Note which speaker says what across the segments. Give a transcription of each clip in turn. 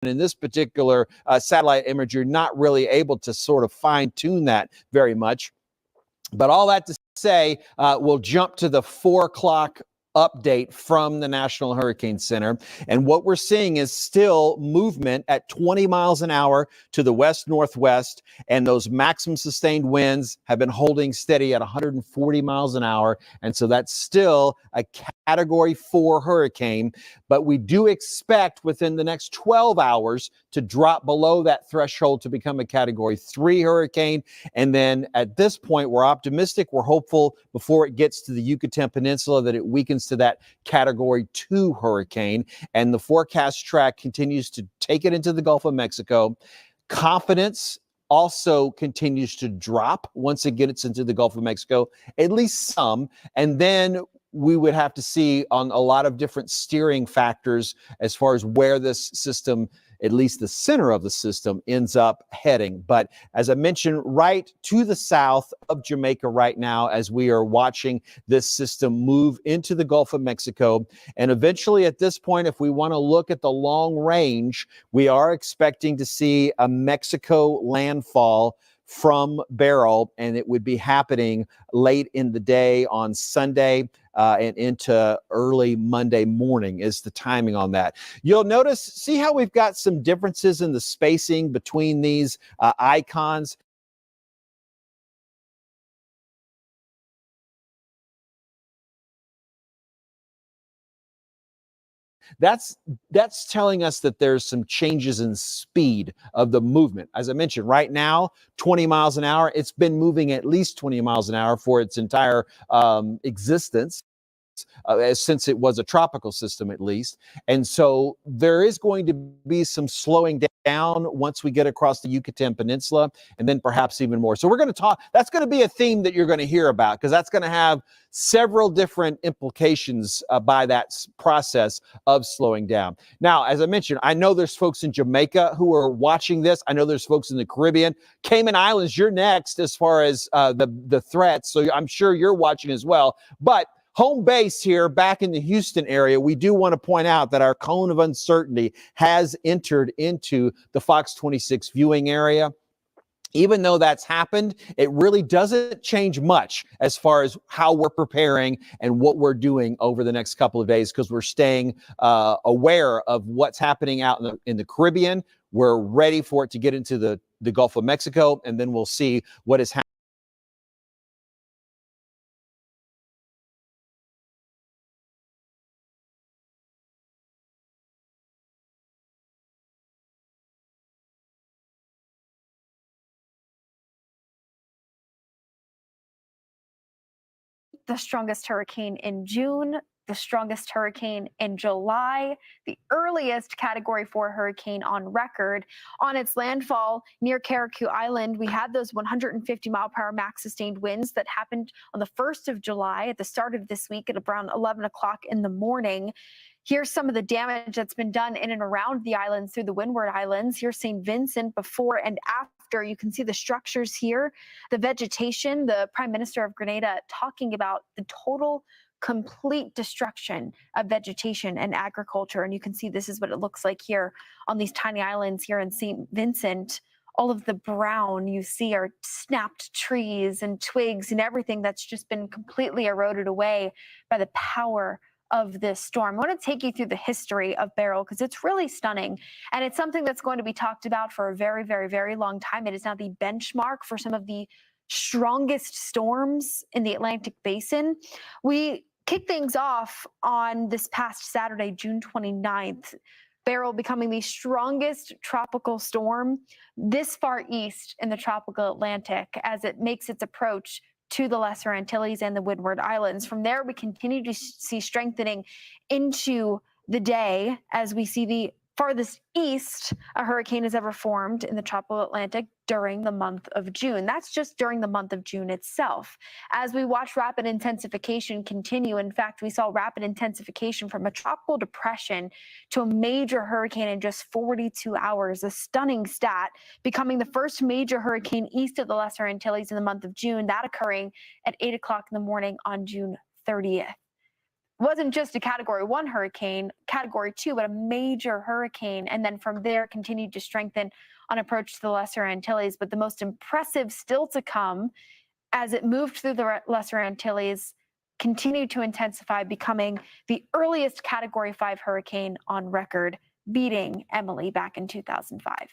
Speaker 1: in this particular satellite image, you're not really able to sort of fine tune that very much. But all that to say, we'll jump to the 4 o'clock update from the National Hurricane Center. And what we're seeing is still movement at 20 miles an hour to the west-northwest. And those maximum sustained winds have been holding steady at 140 miles an hour. And so that's still a Category 4 hurricane. But we do expect within the next 12 hours to drop below that threshold to become a Category 3 hurricane. And then at this point, we're optimistic. We're hopeful before it gets to the Yucatan Peninsula that it weakens to that Category 2 hurricane. And the forecast track continues to take it into the Gulf of Mexico. Confidence also continues to drop once it gets into the Gulf of Mexico, at least some. And then we would have to see on a lot of different steering factors as far as where this system, at least the center of the system, ends up heading. But as I mentioned, right to the south of Jamaica right now, as we are watching this system move into the Gulf of Mexico. And eventually at this point, if we want to look at the long range, we are expecting to see a Mexico landfall from Beryl, and it would be happening late in the day on Sunday and into early Monday morning is the timing on that. You'll notice, see how we've got some differences in the spacing between these icons. That's telling us that there's some changes in speed of the movement. As I mentioned, right now, 20 miles an hour. It's been moving at least 20 miles an hour for its entire existence. Since it was a tropical system, at least. And so there is going to be some slowing down once we get across the Yucatan Peninsula, and then perhaps even more. So we're going to talk, that's going to be a theme that you're going to hear about, because that's going to have several different implications by that process of slowing down. Now, as I mentioned, I know there's folks in Jamaica who are watching this. I know there's folks in the Caribbean. Cayman Islands, you're next as far as the threats. So I'm sure you're watching as well. But home base here back in the Houston area, we do want to point out that our cone of uncertainty has entered into the Fox 26 viewing area. Even though that's happened, it really doesn't change much as far as how we're preparing and what we're doing over the next couple of days, because we're staying aware of what's happening out in the Caribbean. We're ready for it to get into the Gulf of Mexico, and then we'll see what is happening.
Speaker 2: The strongest hurricane in June, the strongest hurricane in July, the earliest Category 4 hurricane on record. On its landfall near Carriacou Island, we had those 150-mile-per-hour max sustained winds that happened on the 1st of July at the start of this week at around 11 o'clock in the morning. Here's some of the damage that's been done in and around the islands through the Windward Islands. Here's St. Vincent before and after. You can see the structures here, the vegetation, the Prime Minister of Grenada talking about the total complete destruction of vegetation and agriculture. And you can see this is what it looks like here on these tiny islands here in St. Vincent. All of the brown you see are snapped trees and twigs and everything that's just been completely eroded away by the power of this storm. I want to take you through the history of Beryl because it's really stunning, and it's something that's going to be talked about for a very, very, very long time. It is now the benchmark for some of the strongest storms in the Atlantic Basin. We kick things off on this past Saturday, June 29th. Beryl becoming the strongest tropical storm this far east in the tropical Atlantic as it makes its approach to the Lesser Antilles and the Windward Islands. From there, we continue to see strengthening into the day as we see the farthest east a hurricane has ever formed in the tropical Atlantic during the month of June. That's just during the month of June itself. As we watch rapid intensification continue, in fact, we saw rapid intensification from a tropical depression to a major hurricane in just 42 hours, a stunning stat, becoming the first major hurricane east of the Lesser Antilles in the month of June, that occurring at 8 o'clock in the morning on June 30th. wasn't just a Category 1 hurricane, Category 2, but a major hurricane, and then from there continued to strengthen on approach to the Lesser Antilles. But the most impressive still to come, as it moved through the Lesser Antilles, continued to intensify, becoming the earliest Category 5 hurricane on record, beating Emily back in 2005.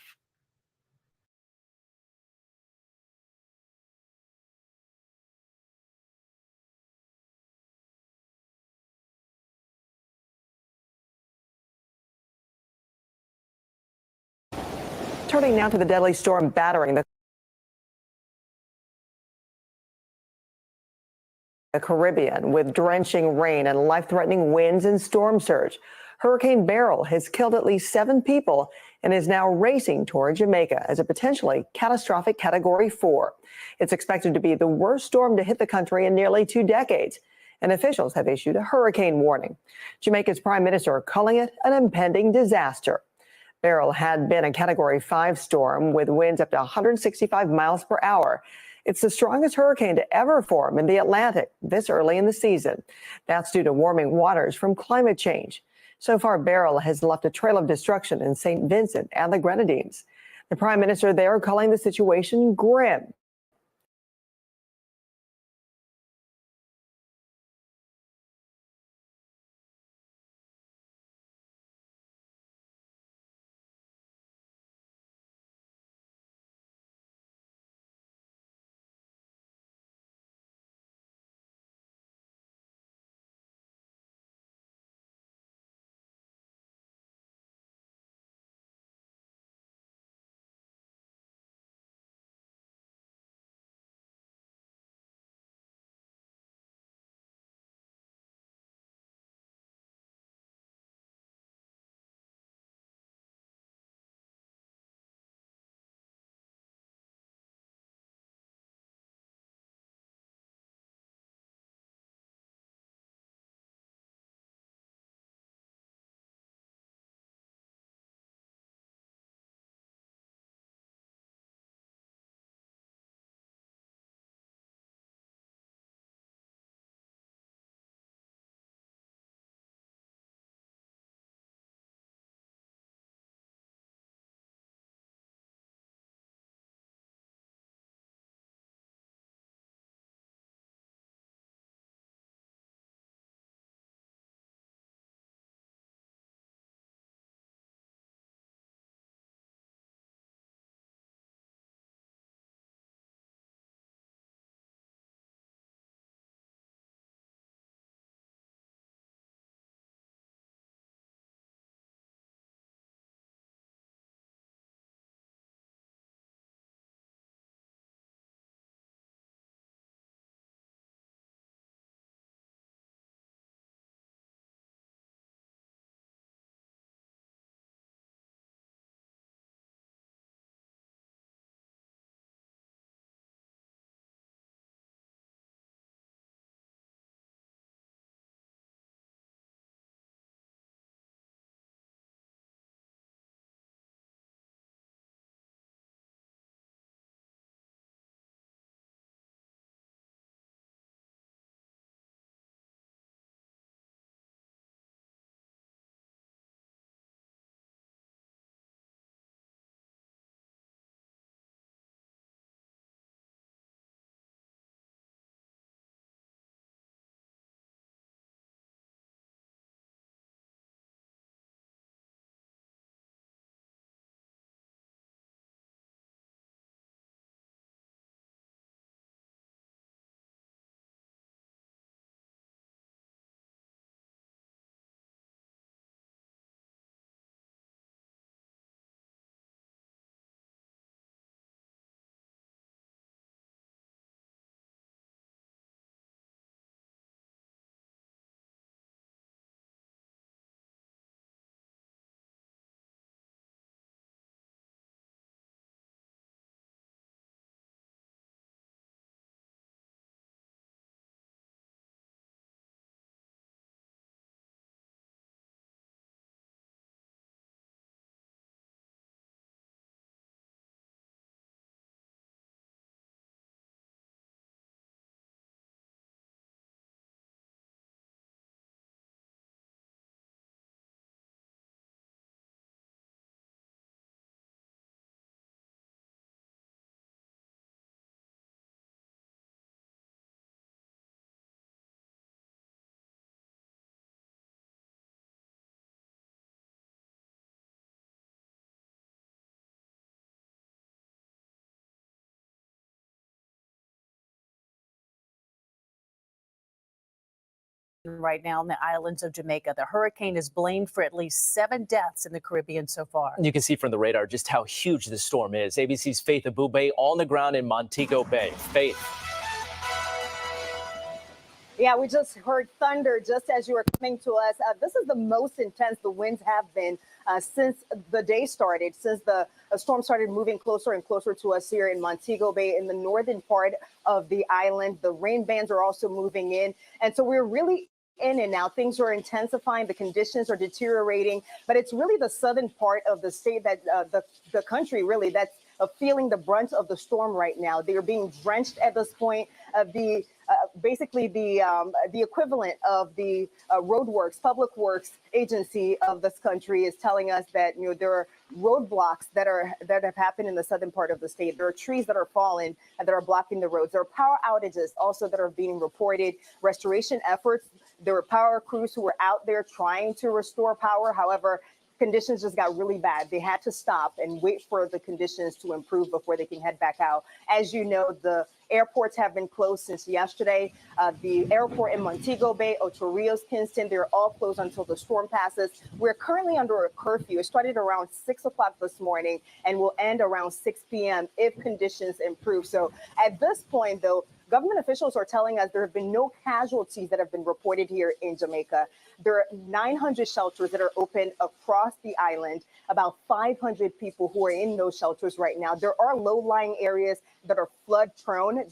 Speaker 3: Turning now to the deadly storm battering the Caribbean with drenching rain and life-threatening winds and storm surge. Hurricane Beryl has killed at least 7 people and is now racing toward Jamaica as a potentially catastrophic Category 4. It's expected to be the worst storm to hit the country in nearly 2 decades, and officials have issued a hurricane warning. Jamaica's prime minister calling it an impending disaster. Beryl had been a Category 5 storm with winds up to 165 miles per hour. It's the strongest hurricane to ever form in the Atlantic this early in the season. That's due to warming waters from climate change. So far, Beryl has left a trail of destruction in St. Vincent and the Grenadines. The prime minister there calling the situation grim.
Speaker 4: right now on the islands of Jamaica. The hurricane is blamed for at least 7 deaths in the Caribbean so far.
Speaker 5: You can see from the radar just how huge this storm is. ABC's Faith Abube on the ground in Montego Bay. Faith.
Speaker 6: Yeah, we just heard thunder just as you were coming to us. This is the most intense the winds have been since the day started, since the storm started moving closer and closer to us here in Montego Bay in the northern part of the island. The rain bands are also moving in. And so we're really in and now. Things are intensifying. The conditions are deteriorating. But it's really the southern part of the state that the country really that's feeling the brunt of the storm right now. They are being drenched at this point. Basically the equivalent of the roadworks, public works agency of this country is telling us that there are roadblocks that have happened in the southern part of the state. There are trees that are falling and that are blocking the roads. There are power outages also that are being reported. Restoration efforts. There were power crews who were out there trying to restore power. However, conditions just got really bad. They had to stop and wait for the conditions to improve before they can head back out. As you know, the airports have been closed since yesterday. The airport in Montego Bay, Ocho Rios, Kingston, they're all closed until the storm passes. We're currently under a curfew. It started around 6 o'clock this morning and will end around 6 p.m. if conditions improve. So at this point, though, government officials are telling us there have been no casualties that have been reported here in Jamaica. There are 900 shelters that are open across the island, about 500 people who are in those shelters right now. There are low-lying areas that are flood prone.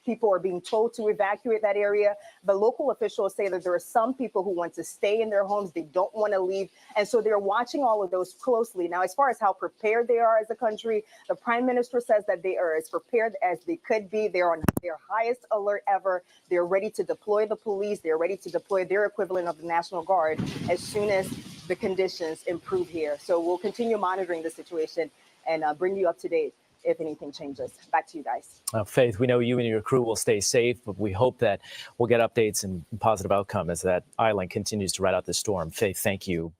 Speaker 6: People are being told to evacuate that area. But local officials say that there are some people who want to stay in their homes. They don't want to leave. And so they're watching all of those closely. Now, as far as how prepared they are as a country, the prime minister says that they are as prepared as they could be. They're on their highest alert ever. They're ready to deploy the police. They're ready to deploy their equivalent of the National Guard as soon as the conditions improve here. So we'll continue monitoring the situation and bring you up to date if anything changes. Back to you guys.
Speaker 5: Faith, we know you and your crew will stay safe, but we hope that we'll get updates and positive outcome as that island continues to ride out the storm. Faith, thank you.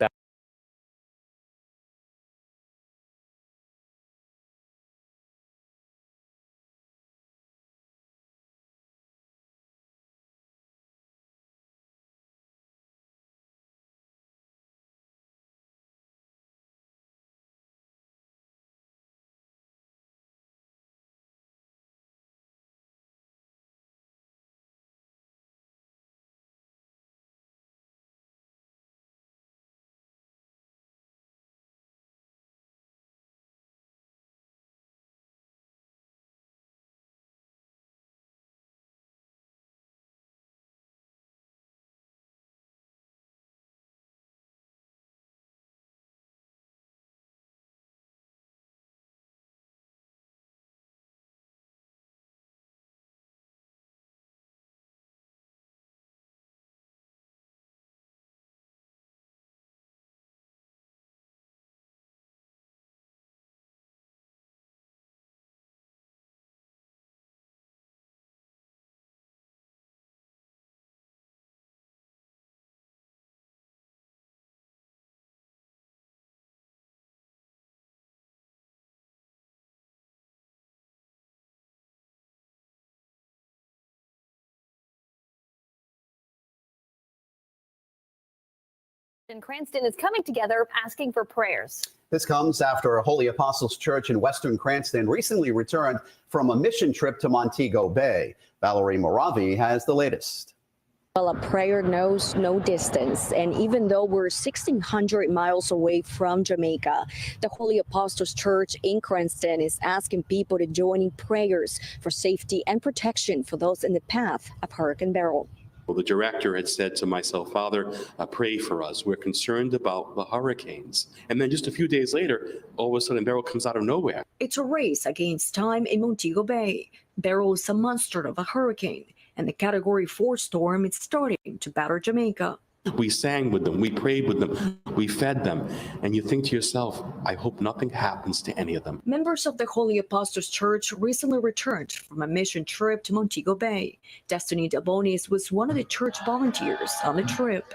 Speaker 7: In Cranston is coming together asking for prayers.
Speaker 8: This comes after Holy Apostles Church in Western Cranston recently returned from a mission trip to Montego Bay. Valerie Moravi has the latest.
Speaker 9: Well, a prayer knows no distance, and even though we're 1,600 miles away from Jamaica, the Holy Apostles Church in Cranston is asking people to join in prayers for safety and protection for those in the path of Hurricane Beryl.
Speaker 10: Well, the director had said to myself, Father, pray for us. We're concerned about the hurricanes. And then just a few days later, all of a sudden, Beryl comes out of nowhere.
Speaker 9: It's a race against time in Montego Bay. Beryl is a monster of a hurricane, and the Category 4 storm is starting to batter Jamaica.
Speaker 10: We sang with them, we prayed with them, we fed them. And you think to yourself, I hope nothing happens to any of them.
Speaker 9: Members of the Holy Apostles Church recently returned from a mission trip to Montego Bay. Destiny Dabonis was one of the church volunteers on the trip.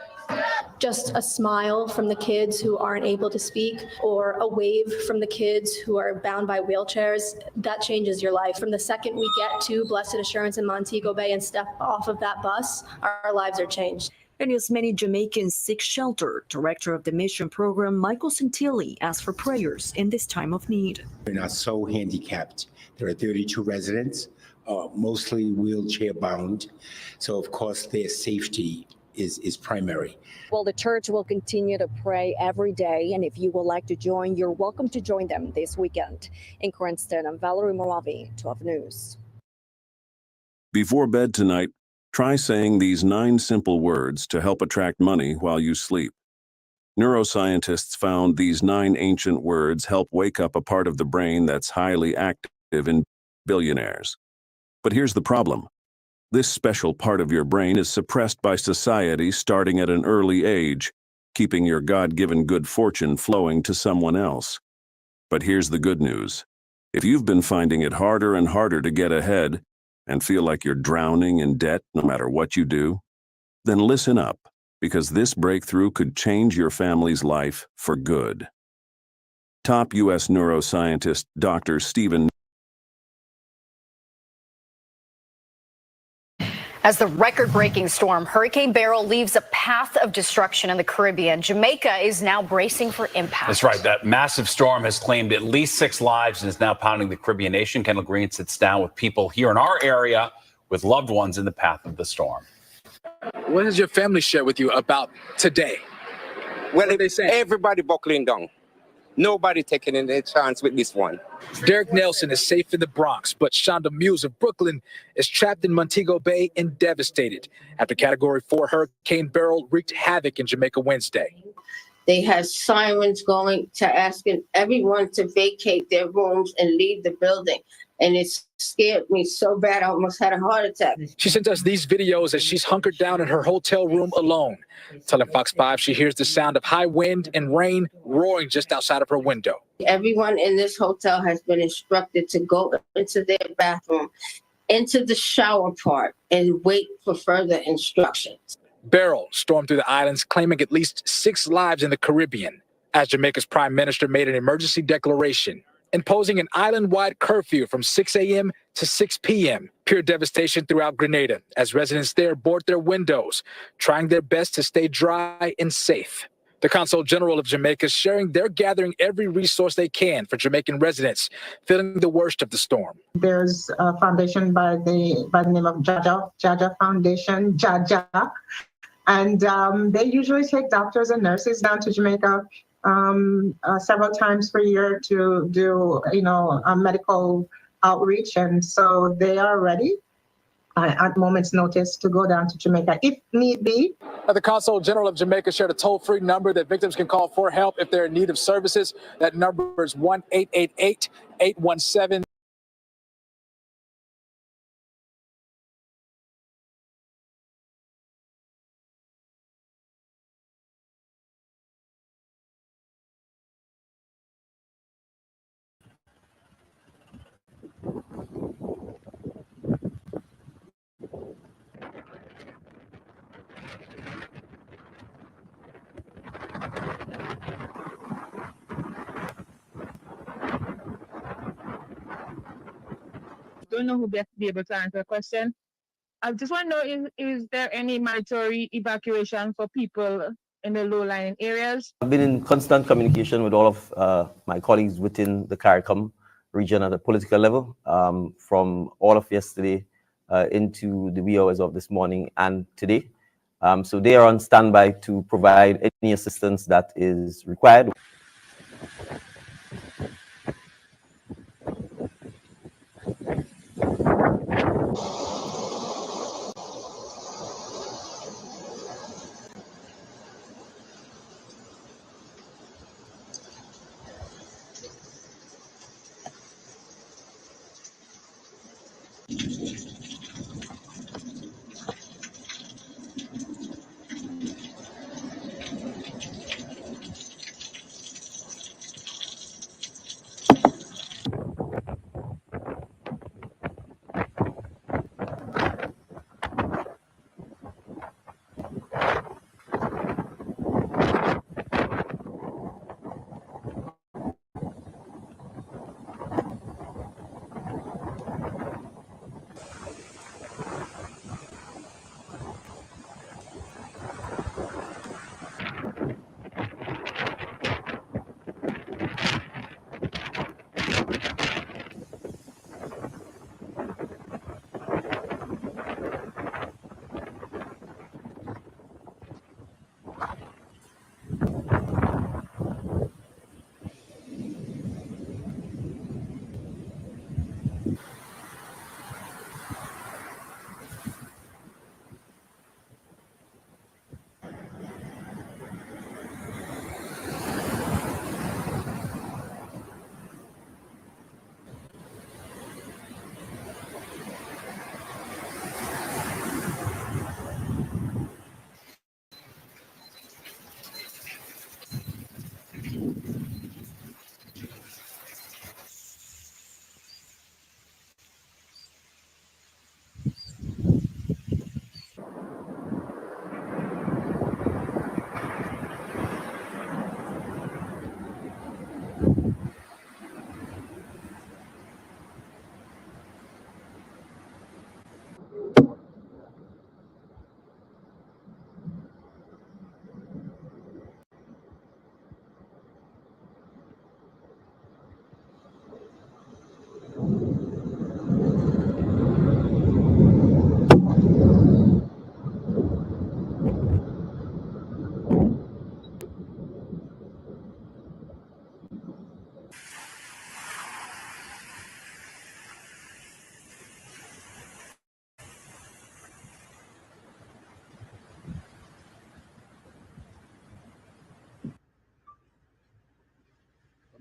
Speaker 11: Just a smile from the kids who aren't able to speak, or a wave from the kids who are bound by wheelchairs, that changes your life. From the second we get to Blessed Assurance in Montego Bay and step off of that bus, our lives are changed.
Speaker 12: And as many Jamaicans seek shelter, Director of the Mission Program, Michael Santilli, asked for prayers in this time of need.
Speaker 13: We're not so handicapped. There are 32 residents, mostly wheelchair bound. So of course their safety is primary.
Speaker 9: Well, the church will continue to pray every day, and if you would like to join, you're welcome to join them this weekend. In Cranston, I'm Valerie Moravi, 12 News.
Speaker 14: Before bed tonight, try saying these 9 simple words to help attract money while you sleep. Neuroscientists found these 9 ancient words help wake up a part of the brain that's highly active in billionaires. But here's the problem. This special part of your brain is suppressed by society starting at an early age, keeping your God-given good fortune flowing to someone else. But here's the good news. If you've been finding it harder and harder to get ahead and feel like you're drowning in debt no matter what you do, then listen up, because this breakthrough could change your family's life for good. Top U.S. neuroscientist Dr. Stephen.
Speaker 15: As the record-breaking storm Hurricane Beryl leaves a path of destruction in the Caribbean, Jamaica is now bracing for impact.
Speaker 16: That's right. That massive storm has claimed at least 6 lives and is now pounding the Caribbean nation. Kendall Green sits down with people here in our area with loved ones in the path of the storm.
Speaker 17: What has your family shared with you about today?
Speaker 18: What are they saying? Everybody buckling down. Nobody taking any chance with this one.
Speaker 17: Derek Nelson is safe in the Bronx, but Shonda Muse of Brooklyn is trapped in Montego Bay and devastated after Category 4 Hurricane Beryl wreaked havoc in Jamaica Wednesday.
Speaker 19: They had sirens going to asking everyone to vacate their rooms and leave the building. And it scared me so bad I almost had a heart attack.
Speaker 17: She sent us these videos as she's hunkered down in her hotel room alone. Telling Fox 5 she hears the sound of high wind and rain roaring just outside of her window.
Speaker 19: Everyone in this hotel has been instructed to go into their bathroom, into the shower part, and wait for further instructions.
Speaker 17: Beryl stormed through the islands, claiming at least 6 lives in the Caribbean, as Jamaica's prime minister made an emergency declaration, imposing an island-wide curfew from 6 a.m. to 6 p.m. Pure devastation throughout Grenada as residents there board their windows, trying their best to stay dry and safe. The Consul General of Jamaica sharing they're gathering every resource they can for Jamaican residents feeling the worst of the storm.
Speaker 20: There's a foundation by the name of Jaja Foundation, Jaja, and they usually take doctors and nurses down to Jamaica several times per year to do, a medical outreach. And so they are ready at moment's notice to go down to Jamaica if need be.
Speaker 17: The Consul General of Jamaica shared a toll-free number that victims can call for help if they're in need of services. That number is 1-888-817.
Speaker 20: Don't know who best be able to answer the question. I just want to know, is there any mandatory evacuation for people in the low-lying areas?
Speaker 21: I've been in constant communication with all of my colleagues within the CARICOM region at a political level, from all of yesterday into the wee hours of this morning and today. So they are on standby to provide any assistance that is required.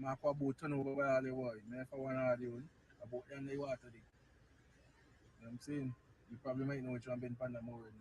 Speaker 1: Marco boat turn over by all the way. Man, for one of the one, about them the water there. You know what I'm saying? You probably might know which one been Panda more than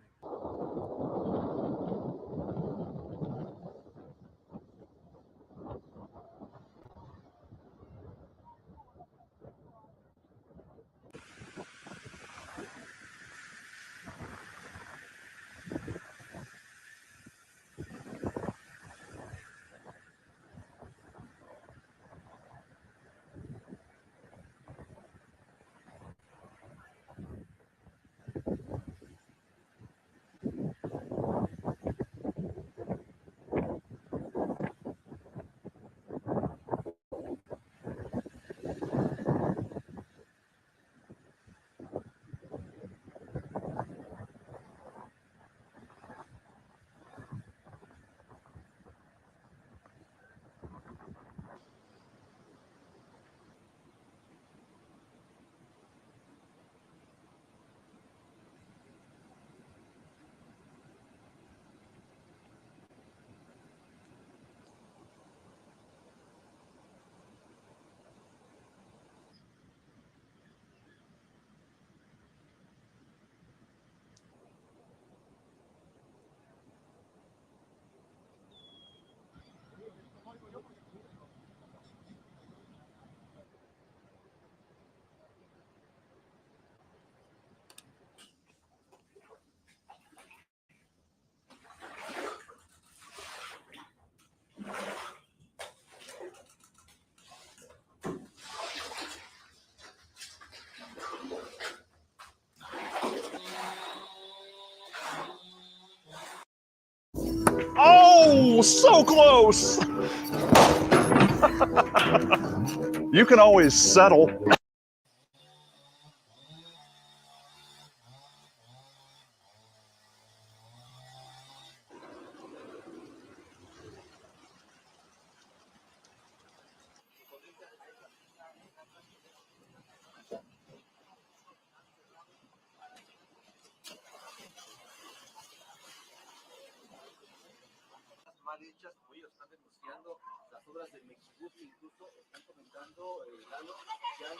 Speaker 22: Oh, so close. You can always settle.
Speaker 23: mal hechas, hoy están denunciando las obras del Mexibus, incluso están comentando, Lalo, ya hay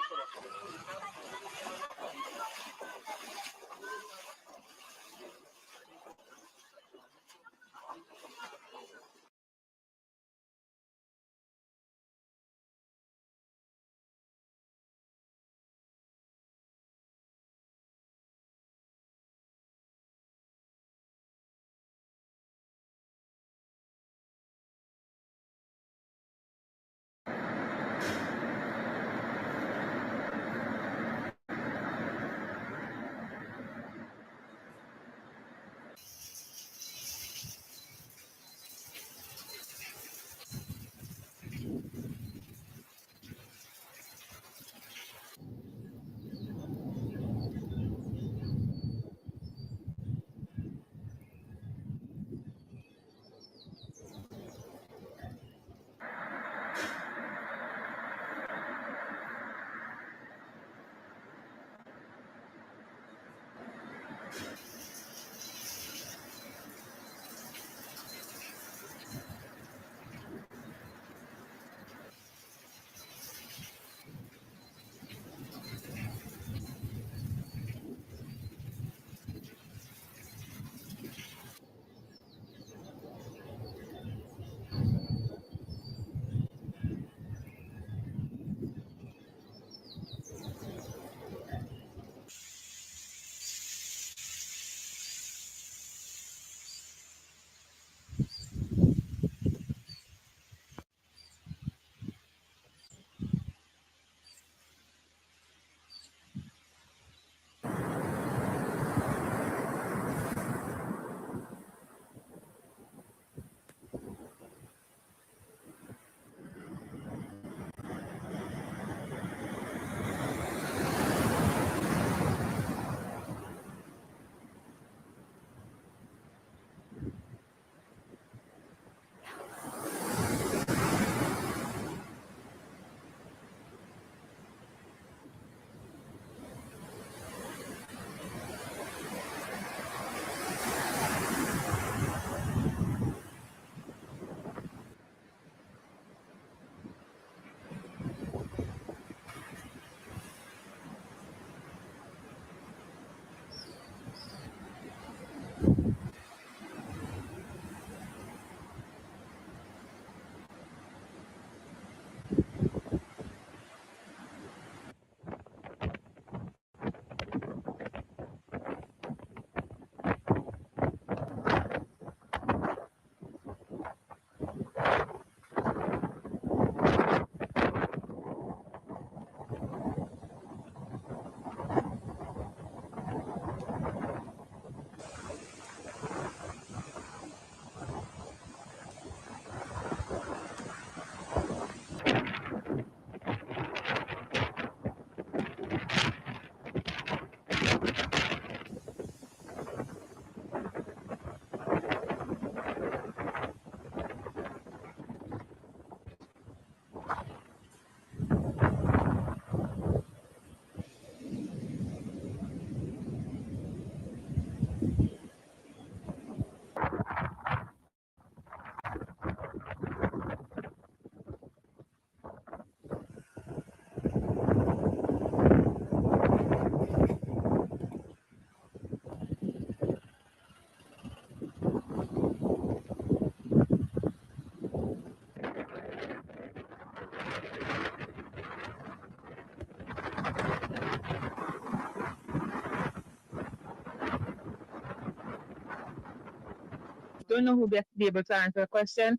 Speaker 2: don't know who will be able to answer the question.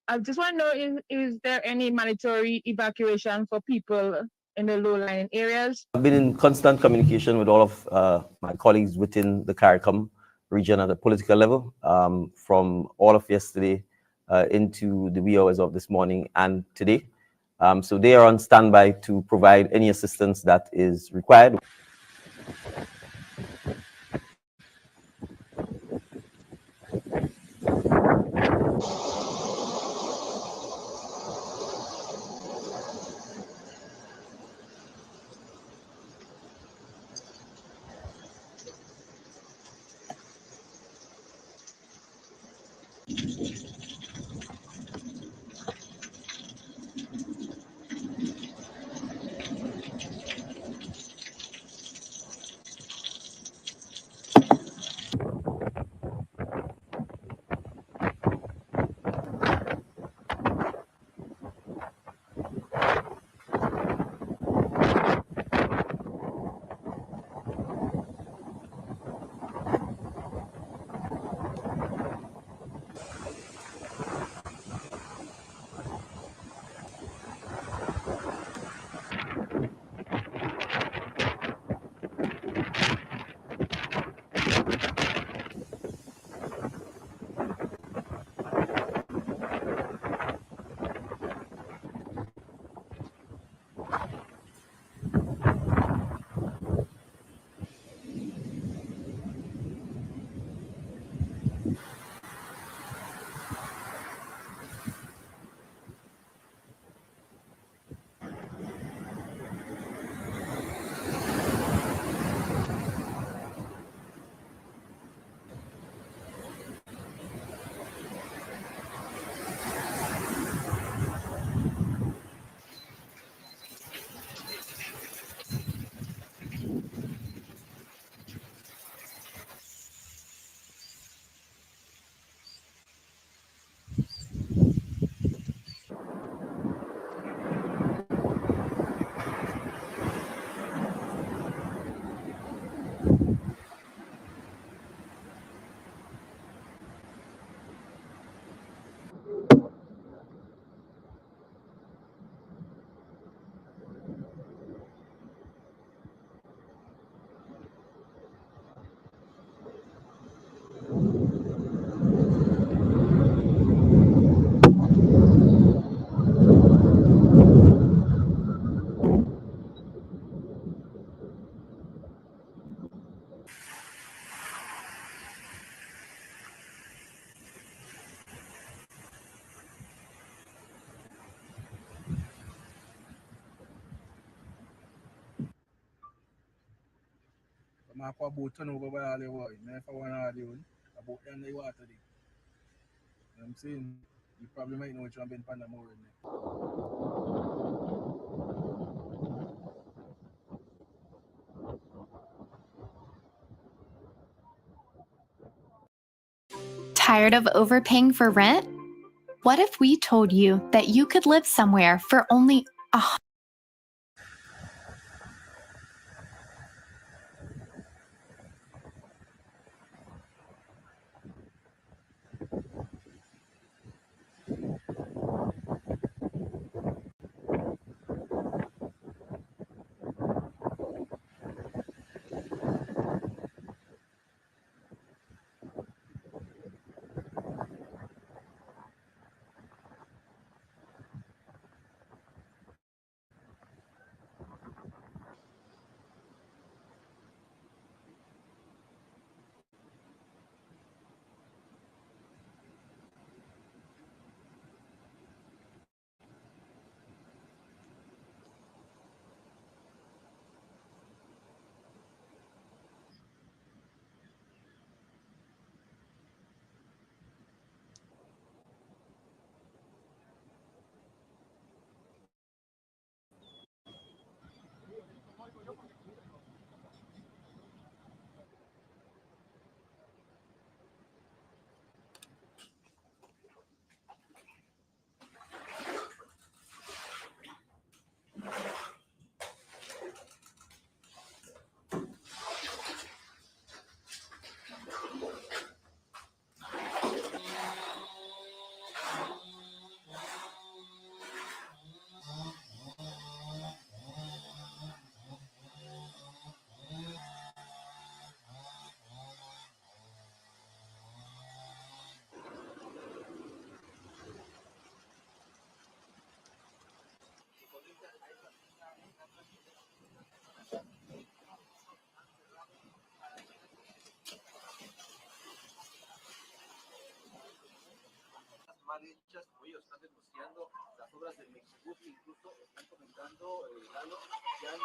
Speaker 2: I just want to know, is there any mandatory evacuation for people in the low-lying areas?
Speaker 21: I've been in constant communication with all of my colleagues within the CARICOM region at the political level, from all of yesterday into the wee hours of this morning and today. So they are on standby to provide any assistance that is required.
Speaker 1: I'm a boat turn over by all the way. Man, if I want to do about them the water there. You know what I'm saying? You probably might know which one been panda more in there.
Speaker 3: Tired of overpaying for rent? What if we told you that you could live somewhere for only
Speaker 23: mal hechas, ellos están denunciando las obras del Mexibus, incluso están comentando, Lalo, que han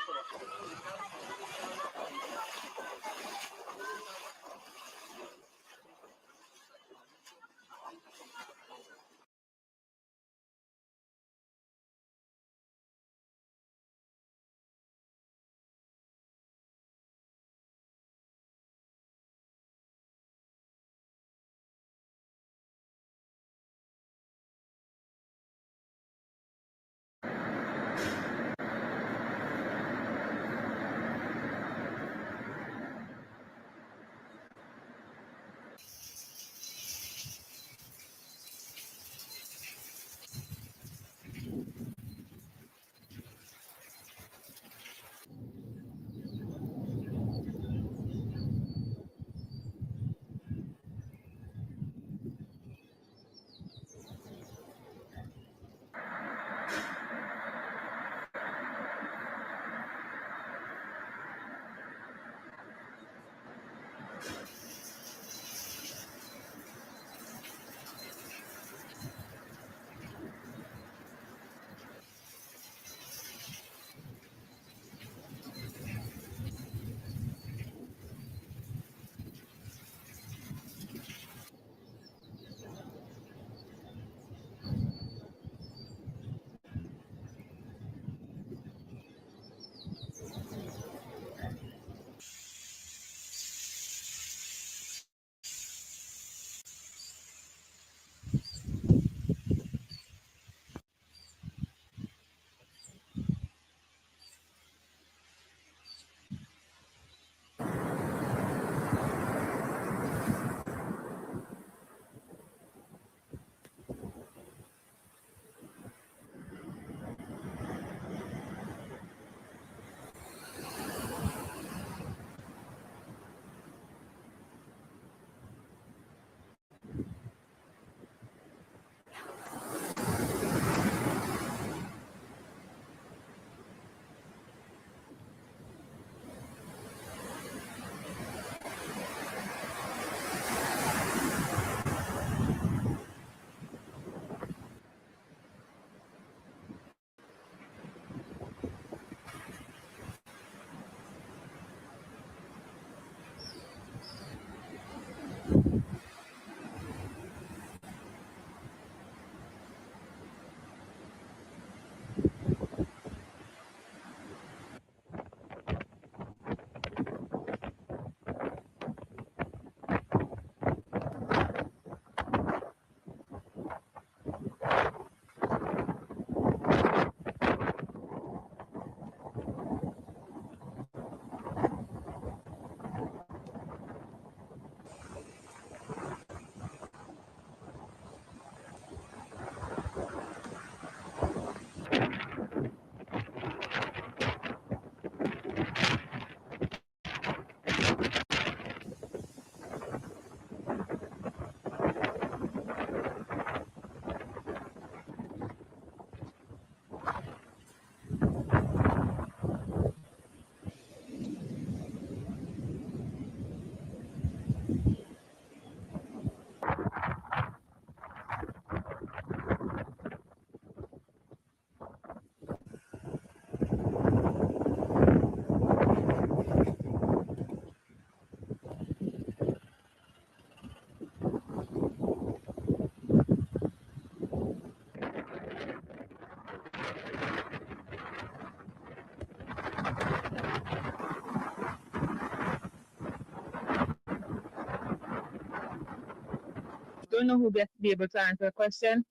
Speaker 2: don't know who best be able to answer the question.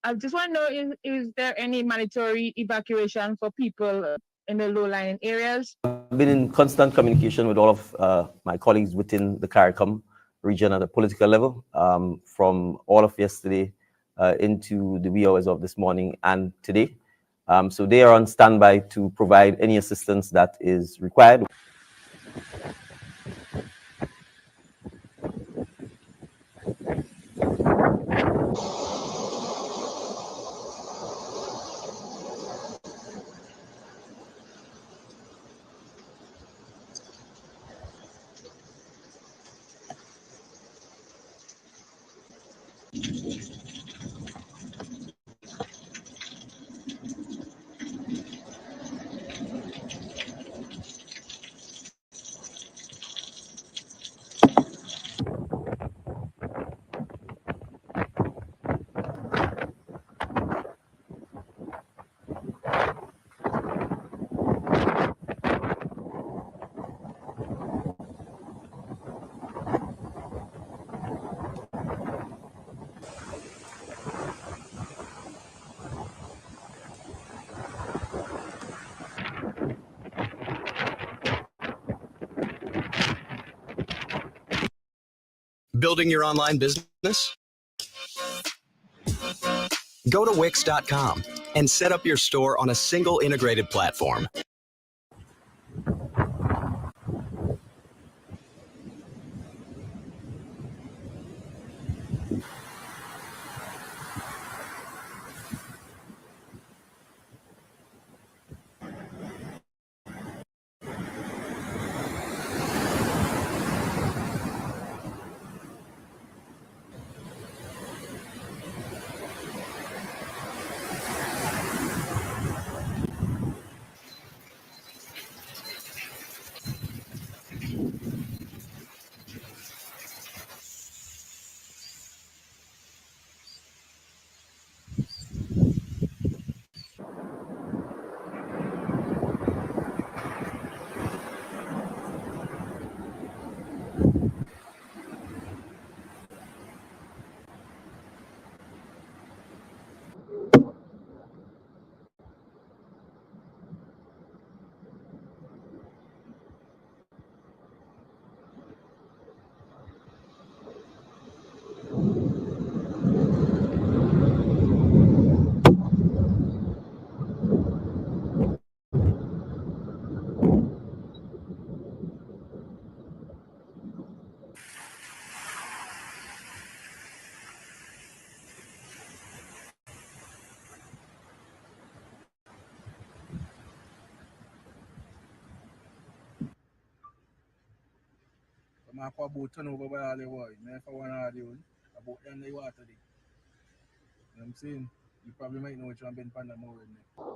Speaker 2: I just want to know, is there any mandatory evacuation for people in the low-lying areas?
Speaker 21: I've been in constant communication with all of my colleagues within the CARICOM region at the political level, from all of yesterday into the wee hours of this morning and today. So they are on standby to provide any assistance that is required.
Speaker 4: Building your online business? Go to Wix.com and set up your store on a single integrated platform.
Speaker 1: I'm about turn over by all the world. Man, for one audio about them they water there. You know what I'm saying? You probably might know which one been panda more in there.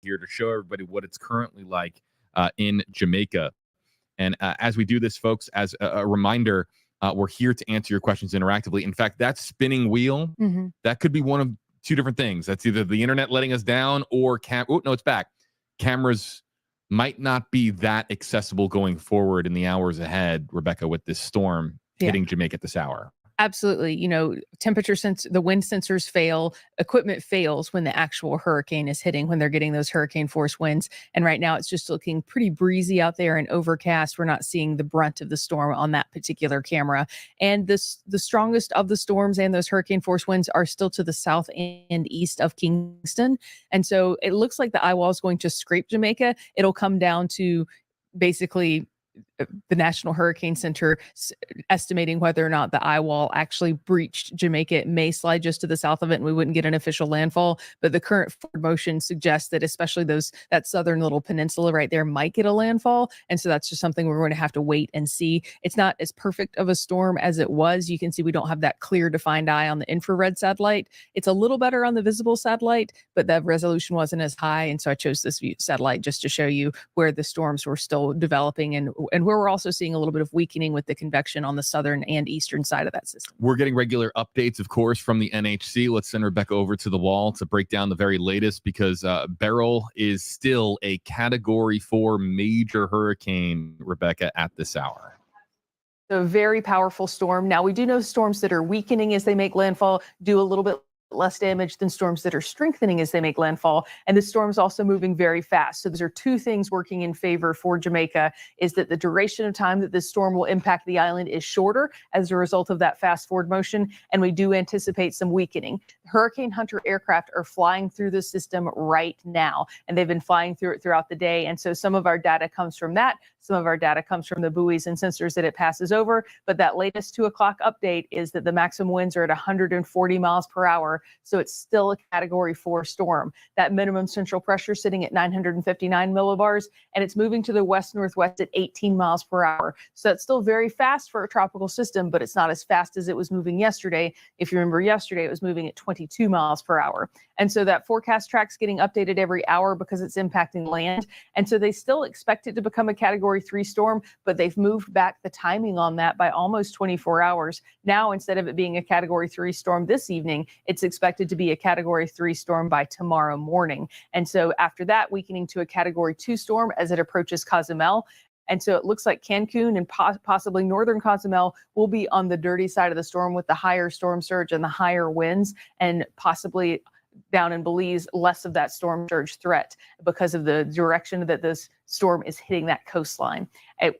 Speaker 5: Here to show everybody what it's currently like in Jamaica. And as we do this, folks, as a reminder, we're here to answer your questions interactively. In fact, that spinning wheel, that could be one of two different things. That's either the internet letting us down or oh, no, it's back. Cameras might not be that accessible going forward in the hours ahead, Rebecca, with this storm hitting Jamaica at this hour.
Speaker 6: Absolutely. You know, the wind sensors fail, equipment fails when the actual hurricane is hitting, when they're getting those hurricane force winds. And right now it's just looking pretty breezy out there and overcast. We're not seeing the brunt of the storm on that particular camera. And the strongest of the storms and those hurricane force winds are still to the south and east of Kingston. And so it looks like the eye wall is going to scrape Jamaica. It'll come down to basically the National Hurricane Center estimating whether or not the eye wall actually breached Jamaica. It may slide just to the south of it and we wouldn't get an official landfall, but the current forward motion suggests that especially that southern little peninsula right there might get a landfall. And so that's just something we're going to have to wait and see. It's not as perfect of a storm as it was. You can see we don't have that clear defined eye on the infrared satellite. It's a little better on the visible satellite, but the resolution wasn't as high. And so I chose this satellite just to show you where the storms were still developing and where we're also seeing a little bit of weakening with the convection on the southern and eastern side of that system.
Speaker 5: We're getting regular updates, of course, from the NHC. Let's send Rebecca over to the wall to break down the very latest because Beryl is still a Category 4 major hurricane, Rebecca, at this hour.
Speaker 6: A very powerful storm. Now, we do know storms that are weakening as they make landfall do a little bit less damage than storms that are strengthening as they make landfall. And the storm's also moving very fast. So those are two things working in favor for Jamaica, is that the duration of time that this storm will impact the island is shorter as a result of that fast forward motion. And we do anticipate some weakening. Hurricane Hunter aircraft are flying through the system right now, and they've been flying through it throughout the day. And so some of our data comes from that. Some of our data comes from the buoys and sensors that it passes over. But that latest 2 o'clock update is that the maximum winds are at 140 miles per hour. So it's still a Category 4 storm. That minimum central pressure sitting at 959 millibars, and it's moving to the west-northwest at 18 miles per hour. So that's still very fast for a tropical system, but it's not as fast as it was moving yesterday. If you remember yesterday, it was moving at 22 miles per hour. And so that forecast track's getting updated every hour because it's impacting land. And so they still expect it to become a Category Category 3 storm, but they've moved back the timing on that by almost 24 hours. Now, instead of it being a Category 3 storm this evening, it's expected to be a Category 3 storm by tomorrow morning. And so after that, weakening to a Category 2 storm as it approaches Cozumel. And so it looks like Cancun and possibly northern Cozumel will be on the dirty side of the storm with the higher storm surge and the higher winds, and possibly down in Belize, less of that storm surge threat because of the direction that this storm is hitting that coastline.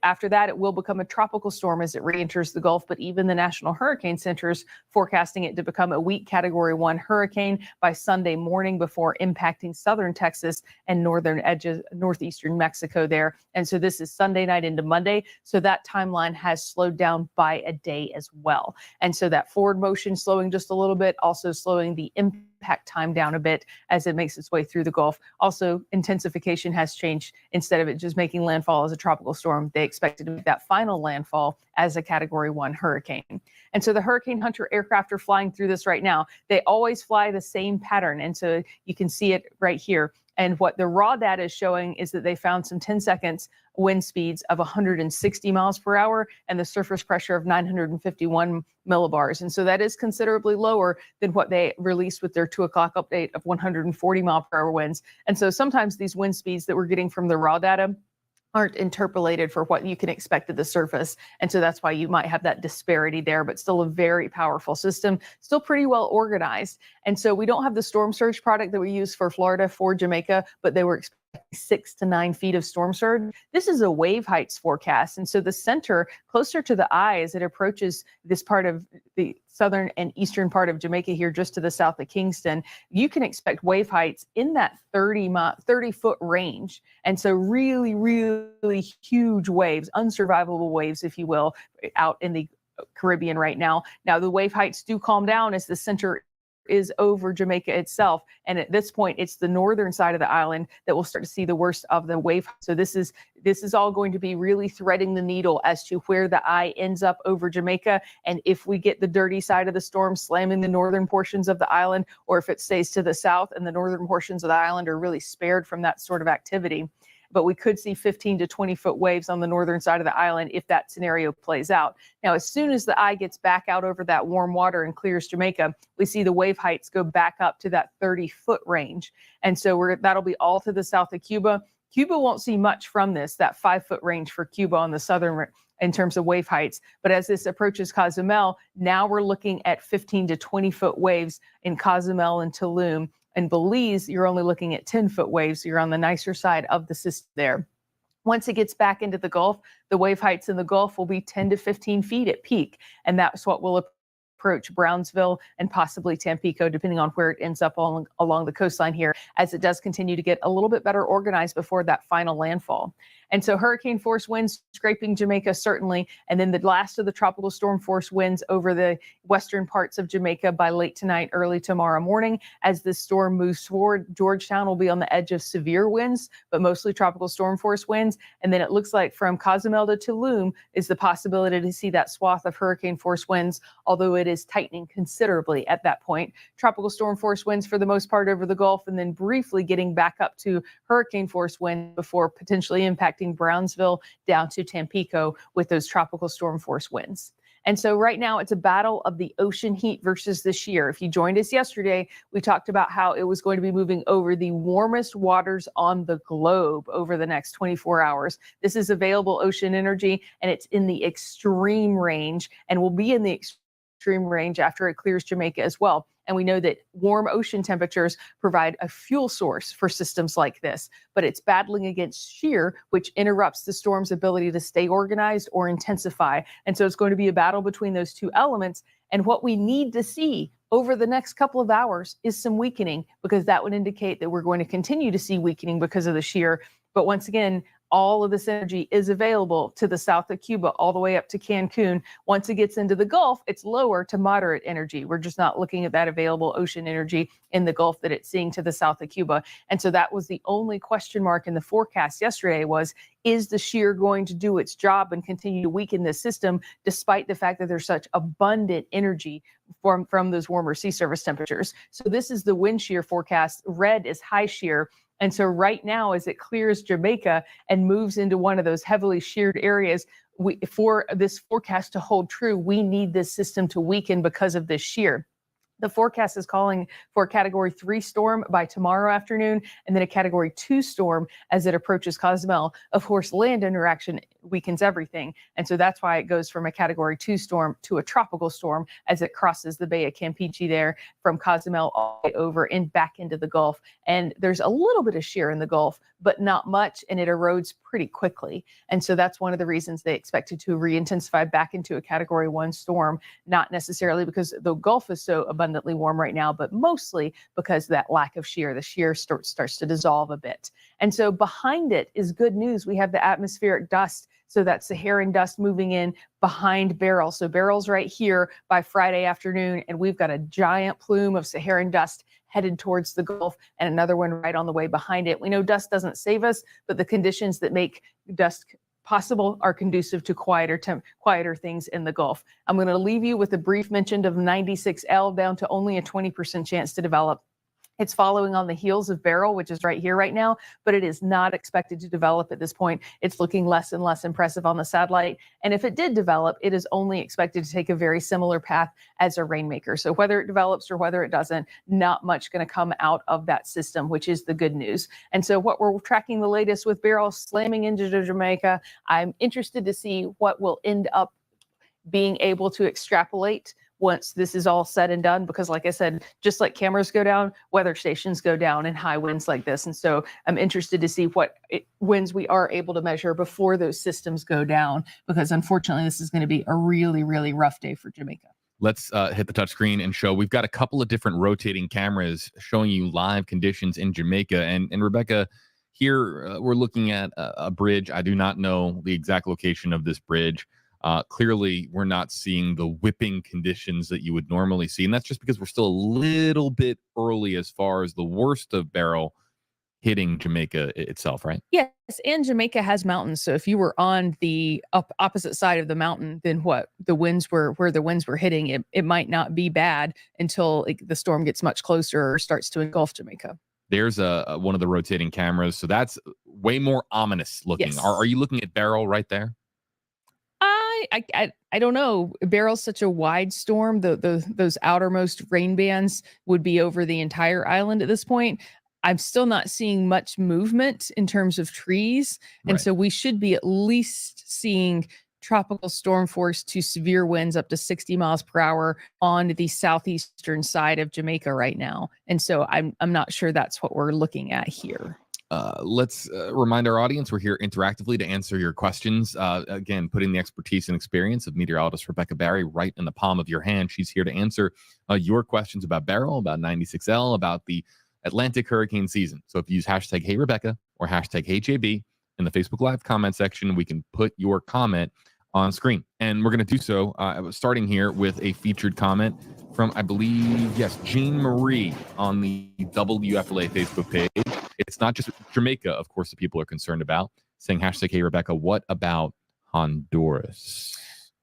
Speaker 6: After that, it will become a tropical storm as it re-enters the Gulf, but even the National Hurricane Center is forecasting it to become a weak Category 1 hurricane by Sunday morning before impacting southern Texas and northern edges, northeastern Mexico there. And so this is Sunday night into Monday. So that timeline has slowed down by a day as well. And so that forward motion slowing just a little bit, also slowing the impact time down a bit as it makes its way through the Gulf. Also, intensification has changed. Instead of it just making landfall as a tropical storm, they expected to make that final landfall as a Category 1 hurricane. And so the Hurricane Hunter aircraft are flying through this right now. They always fly the same pattern. And so you can see it right here. And what the raw data is showing is that they found some 10 seconds wind speeds of 160 miles per hour and the surface pressure of 951 millibars. And so that is considerably lower than what they released with their 2 o'clock update of 140 mile per hour winds. And so sometimes these wind speeds that we're getting from the raw data aren't interpolated for what you can expect at the surface. And so that's why you might have that disparity there, but still a very powerful system, still pretty well organized. And so we don't have the storm surge product that we use for Florida for Jamaica, but they were expecting 6 to 9 feet of storm surge. This is a wave heights forecast. And so the center closer to the eye as it approaches this part of the southern and eastern part of Jamaica here, just to the south of Kingston, you can expect wave heights in that 30-foot range. And so really, really huge waves, unsurvivable waves, if you will, out in the Caribbean right now. Now, the wave heights do calm down as the center is over Jamaica itself. And at this point, it's the northern side of the island that will start to see the worst of the wave. So this is all going to be really threading the needle as to where the eye ends up over Jamaica. And if we get the dirty side of the storm slamming the northern portions of the island, or if it stays to the south and the northern portions of the island are really spared from that sort of activity. But we could see 15 to 20 foot waves on the northern side of the island if that scenario plays out. Now, as soon as the eye gets back out over that warm water and clears Jamaica, we see the wave heights go back up to that 30-foot range. And so that'll be all to the south of Cuba. Cuba won't see much from this, that 5-foot range for Cuba on the southern in terms of wave heights. But as this approaches Cozumel, now we're looking at 15 to 20-foot waves in Cozumel and Tulum. In Belize, you're only looking at 10-foot waves. So you're on the nicer side of the system there. Once it gets back into the Gulf, the wave heights in the Gulf will be 10 to 15 feet at peak. And that's what will approach Brownsville and possibly Tampico, depending on where it ends up along the coastline here, as it does continue to get a little bit better organized before that final landfall. And so hurricane force winds scraping Jamaica, certainly. And then the last of the tropical storm force winds over the western parts of Jamaica by late tonight, early tomorrow morning. As this storm moves forward, Georgetown will be on the edge of severe winds, but mostly tropical storm force winds. And then it looks like from Cozumel to Tulum is the possibility to see that swath of hurricane force winds, although it is tightening considerably at that point. Tropical storm force winds for the most part over the Gulf, and then briefly getting back up to hurricane force wind before potentially impacting Brownsville down to Tampico with those tropical storm force winds. And so right now it's a battle of the ocean heat versus the shear. If you joined us yesterday, we talked about how it was going to be moving over the warmest waters on the globe over the next 24 hours. This is available ocean energy, and it's in the extreme range and will be in the extreme range after it clears Jamaica as well. And we know that warm ocean temperatures provide a fuel source for systems like this, but it's battling against shear, which interrupts the storm's ability to stay organized or intensify. And so it's going to be a battle between those two elements. And what we need to see over the next couple of hours is some weakening, because that would indicate that we're going to continue to see weakening because of the shear. But once again, all of this energy is available to the south of Cuba, all the way up to Cancun. Once it gets into the Gulf, it's lower to moderate energy. We're just not looking at that available ocean energy in the Gulf that it's seeing to the south of Cuba. And so that was the only question mark in the forecast yesterday was, is the shear going to do its job and continue to weaken this system, despite the fact that there's such abundant energy from those warmer sea surface temperatures? So this is the wind shear forecast. Red is high shear. And so right now, as it clears Jamaica and moves into one of those heavily sheared areas, for this forecast to hold true, we need this system to weaken because of this shear. The forecast is calling for a Category 3 storm by tomorrow afternoon, and then a Category 2 storm as it approaches Cozumel. Of course, land interaction weakens everything, and so that's why it goes from a Category 2 storm to a tropical storm as it crosses the Bay of Campeche there from Cozumel all the way over and back into the Gulf. And there's a little bit of shear in the Gulf, but not much, and it erodes pretty quickly. And so that's one of the reasons they expect it to re-intensify back into a Category 1 storm, not necessarily because the Gulf is so abundantly warm right now, but mostly because of that lack of shear. The shear starts to dissolve a bit. And so behind it is good news. We have the atmospheric dust, so that Saharan dust moving in behind Beryl. So Beryl's right here by Friday afternoon, and we've got a giant plume of Saharan dust headed towards the Gulf and another one right on the way behind it. We know dust doesn't save us, but the conditions that make dust possible are conducive to quieter things in the Gulf. I'm going to leave you with a brief mention of 96L down to only a 20% chance to develop. It's following on the heels of Beryl, which is right here right now, but it is not expected to develop at this point. It's looking less and less impressive on the satellite. And if it did develop, it is only expected to take a very similar path as a rainmaker. So whether it develops or whether it doesn't, not much going to come out of that system, which is the good news. And so what we're tracking the latest with Beryl slamming into Jamaica, I'm interested to see what will end up being able to extrapolate once this is all said and done, because like I said, just like cameras go down, weather stations go down in high winds like this. And so I'm interested to see what winds we are able to measure before those systems go down, because unfortunately, this is going to be a really, really rough day for Jamaica.
Speaker 5: Let's hit the touch screen and show. We've got a couple of different rotating cameras showing you live conditions in Jamaica. And Rebecca, here we're looking at a bridge. I do not know the exact location of this bridge. Clearly, we're not seeing the whipping conditions that you would normally see. And that's just because we're still a little bit early as far as the worst of Beryl hitting Jamaica itself, right?
Speaker 6: Yes, and Jamaica has mountains. So if you were on the opposite side of the mountain than what the winds were, where the winds were hitting, it might not be bad until the storm gets much closer or starts to engulf Jamaica.
Speaker 5: There's one of the rotating cameras. So that's way more ominous looking.
Speaker 6: Yes.
Speaker 5: Are you looking at Beryl right there?
Speaker 6: I don't know. Beryl's such a wide storm. Those outermost rain bands would be over the entire island at this point. I'm still not seeing much movement in terms of trees. And
Speaker 5: Right.
Speaker 6: so we should be at least seeing tropical storm force to severe winds up to 60 miles per hour on the southeastern side of Jamaica right now. And so I'm not sure that's what we're looking at here.
Speaker 5: Let's remind our audience we're here interactively to answer your questions. Again, putting the expertise and experience of meteorologist Rebecca Barry right in the palm of your hand. She's here to answer your questions about Beryl, about 96L, about the Atlantic hurricane season. So if you use hashtag #HeyRebecca or hashtag #HeyJB in the Facebook Live comment section, we can put your comment on screen. And we're going to do so starting here with a featured comment from, I believe, yes, Jean Marie on the WFLA Facebook page. It's not just Jamaica, of course, that people are concerned about, saying hashtag #HeyRebecca, what about Honduras?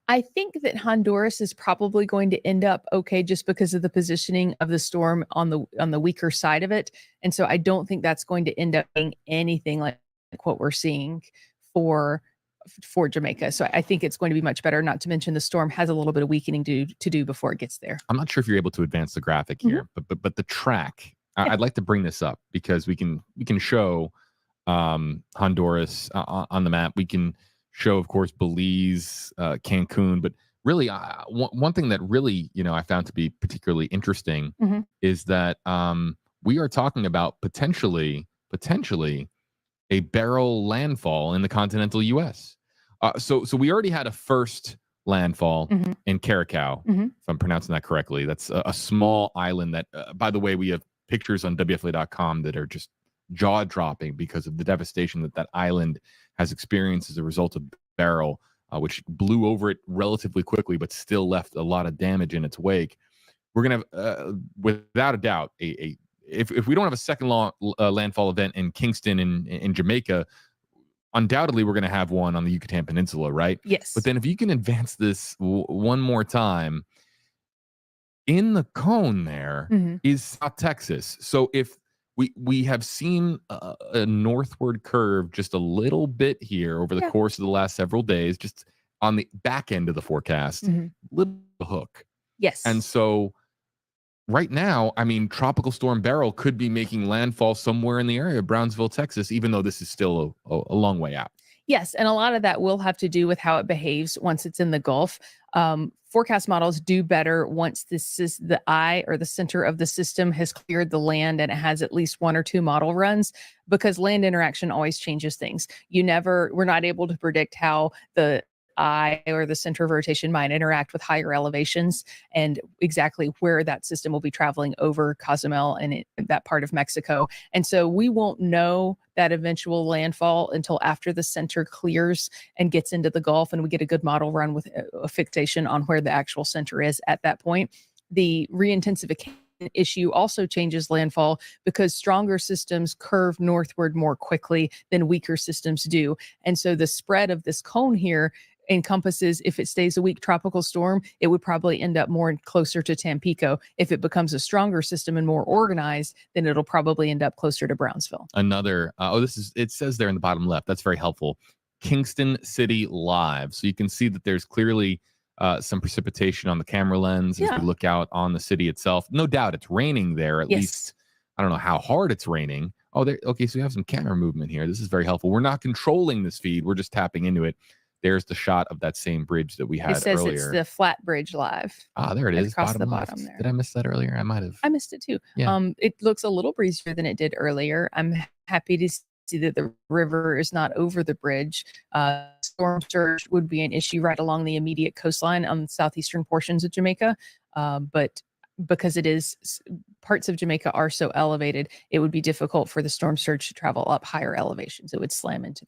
Speaker 6: I think that Honduras is probably going to end up okay just because of the positioning of the storm on the weaker side of it. And so I don't think that's going to end up being anything like what we're seeing for Jamaica. So I think it's going to be much better, not to mention the storm has a little bit of weakening to do before it gets there.
Speaker 5: I'm not sure if you're able to advance the graphic here, but the track, I'd like to bring this up because we can show Honduras on the map. We can show, of course, Belize, Cancun, but really one thing that really, I found to be particularly interesting is that we are talking about potentially a Beryl landfall in the continental U.S. So we already had a first landfall in Curacao, if I'm pronouncing that correctly. That's a small island that, by the way, we have pictures on WFLA.com that are just jaw-dropping because of the devastation that island has experienced as a result of Beryl, which blew over it relatively quickly, but still left a lot of damage in its wake. We're going to have, without a doubt, if we don't have a second landfall event in Kingston in Jamaica, undoubtedly we're going to have one on the Yucatan Peninsula, right?
Speaker 6: Yes.
Speaker 5: But then if you can advance this one more time, in the cone there is South Texas. So if we have seen a northward curve just a little bit here over the course of the last several days, just on the back end of the forecast, little hook.
Speaker 6: Yes.
Speaker 5: And so right now, I mean, Tropical Storm Beryl could be making landfall somewhere in the area of Brownsville, Texas, even though this is still a long way out.
Speaker 6: Yes, and a lot of that will have to do with how it behaves once it's in the Gulf. Forecast models do better once the eye or the center of the system has cleared the land and it has at least 1 or 2 model runs, because land interaction always changes things. We're not able to predict how the eye or the center of rotation might interact with higher elevations and exactly where that system will be traveling over Cozumel and that part of Mexico. And so we won't know that eventual landfall until after the center clears and gets into the Gulf and we get a good model run with a fixation on where the actual center is at that point. The reintensification issue also changes landfall because stronger systems curve northward more quickly than weaker systems do. And so the spread of this cone here encompasses, if it stays a weak tropical storm, it would probably end up more closer to Tampico. If it becomes a stronger system and more organized, then it'll probably end up closer to Brownsville.
Speaker 5: Another, it says there in the bottom left, that's very helpful. Kingston City Live. So you can see that there's clearly some precipitation on the camera lens as we look out on the city itself. No doubt it's raining there, at least. I don't know how hard it's raining. Oh, there. Okay, so we have some camera movement here. This is very helpful. We're not controlling this feed. We're just tapping into it. There's the shot of that same bridge that we had
Speaker 6: earlier. It says
Speaker 5: earlier.
Speaker 6: It's the Flat Bridge Live.
Speaker 5: Ah, there it is.
Speaker 6: Across the
Speaker 5: left.
Speaker 6: bottom there.
Speaker 5: Did I miss that earlier? I might have.
Speaker 6: I missed it too.
Speaker 5: Yeah.
Speaker 6: It looks a little breezier than it did earlier. I'm happy to see that the river is not over the bridge. Storm surge would be an issue right along the immediate coastline on the southeastern portions of Jamaica. But because parts of Jamaica are so elevated, it would be difficult for the storm surge to travel up higher elevations. It would slam into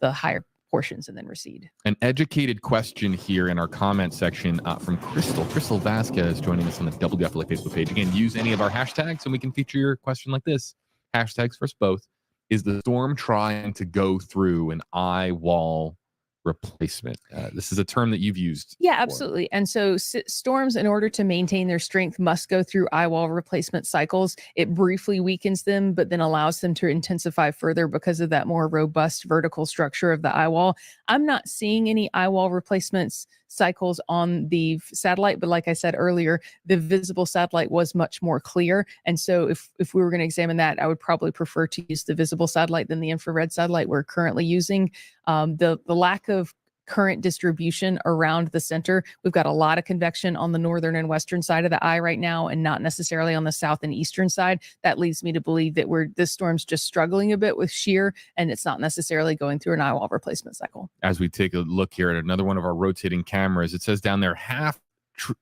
Speaker 6: the higher portions and then recede.
Speaker 5: An educated question here in our comment section from Crystal Vasquez joining us on the WFLA Facebook page. Again, use any of our hashtags and we can feature your question like this. Hashtags for us both. Is the storm trying to go through an eye wall replacement? This is a term that you've used.
Speaker 6: Yeah, absolutely. And so storms, in order to maintain their strength, must go through eye wall replacement cycles. It briefly weakens them, but then allows them to intensify further because of that more robust vertical structure of the eye wall. I'm not seeing any eye wall replacements cycles on the satellite, but like I said earlier, the visible satellite was much more clear. And so if we were going to examine that, I would probably prefer to use the visible satellite than the infrared satellite we're currently using. The lack of current distribution around the center. We've got a lot of convection on the northern and western side of the eye right now, and not necessarily on the south and eastern side. That leads me to believe that this storm's just struggling a bit with shear, and it's not necessarily going through an eye wall replacement cycle.
Speaker 5: As we take a look here at another one of our rotating cameras, it says down there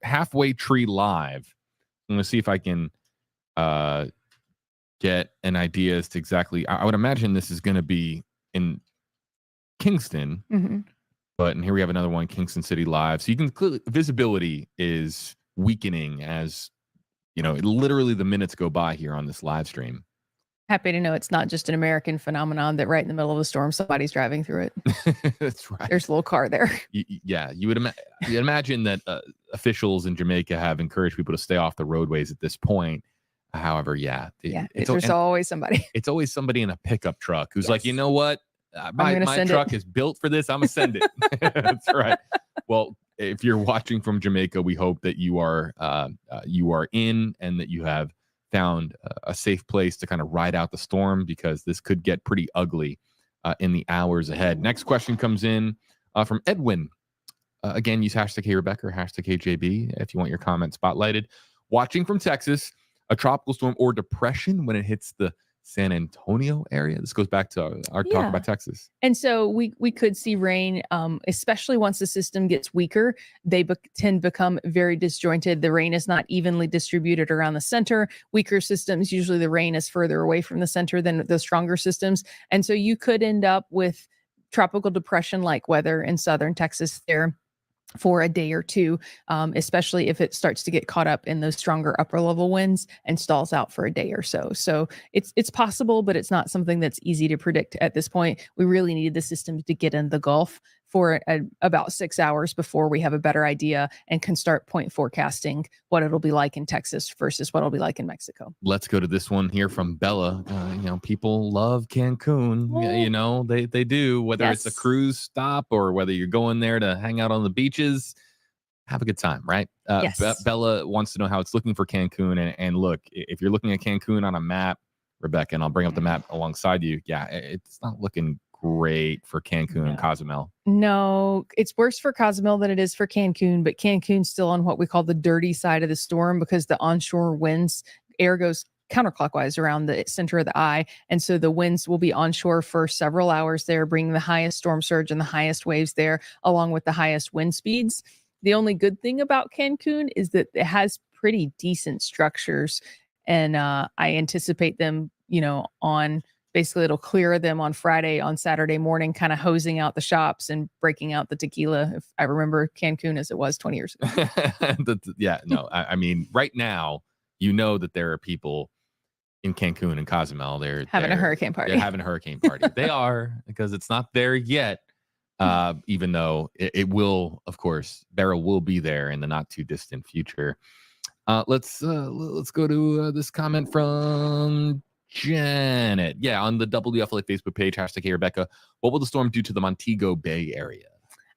Speaker 5: halfway tree live. I'm going to see if I can get an idea as to exactly. I would imagine this is going to be in Kingston.
Speaker 6: Mm-hmm.
Speaker 5: And here we have another one, Kingston City Live. So you can clearly, visibility is weakening as, literally the minutes go by here on this live stream.
Speaker 6: Happy to know it's not just an American phenomenon that right in the middle of the storm, somebody's driving through it.
Speaker 5: That's right.
Speaker 6: There's a little car there.
Speaker 5: You would imagine that officials in Jamaica have encouraged people to stay off the roadways at this point. However,
Speaker 6: there's always somebody.
Speaker 5: It's always somebody in a pickup truck who's like, you know what? My truck is built for this. I'm gonna send it. That's right. Well, if you're watching from Jamaica, we hope that you are in and that you have found a safe place to kind of ride out the storm, because this could get pretty ugly in the hours ahead. Next question comes in from Edwin. Again, use hashtag Hey Rebecca or hashtag Hey JB if you want your comment spotlighted. Watching from Texas, a tropical storm or depression when it hits the San Antonio area. This goes back to our talk about Texas.
Speaker 6: And so we could see rain, especially once the system gets weaker. They tend to become very disjointed. The rain is not evenly distributed around the center. Weaker systems, usually the rain is further away from the center than the stronger systems. And so you could end up with tropical depression-like weather in southern Texas there for a day or two, especially if it starts to get caught up in those stronger upper level winds and stalls out for a day or so. So it's possible, but it's not something that's easy to predict at this point. We really need the system to get in the Gulf for about 6 hours before we have a better idea and can start point forecasting what it'll be like in Texas versus what it'll be like in Mexico.
Speaker 5: Let's go to this one here from Bella. People love Cancun. They do, whether it's a cruise stop or whether you're going there to hang out on the beaches. Have a good time, right?
Speaker 6: Yes.
Speaker 5: Bella wants to know how it's looking for Cancun. And look, if you're looking at Cancun on a map, Rebecca, and I'll bring up the map alongside you. Yeah, it's not looking great for Cancun and Cozumel.
Speaker 6: No, it's worse for Cozumel than it is for Cancun, but Cancun's still on what we call the dirty side of the storm because the onshore winds, air goes counterclockwise around the center of the eye. And so the winds will be onshore for several hours there, bringing the highest storm surge and the highest waves there, along with the highest wind speeds. The only good thing about Cancun is that it has pretty decent structures. And I anticipate them, on basically it'll clear them on Friday, on Saturday morning, kind of hosing out the shops and breaking out the tequila. If I remember Cancun as it was 20 years ago.
Speaker 5: I mean, right now, that there are people in Cancun and Cozumel. They're
Speaker 6: having a hurricane party.
Speaker 5: They're having a hurricane party. They are, because it's not there yet. Even though it will, of course, Beryl will be there in the not too distant future. Let's go to this comment from Janet. Yeah, on the WFLA Facebook page, #Hey Rebecca. What will the storm do to the Montego Bay area?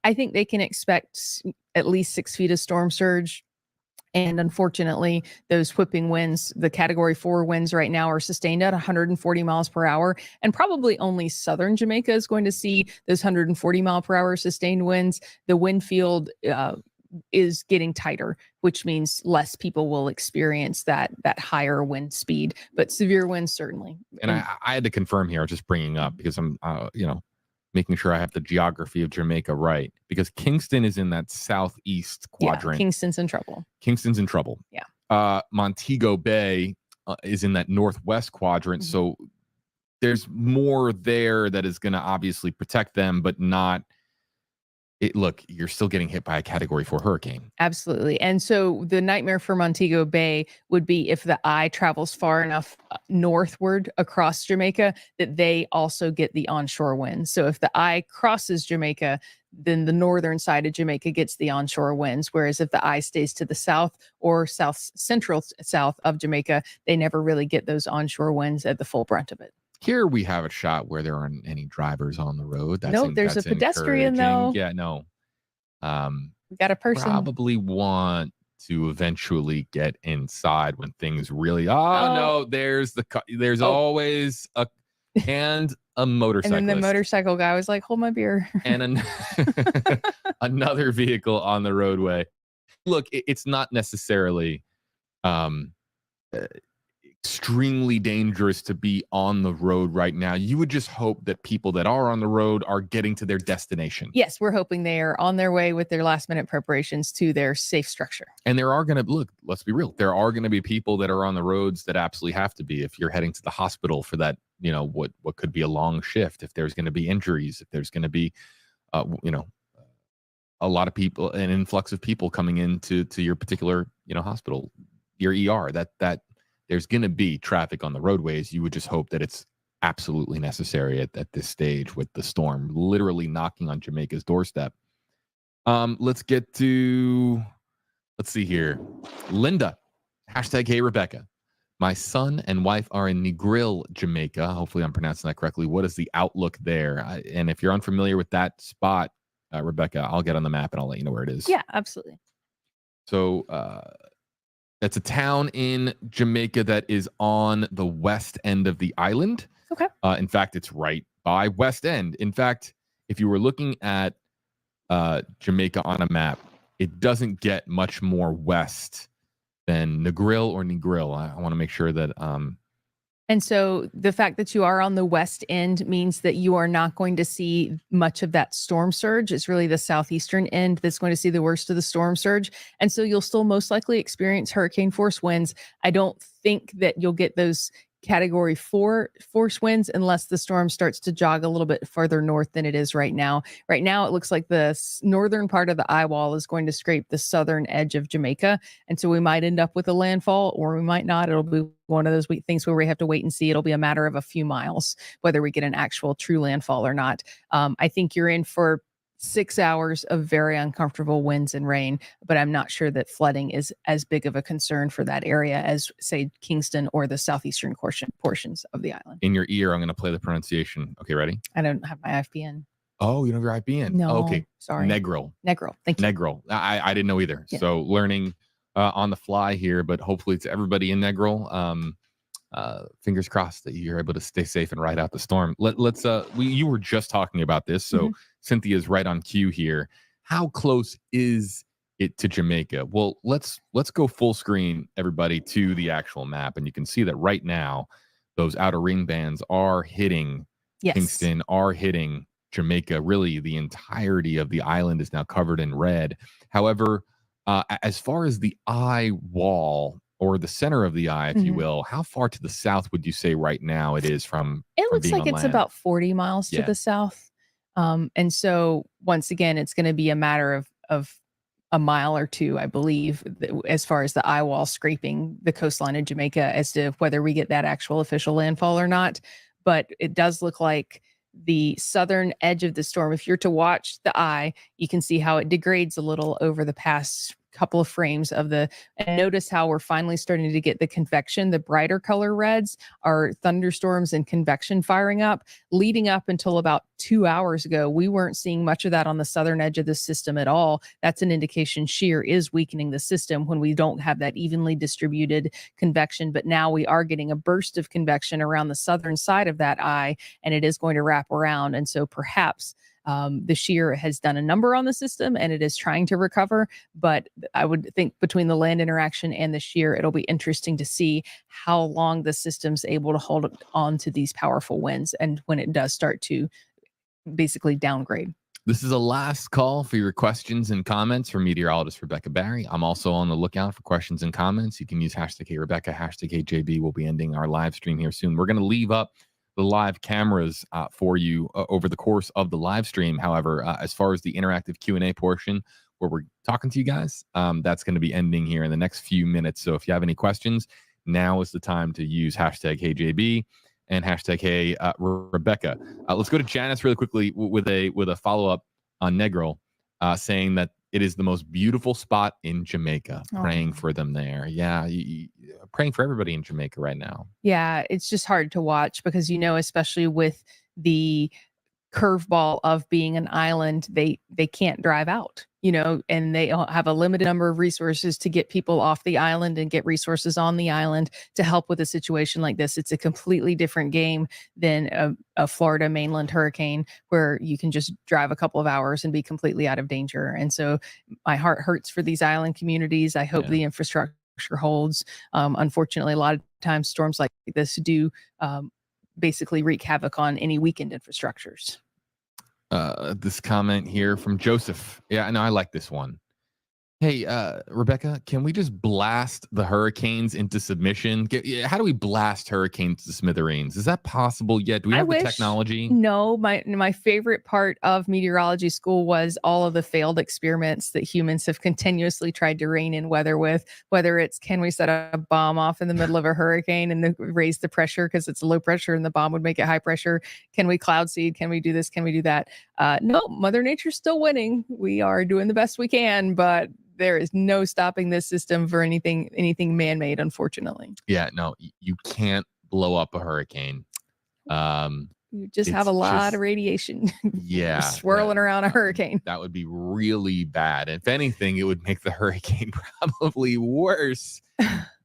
Speaker 6: I think they can expect at least 6 feet of storm surge. And unfortunately, those whipping winds, the Category 4 winds right now are sustained at 140 miles per hour. And probably only southern Jamaica is going to see those 140 mile per hour sustained winds. The wind field is getting tighter, which means less people will experience that higher wind speed, but severe winds certainly.
Speaker 5: And I had to confirm here, just bringing up because I'm, making sure I have the geography of Jamaica right, because Kingston is in that southeast quadrant.
Speaker 6: Yeah, Kingston's in trouble.
Speaker 5: Yeah. Montego Bay is in that northwest quadrant. Mm-hmm. So there's more there that is going to obviously protect them, but not. Look, you're still getting hit by a Category 4 hurricane.
Speaker 6: Absolutely. And so the nightmare for Montego Bay would be if the eye travels far enough northward across Jamaica that they also get the onshore winds. So if the eye crosses Jamaica, then the northern side of Jamaica gets the onshore winds. Whereas if the eye stays to the south or central south of Jamaica, they never really get those onshore winds at the full brunt of it.
Speaker 5: Here we have a shot where there aren't any drivers on the road.
Speaker 6: There's a pedestrian though.
Speaker 5: Yeah, no.
Speaker 6: We got a person.
Speaker 5: Probably want to eventually get inside when things really. No, there's always a motorcyclist.
Speaker 6: And then the motorcycle guy was like, "Hold my beer."
Speaker 5: And another vehicle on the roadway. Look, it's not necessarily extremely dangerous to be on the road right now. You would just hope that people that are on the road are getting to their destination.
Speaker 6: Yes, we're hoping they are on their way with their last minute preparations to their safe structure.
Speaker 5: And there are going to, let's be real, there are going to be people that are on the roads that absolutely have to be. If you're heading to the hospital for that, what could be a long shift, if there's going to be injuries, if there's going to be, a lot of people, an influx of people coming into your particular, hospital, your ER, that there's going to be traffic on the roadways. You would just hope that it's absolutely necessary at this stage with the storm literally knocking on Jamaica's doorstep. Let's see here. Linda, #Hey Rebecca. My son and wife are in Negril, Jamaica. Hopefully I'm pronouncing that correctly. What is the outlook there? And if you're unfamiliar with that spot, Rebecca, I'll get on the map and I'll let you know where it is.
Speaker 6: Yeah, absolutely.
Speaker 5: So, that's a town in Jamaica that is on the west end of the island.
Speaker 6: Okay.
Speaker 5: In fact, it's right by West End. In fact, if you were looking at Jamaica on a map, it doesn't get much more west than Negril or Negril. I want to make sure that
Speaker 6: And so the fact that you are on the west end means that you are not going to see much of that storm surge. It's really the southeastern end that's going to see the worst of the storm surge. And so you'll still most likely experience hurricane force winds. I don't think that you'll get those Category 4 force winds unless the storm starts to jog a little bit further north than it is right now. Right now, it looks like the northern part of the eye wall is going to scrape the southern edge of Jamaica. And so we might end up with a landfall or we might not. It'll be one of those things where we have to wait and see. It'll be a matter of a few miles, whether we get an actual true landfall or not. I think you're in for 6 hours of very uncomfortable winds and rain, but I'm not sure that flooding is as big of a concern for that area as, say, Kingston or the southeastern portions of the island.
Speaker 5: In your ear, I'm going to play the pronunciation. Okay, ready?
Speaker 6: I don't have my IFBN.
Speaker 5: Oh, you don't have your IBN?
Speaker 6: No,
Speaker 5: Oh, okay.
Speaker 6: sorry.
Speaker 5: Negril.
Speaker 6: Thank you.
Speaker 5: Negril. I didn't know either.
Speaker 6: Yeah.
Speaker 5: So learning on the fly here, but hopefully to everybody in Negril, fingers crossed that you're able to stay safe and ride out the storm. You were just talking about this, so Cynthia's right on cue here. How close is it to Jamaica? Well, let's go full screen, everybody, to the actual map, and you can see that right now those outer ring bands are hitting Kingston, are hitting Jamaica. Really, the entirety of the island is now covered in red. However, as far as the eye wall, or the center of the eye, if you will, how far to the south would you say right now it is from?
Speaker 6: It looks
Speaker 5: being
Speaker 6: like
Speaker 5: on
Speaker 6: it's
Speaker 5: land?
Speaker 6: about 40 miles to the south. And so once again, it's going to be a matter of a mile or two, I believe, as far as the eye wall scraping the coastline of Jamaica, as to whether we get that actual official landfall or not. But it does look like the southern edge of the storm, if you're to watch the eye, you can see how it degrades a little over the past couple of frames of and notice how we're finally starting to get the convection. The brighter color reds are thunderstorms and convection firing up. Leading up until about 2 hours ago, we weren't seeing much of that on the southern edge of the system at all. That's an indication shear is weakening the system when we don't have that evenly distributed convection. But now we are getting a burst of convection around the southern side of that eye, and it is going to wrap around. And so perhaps the shear has done a number on the system and it is trying to recover. But I would think between the land interaction and the shear, it'll be interesting to see how long the system's able to hold on to these powerful winds and when it does start to basically downgrade.
Speaker 5: This is a last call for your questions and comments from meteorologist Rebecca Barry. I'm also on the lookout for questions and comments. You can use hashtag Rebecca, hashtag JB. We'll be ending our live stream here soon. We're going to leave up the live cameras for you over the course of the live stream. However, as far as the interactive Q&A portion where we're talking to you guys, that's going to be ending here in the next few minutes. So if you have any questions, now is the time to use hashtag HeyJB and hashtag HeyRebecca. Let's go to Janice really quickly with a follow-up on Negril, saying that it is the most beautiful spot in Jamaica. Praying for them there. Yeah, praying for everybody in Jamaica right now.
Speaker 6: Yeah, it's just hard to watch because, especially with the curveball of being an island, they can't drive out, and they have a limited number of resources to get people off the island and get resources on the island to help with a situation like this. It's a completely different game than a Florida mainland hurricane where you can just drive a couple of hours and be completely out of danger. And so my heart hurts for these island communities. I hope the infrastructure holds. Unfortunately, a lot of times storms like this do basically wreak havoc on any weakened infrastructures.
Speaker 5: This comment here from Joseph. Yeah, I like this one. Hey, Rebecca, can we just blast the hurricanes into submission? How do we blast hurricanes to smithereens? Is that possible yet? Do we have the technology?
Speaker 6: No, my favorite part of meteorology school was all of the failed experiments that humans have continuously tried to rein in weather with, whether it's can we set a bomb off in the middle of a hurricane and raise the pressure because it's low pressure and the bomb would make it high pressure? Can we cloud seed? Can we do this? Can we do that? No, Mother Nature's still winning. We are doing the best we can, but there is no stopping this system for anything man-made, unfortunately.
Speaker 5: Yeah, no, you can't blow up a hurricane.
Speaker 6: You just have a lot of radiation swirling around a hurricane.
Speaker 5: That would be really bad. If anything, it would make the hurricane probably worse,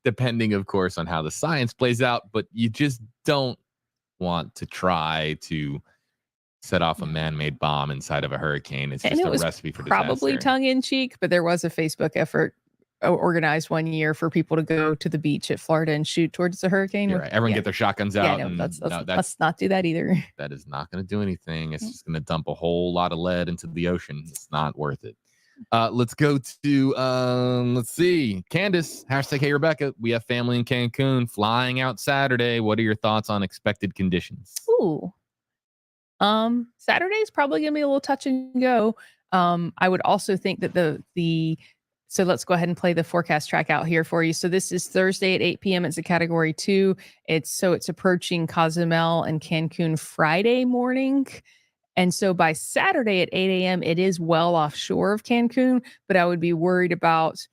Speaker 5: depending, of course, on how the science plays out. But you just don't want to try to set off a man-made bomb inside of a hurricane. It's just a recipe for disaster.
Speaker 6: Probably tongue-in-cheek, but there was a Facebook effort organized one year for people to go to the beach at Florida and shoot towards the hurricane.
Speaker 5: Right. Everyone get their shotguns out.
Speaker 6: Yeah, let's not do that either.
Speaker 5: That is not going to do anything. It's just going to dump a whole lot of lead into the ocean. It's not worth it. Let's go to, let's see, Candace, hashtag Hey Rebecca. We have family in Cancun flying out Saturday. What are your thoughts on expected conditions?
Speaker 6: Ooh. Saturday is probably gonna be a little touch and go. I would also think that so let's go ahead and play the forecast track out here for you. So this is Thursday at 8 p.m. It's a category 2. It's approaching Cozumel and Cancun Friday morning. And so by Saturday at 8 a.m., it is well offshore of Cancun, but I would be worried about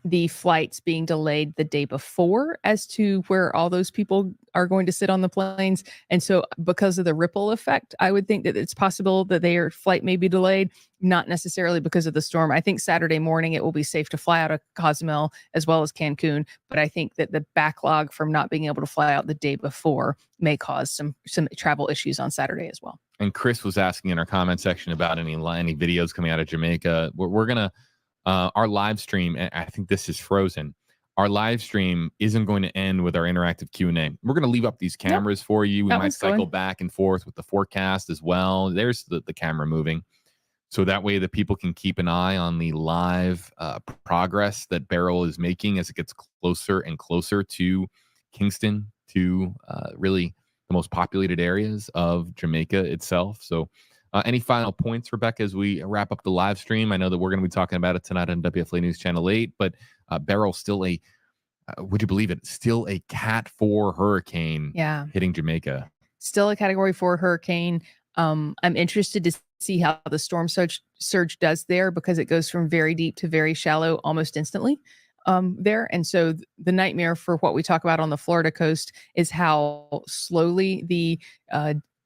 Speaker 6: the flights being delayed the day before as to where all those people are going to sit on the planes. And so because of the ripple effect, I would think that it's possible that their flight may be delayed, not necessarily because of the storm. I think Saturday morning it will be safe to fly out of Cozumel as well as Cancun, but I think that the backlog from not being able to fly out the day before may cause some travel issues on Saturday as well.
Speaker 5: And Chris was asking in our comment section about any videos coming out of Jamaica. We're going to our live stream, and I think this is frozen. Our live stream isn't going to end with our interactive Q&A. We're going to leave up these cameras for you. We might cycle back and forth with the forecast as well. There's the camera moving. So that way the people can keep an eye on the live progress that Beryl is making as it gets closer and closer to Kingston, to really the most populated areas of Jamaica itself. So any final points, Rebecca, as we wrap up the live stream? I know that we're going to be talking about it tonight on WFLA News Channel 8, but Beryl still would you believe it, still a Cat 4 hurricane hitting Jamaica.
Speaker 6: Still a Category 4 hurricane. I'm interested to see how the storm surge does there, because it goes from very deep to very shallow almost instantly there. And so the nightmare for what we talk about on the Florida coast is how slowly the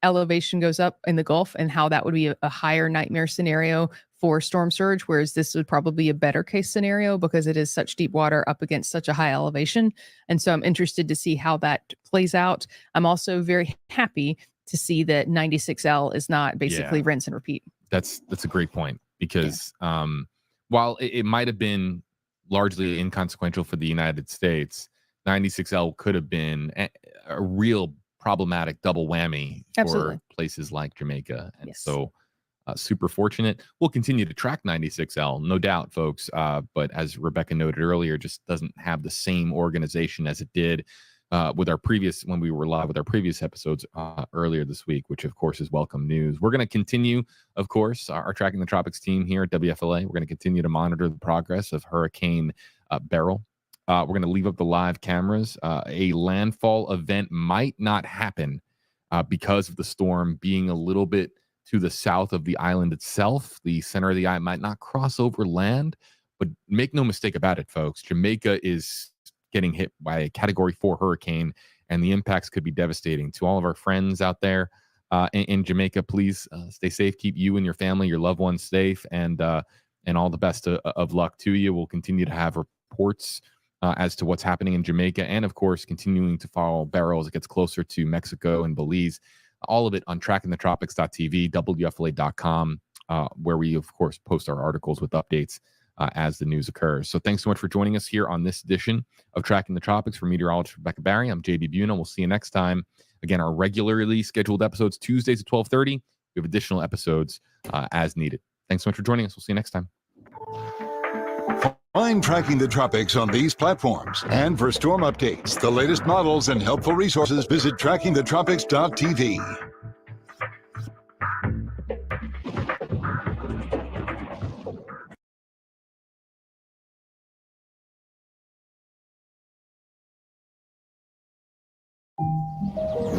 Speaker 6: elevation goes up in the Gulf, and how that would be a higher nightmare scenario for storm surge, whereas this would probably be a better case scenario because it is such deep water up against such a high elevation. And so I'm interested to see how that plays out. I'm also very happy to see that 96L is not basically rinse and repeat.
Speaker 5: That's a great point, because while it might have been largely inconsequential for the United States, 96L could have been a real problematic double whammy for places like Jamaica. And so super fortunate. We'll continue to track 96L, no doubt, folks. But as Rebecca noted earlier, just doesn't have the same organization as it did with our previous, when we were live with our previous episodes earlier this week, which of course is welcome news. We're going to continue, of course, our Tracking the Tropics team here at WFLA. We're going to continue to monitor the progress of Hurricane Beryl. We're going to leave up the live cameras. A landfall event might not happen because of the storm being a little bit to the south of the island itself. The center of the island might not cross over land, but make no mistake about it, folks. Jamaica is getting hit by a Category 4 hurricane, and the impacts could be devastating. To all of our friends out there in Jamaica, please stay safe. Keep you and your family, your loved ones safe, and all the best of luck to you. We'll continue to have reports as to what's happening in Jamaica, and of course, continuing to follow Beryl as it gets closer to Mexico and Belize. All of it on trackingthetropics.tv, WFLA.com, where we, of course, post our articles with updates as the news occurs. So thanks so much for joining us here on this edition of Tracking the Tropics. For meteorologist Rebecca Barry, I'm JB Buna. We'll see you next time. Again, our regularly scheduled episodes, Tuesdays at 12:30. We have additional episodes as needed. Thanks so much for joining us. We'll see you next time.
Speaker 7: Find Tracking the Tropics on these platforms. And for storm updates, the latest models, and helpful resources, visit trackingthetropics.tv.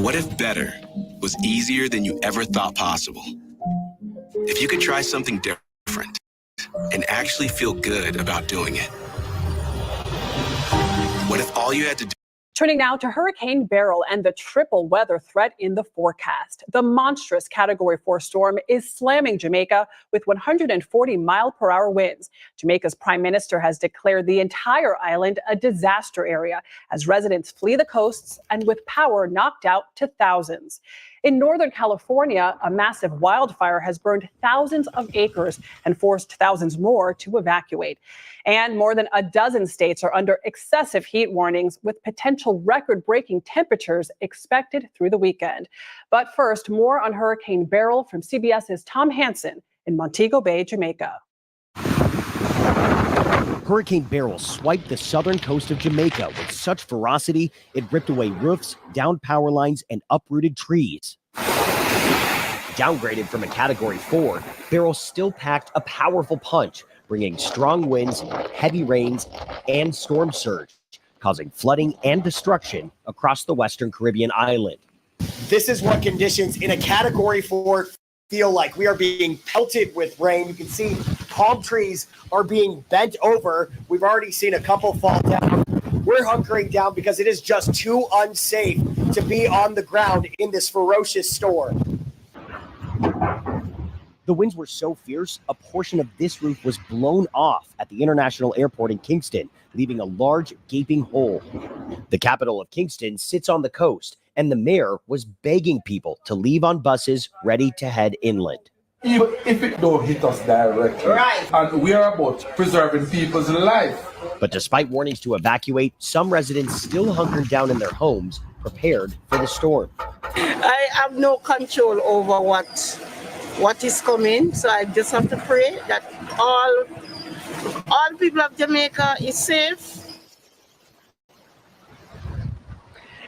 Speaker 4: What if better was easier than you ever thought possible? If you could try something different and actually feel good about doing it. What if all you had to do?
Speaker 8: Turning now to Hurricane Beryl and the triple weather threat in the forecast. The monstrous Category 4 storm is slamming Jamaica with 140-mile-per-hour winds. Jamaica's prime minister has declared the entire island a disaster area as residents flee the coasts and with power knocked out to thousands. In Northern California, a massive wildfire has burned thousands of acres and forced thousands more to evacuate. And more than a dozen states are under excessive heat warnings with potential record-breaking temperatures expected through the weekend. But first, more on Hurricane Beryl from CBS's Tom Hansen in Montego Bay, Jamaica.
Speaker 10: Hurricane Beryl swiped the southern coast of Jamaica with such ferocity it ripped away roofs, downed power lines, and uprooted trees. Downgraded from a Category 4, Beryl still packed a powerful punch, bringing strong winds, heavy rains, and storm surge, causing flooding and destruction across the western Caribbean island.
Speaker 24: This is what conditions in a Category 4
Speaker 10: feel like. We are being pelted with rain. You can see palm trees are being bent over. We've already seen a couple fall down. We're hunkering down because it is just too unsafe to be on the ground in this ferocious storm. The winds were so fierce, a portion of this roof was blown off at the International Airport in Kingston, leaving a large gaping hole. The capital of Kingston sits on the coast, and the mayor was begging people to leave on buses ready to head inland.
Speaker 11: Even if it don't hit us directly, right, and we are about preserving people's life.
Speaker 10: But despite warnings to evacuate, some residents still hunkered down in their homes, prepared for the storm.
Speaker 12: I have no control over what is coming, so I just have to pray that all people of Jamaica is safe.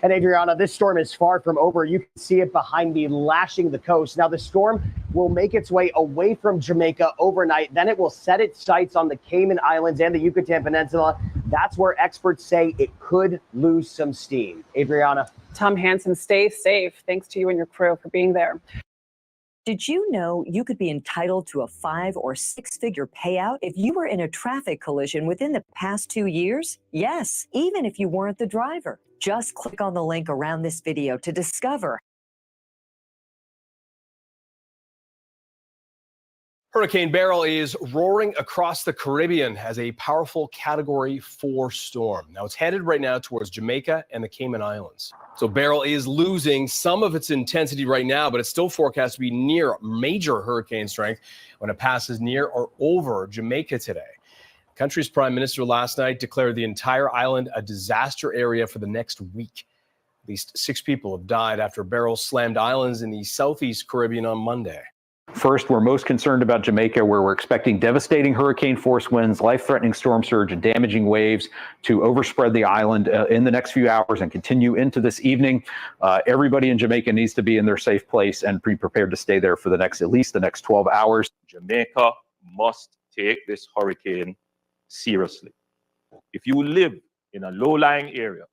Speaker 10: And Adriana, this storm is far from over. You can see it behind me lashing the coast. Now, the storm will make its way away from Jamaica overnight. Then it will set its sights on the Cayman Islands and the Yucatan Peninsula. That's where experts say it could lose some steam. Adriana.
Speaker 8: Tom Hansen, stay safe. Thanks to you and your crew for being there.
Speaker 13: Did you know you could be entitled to a 5- or 6-figure payout if you were in a traffic collision within the past 2 years? Yes, even if you weren't the driver. Just click on the link around this video to discover.
Speaker 24: Hurricane Beryl is roaring across the Caribbean as a powerful Category 4 storm. Now, it's headed right now towards Jamaica and the Cayman Islands. So Beryl is losing some of its intensity right now, but it's still forecast to be near major hurricane strength when it passes near or over Jamaica today. The country's prime minister last night declared the entire island a disaster area for the next week. At least 6 people have died after Beryl slammed islands in the southeast Caribbean on Monday.
Speaker 25: First, we're most concerned about Jamaica, where we're expecting devastating hurricane force winds, life-threatening storm surge, and damaging waves to overspread the island in the next few hours and continue into this evening. Everybody in Jamaica needs to be in their safe place and be prepared to stay there for at least the next 12 hours.
Speaker 26: Jamaica must take this hurricane seriously. If you live in a low-lying area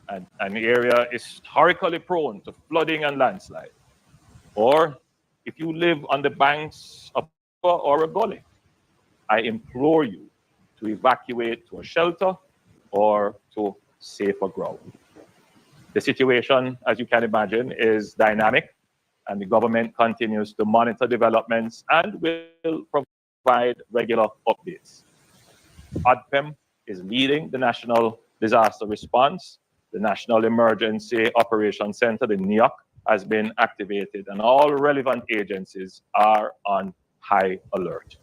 Speaker 26: and an area is historically prone to flooding and landslide, or if you live on the banks of a gully, I implore you to evacuate to a shelter or to safer ground. The situation, as you can imagine, is dynamic, and the government continues to monitor developments and will provide regular updates. ODPEM is leading the National Disaster Response. The National Emergency Operations Center, the NEOC, has been activated, and all relevant agencies are on high alert.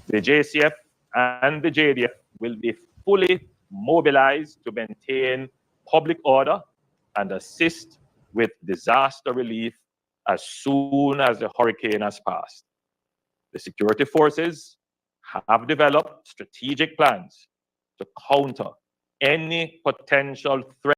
Speaker 26: The JCF and the JDF will be fully mobilized to maintain public order and assist with disaster relief as soon as the hurricane has passed. The security forces have developed strategic plans to counter any potential threat.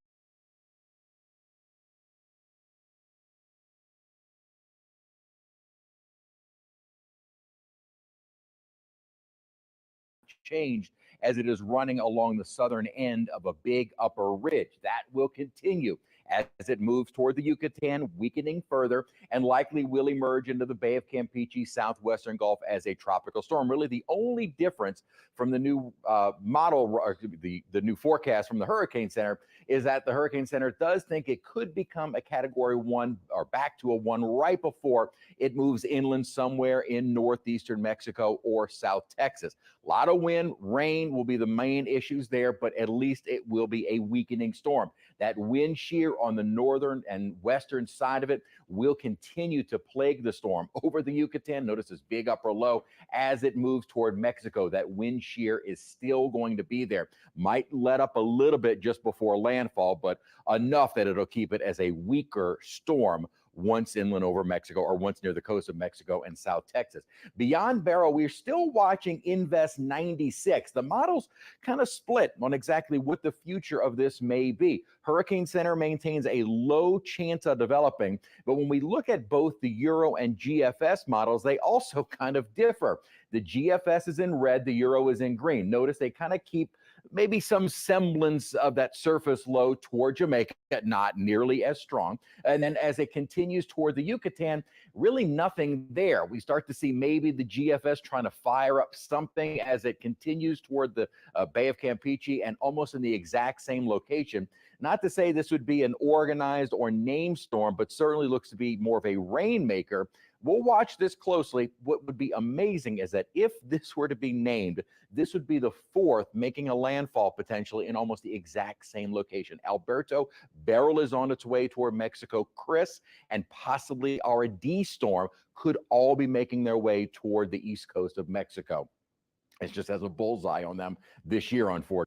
Speaker 27: Changed as it is running along the southern end of a big upper ridge. That will continue as it moves toward the Yucatan, weakening further, and likely will emerge into the Bay of Campeche, southwestern Gulf as a tropical storm. Really, the only difference from the new the new forecast from the Hurricane Center is that the Hurricane Center does think it could become a Category 1 or back to a 1 right before it moves inland somewhere in northeastern Mexico or South Texas. A lot of wind, rain will be the main issues there, but at least it will be a weakening storm. That wind shear on the northern and western side of it will continue to plague the storm over the Yucatan. Notice this big upper low as it moves toward Mexico. That wind shear is still going to be there. Might let up a little bit just before landfall, but enough that it'll keep it as a weaker storm once inland over Mexico or once near the coast of Mexico and South Texas. Beyond Beryl, we're still watching Invest 96. The models kind of split on exactly what the future of this may be. Hurricane Center maintains a low chance of developing, but when we look at both the Euro and GFS models, they also kind of differ. The GFS is in red, the Euro is in green. Notice they kind of keep maybe some semblance of that surface low toward Jamaica, not nearly as strong. And then as it continues toward the Yucatan, really nothing there. We start to see maybe the GFS trying to fire up something as it continues toward the Bay of Campeche and almost in the exact same location. Not to say this would be an organized or named storm, but certainly looks to be more of a rainmaker. We'll watch this closely. What would be amazing is that if this were to be named, this would be the fourth making a landfall potentially in almost the exact same location. Alberto, Beryl is on its way toward Mexico. Chris, and possibly our D storm could all be making their way toward the east coast of Mexico. It just has a bullseye on them this year, unfortunately.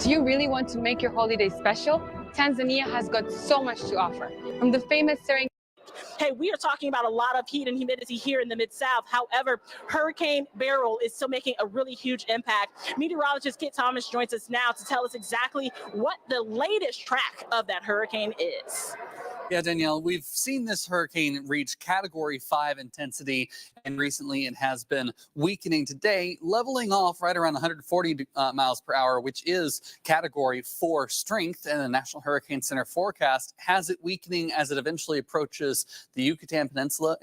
Speaker 9: Do you really want to make your holiday special? Tanzania has got so much to offer. From the famous Serengeti.
Speaker 14: Hey, we are talking about a lot of heat and humidity here in the Mid-South. However, Hurricane Beryl is still making a really huge impact. Meteorologist Kit Thomas joins us now to tell us exactly what the latest track of that hurricane is.
Speaker 15: Yeah, Danielle, we've seen this hurricane reach Category 5 intensity, and recently it has been weakening today, leveling off right around 140 miles per hour, which is Category 4 strength. And the National Hurricane Center forecast has it weakening as it eventually approaches the Yucatan Peninsula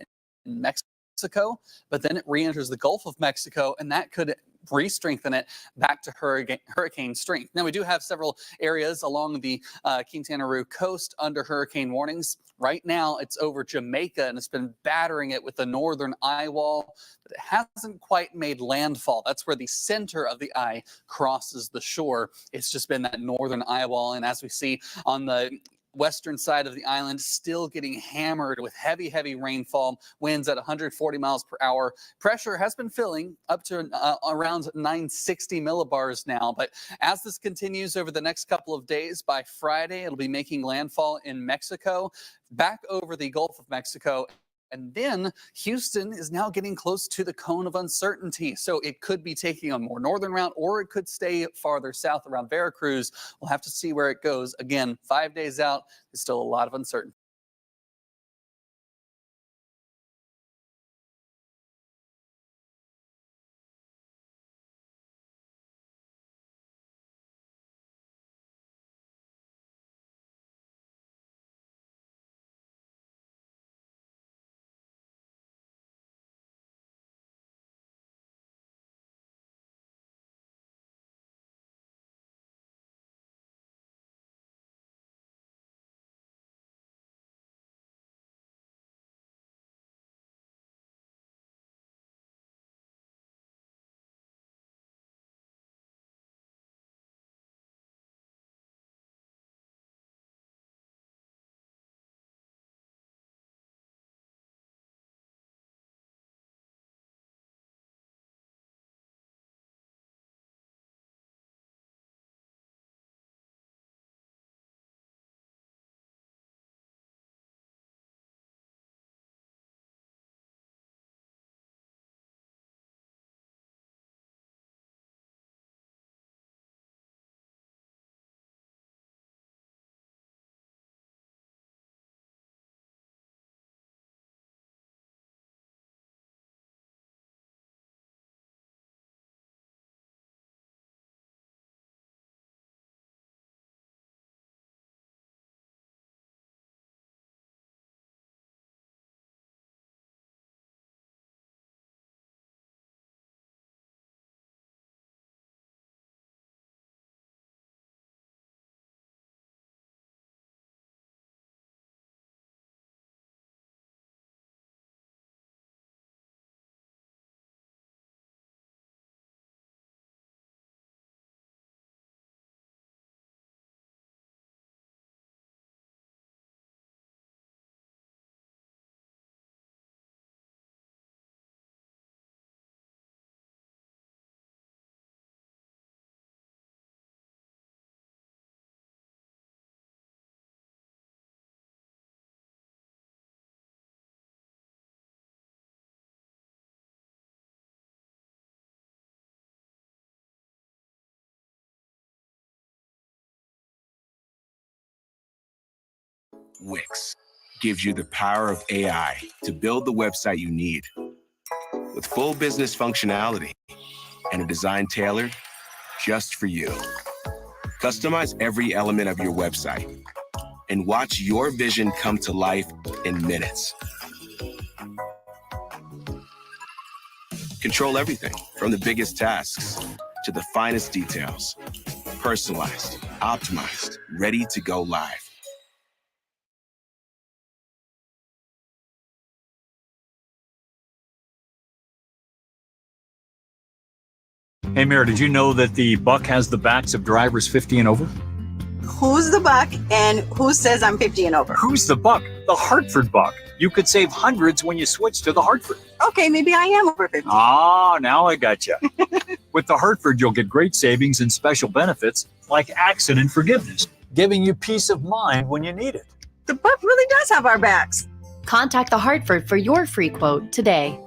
Speaker 15: in Mexico, but then it re-enters the Gulf of Mexico, and that could re-strengthen it back to hurricane strength. Now, we do have several areas along the Quintana Roo coast under hurricane warnings. Right now, it's over Jamaica, and it's been battering it with the northern eye wall, but it hasn't quite made landfall. That's where the center of the eye crosses the shore. It's just been that northern eye wall, and as we see on the western side of the island, still getting hammered with heavy rainfall, winds at 140 miles per hour. Pressure has been filling up to around 960 millibars now. But as this continues over the next couple of days, by Friday, it'll be making landfall in Mexico, back over the Gulf of Mexico. And then Houston is now getting close to the cone of uncertainty. So it could be taking a more northern route, or it could stay farther south around Veracruz. We'll have to see where it goes. Again, 5 days out, there's still a lot of uncertainty.
Speaker 4: Wix gives you the power of AI to build the website you need. With full business functionality and a design tailored just for you. Customize every element of your website and watch your vision come to life in minutes. Control everything from the biggest tasks to the finest details. Personalized, optimized, ready to go live.
Speaker 3: Hey, Mayor, did you know that the buck has the backs of drivers 50 and over?
Speaker 16: Who's the buck and who says I'm 50 and over?
Speaker 3: Who's the buck? The Hartford buck. You could save hundreds when you switch to the Hartford.
Speaker 16: Okay, maybe I am over 50.
Speaker 3: Ah, now I got you. With the Hartford, you'll get great savings and special benefits like accident forgiveness, giving you peace of mind when you need it.
Speaker 16: The buck really does have our backs.
Speaker 17: Contact the Hartford for your free quote today.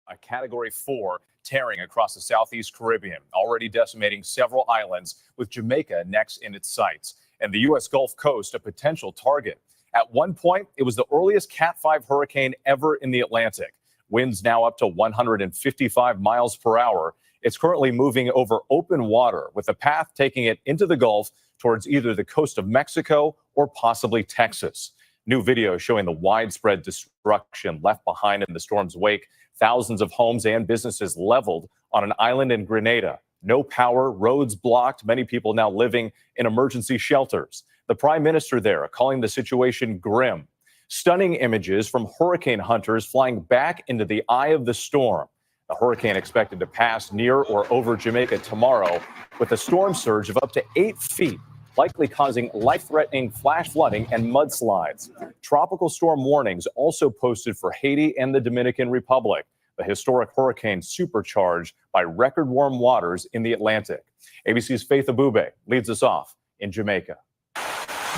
Speaker 2: A Category 4 tearing across the southeast Caribbean, already decimating several islands, with Jamaica next in its sights. And the U.S. Gulf Coast, a potential target. At one point, it was the earliest Cat 5 hurricane ever in the Atlantic. Winds now up to 155 miles per hour. It's currently moving over open water, with the path taking it into the Gulf towards either the coast of Mexico or possibly Texas. New video showing the widespread destruction left behind in the storm's wake. Thousands of homes and businesses leveled on an island in Grenada. No power, roads blocked, many people now living in emergency shelters. The prime minister there calling the situation grim. Stunning images from hurricane hunters flying back into the eye of the storm. The hurricane expected to pass near or over Jamaica tomorrow with a storm surge of up to 8 feet, likely causing life-threatening flash flooding and mudslides. Tropical storm warnings also posted for Haiti and the Dominican Republic. The historic hurricane supercharged by record warm waters in the Atlantic. ABC's Faith Abube leads us off in Jamaica.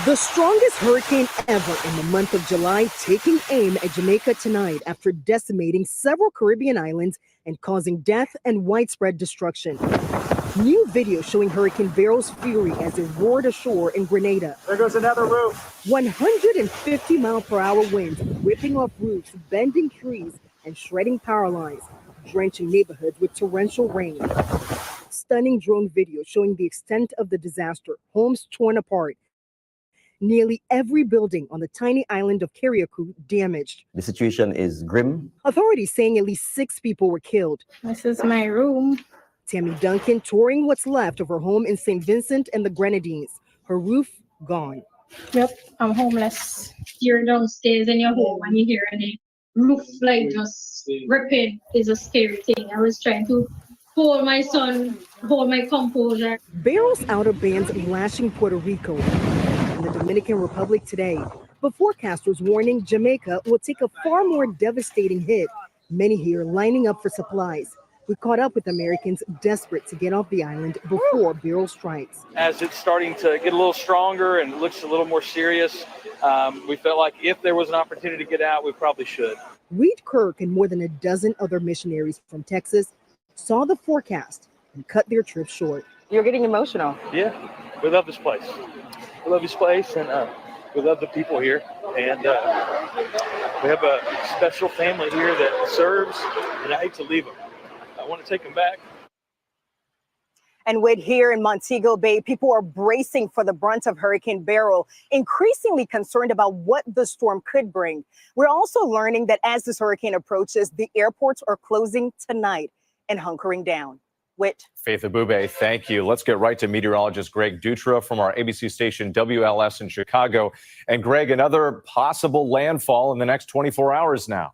Speaker 18: The strongest hurricane ever in the month of July taking aim at Jamaica tonight after decimating several Caribbean islands and causing death and widespread destruction. New video showing Hurricane Beryl's fury as it roared ashore in Grenada.
Speaker 19: There goes another roof.
Speaker 18: 150-mile-per-hour winds ripping off roofs, bending trees, and shredding power lines, drenching neighborhoods with torrential rain. Stunning drone video showing the extent of the disaster, homes torn apart. Nearly every building on the tiny island of Carriacou damaged.
Speaker 20: The situation is grim.
Speaker 18: Authorities saying at least 6 people were killed.
Speaker 21: This is my room.
Speaker 18: Tammy Duncan touring what's left of her home in St. Vincent and the Grenadines. Her roof gone.
Speaker 21: Yep, I'm homeless. You're downstairs in your home and you hear the roof like just ripping is a scary thing. I was trying to hold my son, hold my composure.
Speaker 18: Beryl's outer bands lashing Puerto Rico and the Dominican Republic today. But forecasters warning Jamaica will take a far more devastating hit. Many here lining up for supplies. We caught up with Americans desperate to get off the island before Beryl strikes.
Speaker 22: As it's starting to get a little stronger and looks a little more serious, we felt like if there was an opportunity to get out, we probably should.
Speaker 18: Reed Kirk and more than a dozen other missionaries from Texas saw the forecast and cut their trip short.
Speaker 23: You're getting emotional.
Speaker 22: Yeah, we love this place. We love this place, and we love the people here. And we have a special family here that serves, and I hate to leave them. I want to take them back.
Speaker 23: And with here in Montego Bay, people are bracing for the brunt of Hurricane Beryl, increasingly concerned about what the storm could bring. We're also learning that as this hurricane approaches, the airports are closing tonight and hunkering down. Whit.
Speaker 2: Faith Abube, thank you. Let's get right to meteorologist Greg Dutra from our ABC station WLS in Chicago. And Greg, another possible landfall in the next 24 hours now.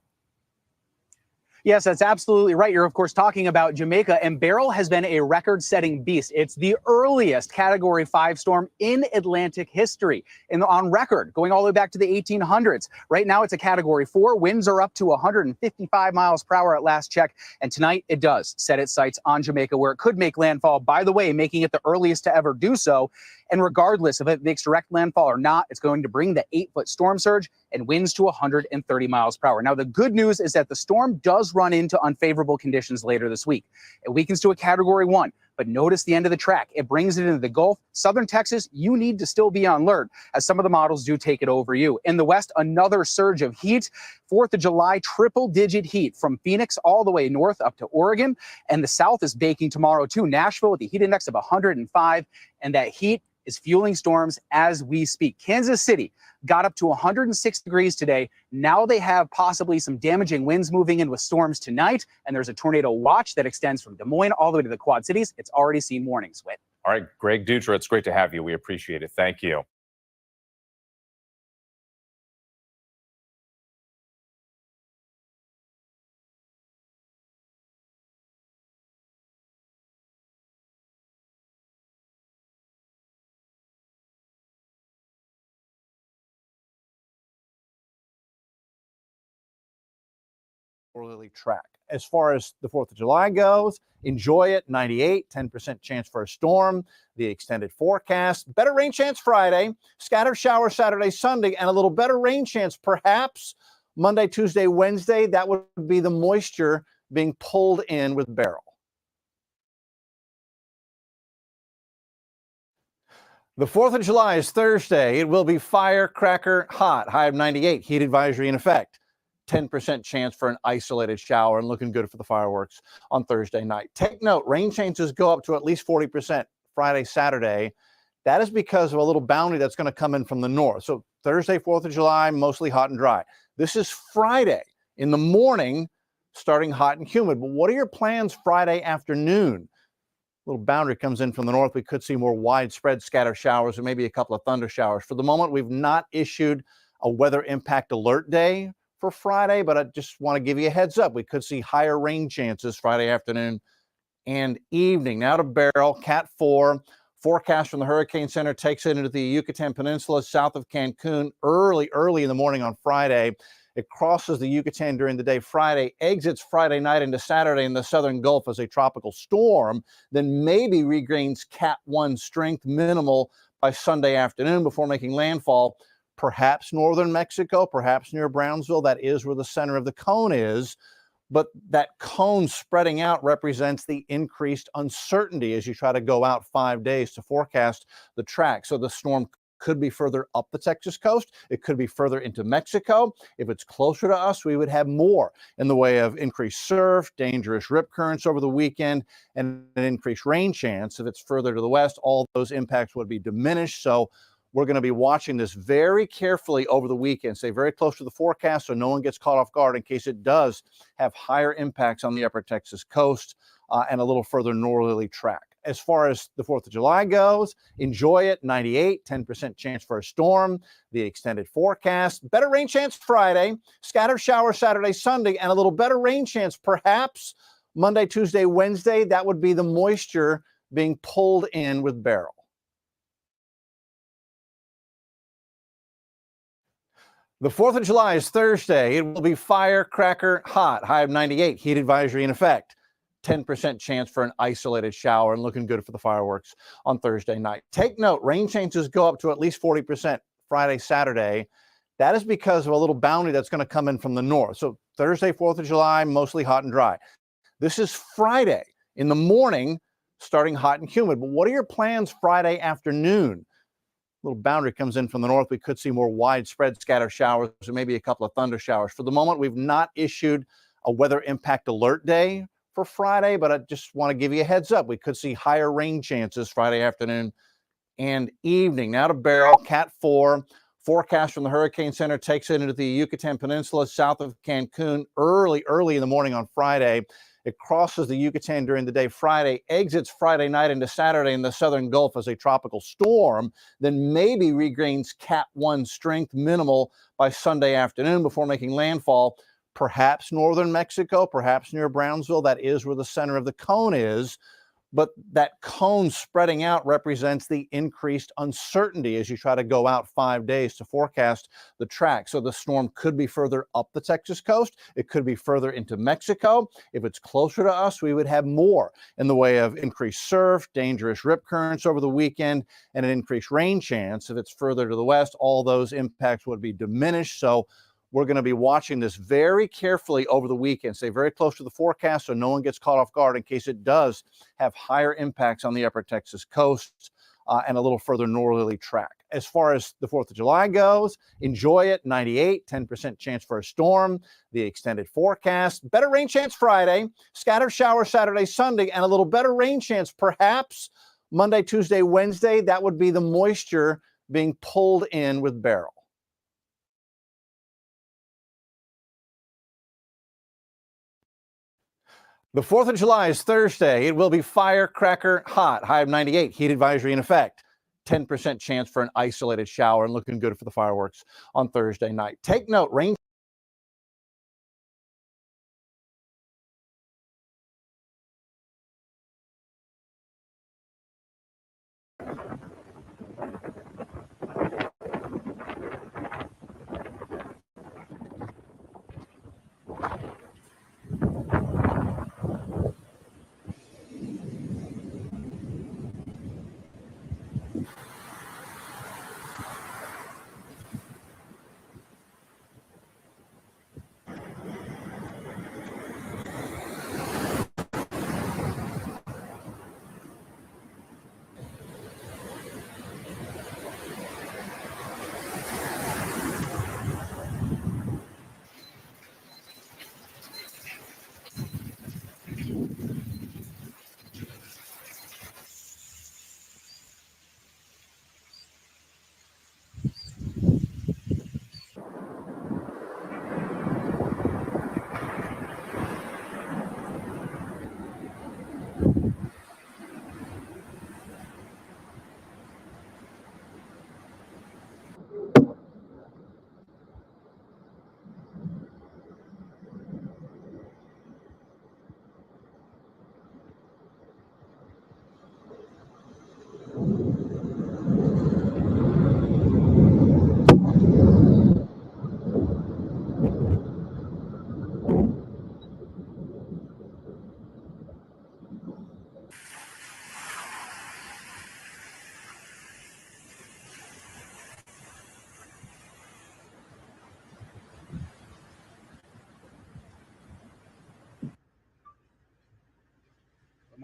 Speaker 28: Yes, that's absolutely right. You're, of course, talking about Jamaica, and Beryl has been a record-setting beast. It's the earliest Category 5 storm in Atlantic history, on record, going all the way back to the 1800s. Right now, it's a Category 4. Winds are up to 155 miles per hour at last check, and tonight it does set its sights on Jamaica, where it could make landfall, by the way, making it the earliest to ever do so. And regardless of if it makes direct landfall or not, it's going to bring the 8-foot storm surge and winds to 130 miles per hour. Now, the good news is that the storm does run into unfavorable conditions later this week. It weakens to a Category 1, but notice the end of the track. It brings it into the Gulf. Southern Texas, you need to still be on alert, as some of the models do take it over you. In the West, another surge of heat. 4th of July, triple-digit heat from Phoenix all the way north up to Oregon. And the South is baking tomorrow, too. Nashville with the heat index of 105, and that heat is fueling storms as we speak. Kansas City got up to 106 degrees today. Now they have possibly some damaging winds moving in with storms tonight, and there's a tornado watch that extends from Des Moines all the way to the Quad Cities. It's already seen warnings. Whit.
Speaker 2: All right, Greg Dutra, it's great to have you. We appreciate it. Thank you.
Speaker 29: Track. As far as the 4th of July goes, enjoy it. 98, 10% chance for a storm. The extended forecast. Better rain chance Friday. Scattered showers Saturday, Sunday, and a little better rain chance perhaps Monday, Tuesday, Wednesday. That would be the moisture being pulled in with Beryl. The 4th of July is Thursday. It will be firecracker hot, high of 98, heat advisory in effect. 10% chance for an isolated shower and looking good for the fireworks on Thursday night. Take note, rain chances go up to at least 40% Friday, Saturday. That is because of a little bounty that's going to come in from the north. So Thursday, 4th of July, mostly hot and dry. This is Friday in the morning, starting hot and humid. But what are your plans Friday afternoon? Little boundary comes in from the north. We could see more widespread scatter showers or maybe a couple of thunder showers. For the moment, we've not issued a weather impact alert day for Friday, but I just want to give you a heads up. We could see higher rain chances Friday afternoon and evening. Now to Beryl, Cat 4. Forecast from the Hurricane Center takes it into the Yucatan Peninsula south of Cancun early in the morning on Friday. It crosses the Yucatan during the day Friday, exits Friday night into Saturday in the southern Gulf as a tropical storm, then maybe regains Cat 1 strength, minimal by Sunday afternoon before making landfall, perhaps northern Mexico, perhaps near Brownsville. That is where the center of the cone is. But that cone spreading out represents the increased uncertainty as you try to go out 5 days to forecast the track. So the storm could be further up the Texas coast. It could be further into Mexico. If it's closer to us, we would have more in the way of increased surf, dangerous rip currents over the weekend, and an increased rain chance. If it's further to the west, all those impacts would be diminished. So we're going to be watching this very carefully over the weekend. Stay very close to the forecast so no one gets caught off guard in case it does have higher impacts on the upper Texas coast and a little further northerly track. As far as the 4th of July goes, enjoy it. 98, 10% chance for a storm. The extended forecast. Better rain chance Friday. Scattered showers Saturday, Sunday, and a little better rain chance perhaps Monday, Tuesday, Wednesday. That would be the moisture being pulled in with Beryl. The 4th of July is Thursday. It will be firecracker hot, high of 98, heat advisory in effect. 10% chance for an isolated shower and looking good for the fireworks on Thursday night. Take note, rain chances go up to at least 40% Friday, Saturday. That is because of a little bounty that's going to come in from the north. So Thursday, 4th of July, mostly hot and dry. This is Friday in the morning, starting hot and humid. But what are your plans Friday afternoon? Little boundary comes in from the north. We could see more widespread scatter showers or maybe a couple of thunder showers. For the moment, we've not issued a weather impact alert day for Friday, but I just want to give you a heads up. We could see higher rain chances Friday afternoon and evening. Now to Beryl, Cat 4. Forecast from the Hurricane Center takes it into the Yucatan Peninsula south of Cancun early in the morning on Friday. It crosses the Yucatan during the day Friday, exits Friday night into Saturday in the southern Gulf as a tropical storm, then maybe regains Cat 1 strength, minimal by Sunday afternoon before making landfall, perhaps northern Mexico, perhaps near Brownsville. That is where the center of the cone is. But that cone spreading out represents the increased uncertainty as you try to go out 5 days to forecast the track. So the storm could be further up the Texas coast. It could be further into Mexico. If it's closer to us, we would have more in the way of increased surf, dangerous rip currents over the weekend, and an increased rain chance. If it's further to the west, all those impacts would be diminished. So we're going to be watching this very carefully over the weekend. Stay very close to the forecast so no one gets caught off guard in case it does have higher impacts on the upper Texas coast and a little further northerly track. As far as the 4th of July goes, enjoy it. 98, 10% chance for a storm. The extended forecast. Better rain chance Friday. Scattered showers Saturday, Sunday, and a little better rain chance perhaps Monday, Tuesday, Wednesday. That would be the moisture being pulled in with Beryl. The 4th of July is Thursday. It will be firecracker hot, high of 98, heat advisory in effect. 10% chance for an isolated shower and looking good for the fireworks on Thursday night. Take note, rain.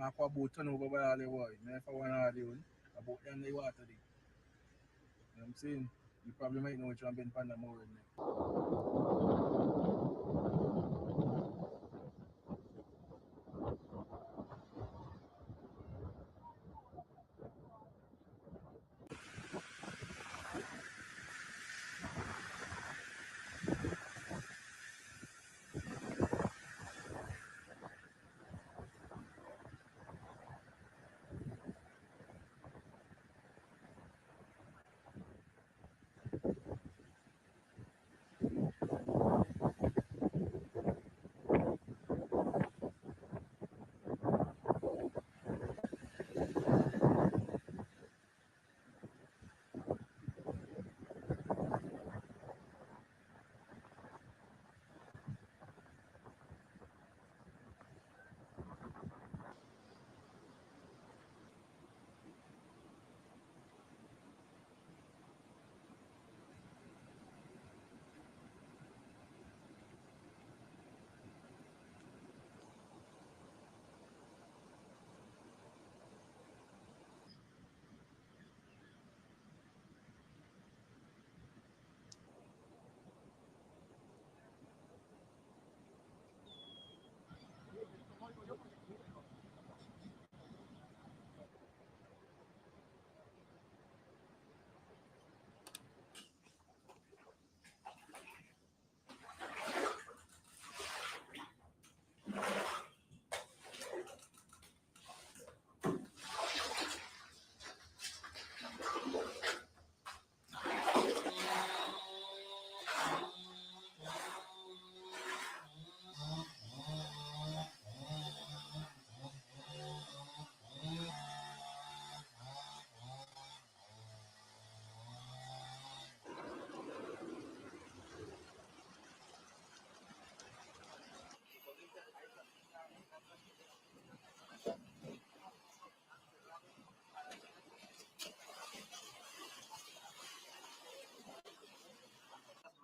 Speaker 1: aqua boat turn over by all the way. Man, if I want to do a boat down the water. You know what I'm saying? You probably might know which one been Panda more in there.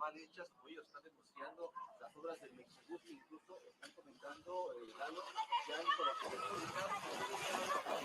Speaker 5: Mal hechas, como ellos están denunciando las obras del Mexibus, incluso están comentando Lalo, ya hay informaciones publicadas.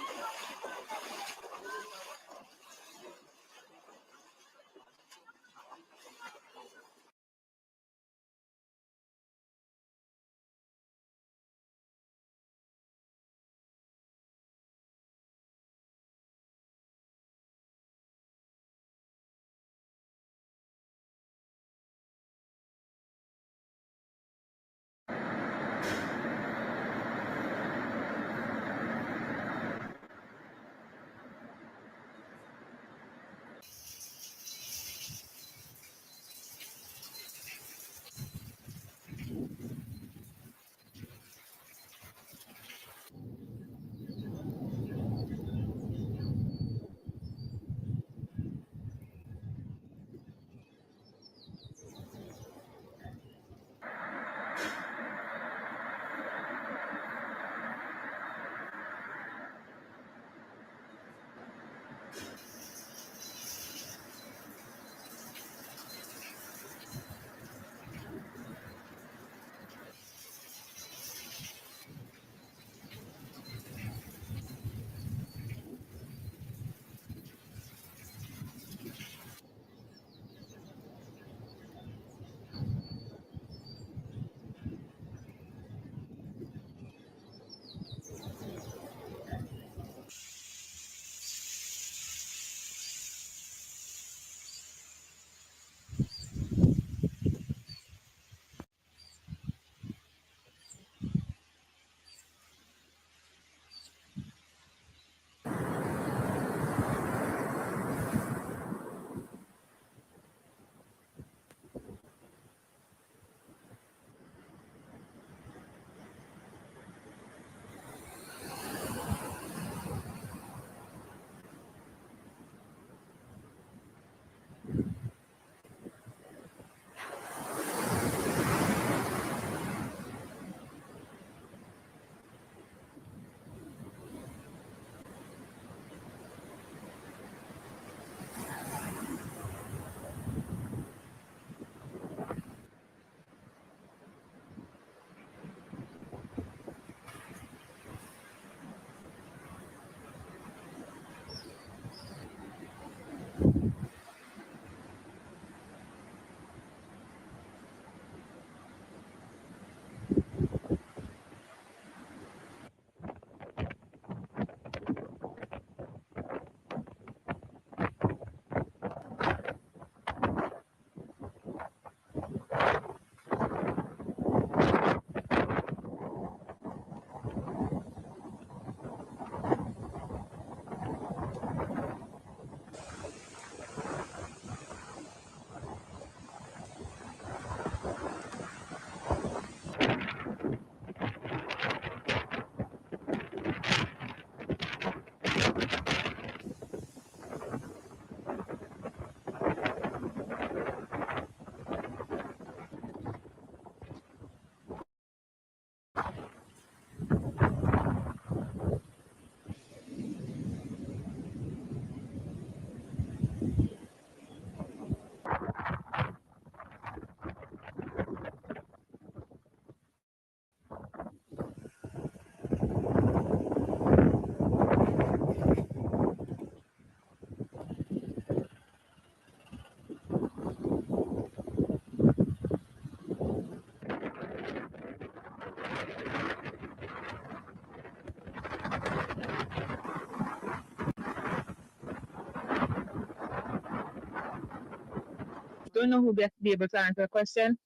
Speaker 6: don't know who will be able to answer the question.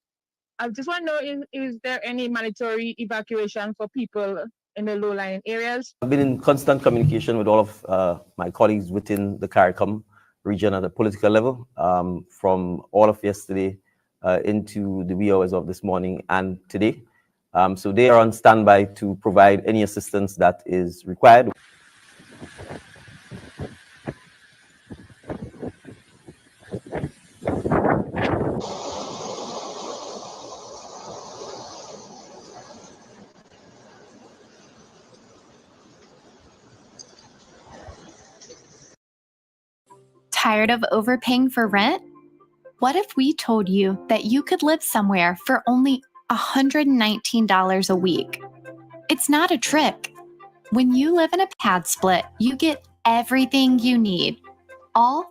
Speaker 6: I just want to know, is there any mandatory evacuation for people in the low-lying areas?
Speaker 7: I've been in constant communication with all of my colleagues within the CARICOM region at a political level, from all of yesterday into the wee hours of this morning and today. So they are on standby to provide any assistance that is required.
Speaker 17: Tired of overpaying for rent? What if we told you that you could live somewhere for only $119 a week? It's not a trick. When you live in a pad split, you get everything you need, all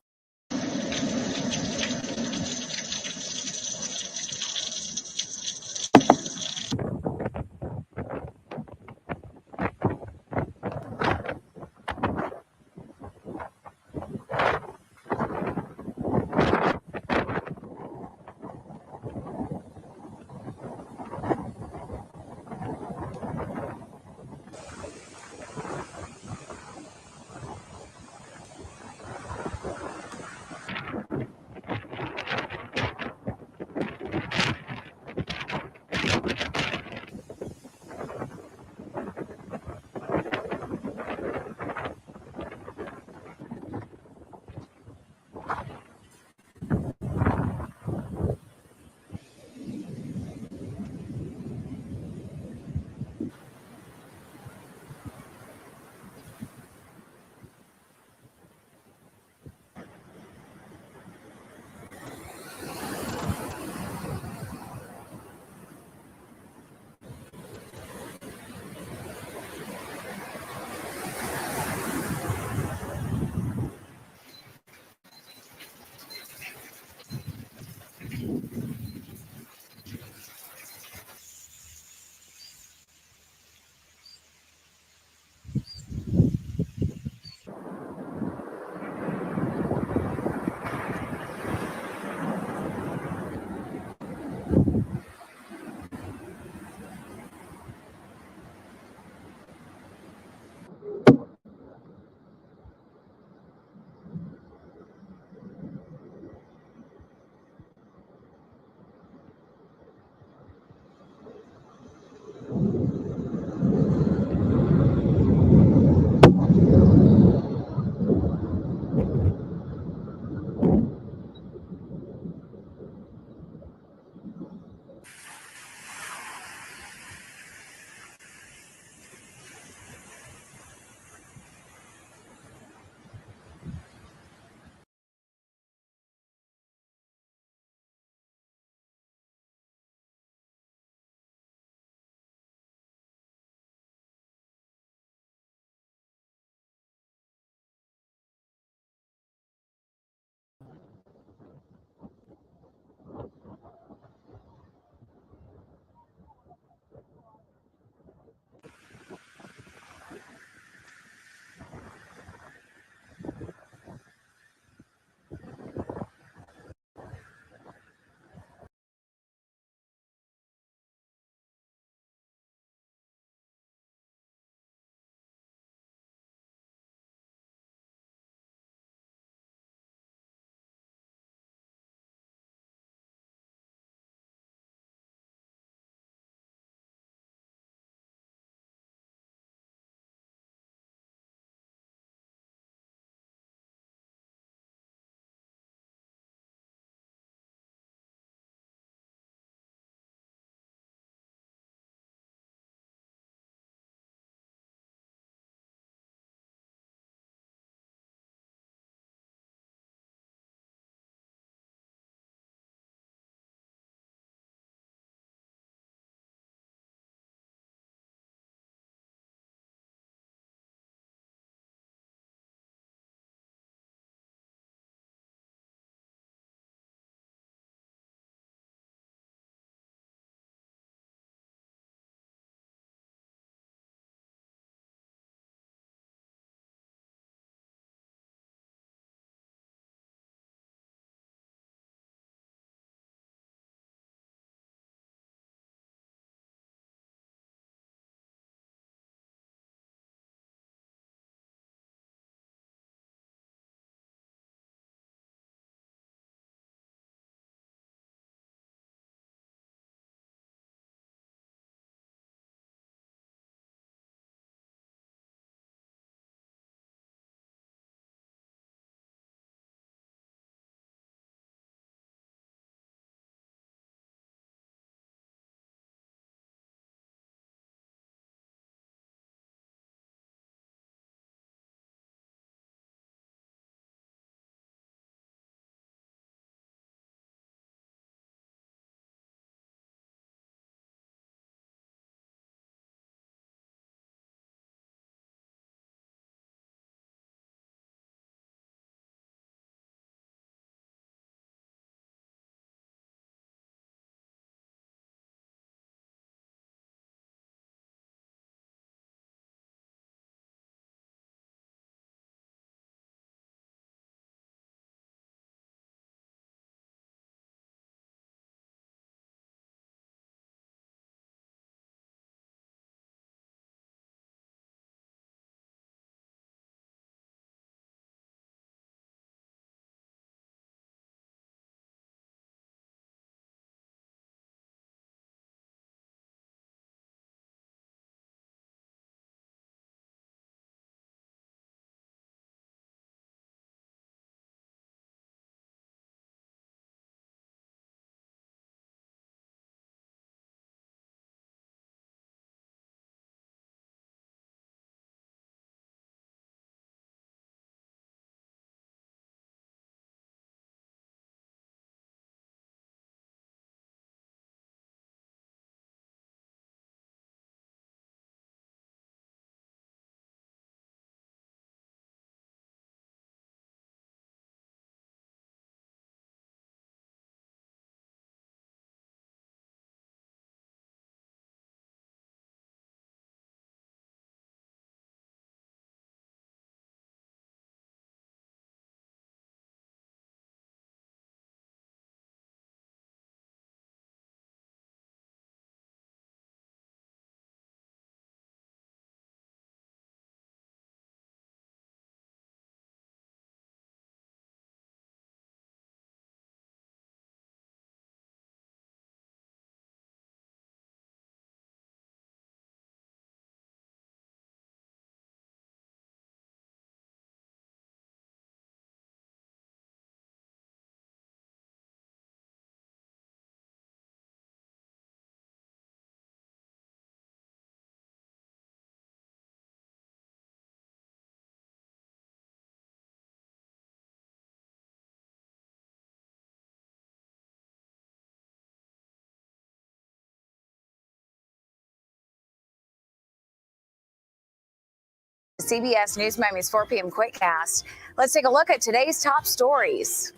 Speaker 8: CBS News Miami's 4 p.m. Quickcast. Let's take a look at today's top stories.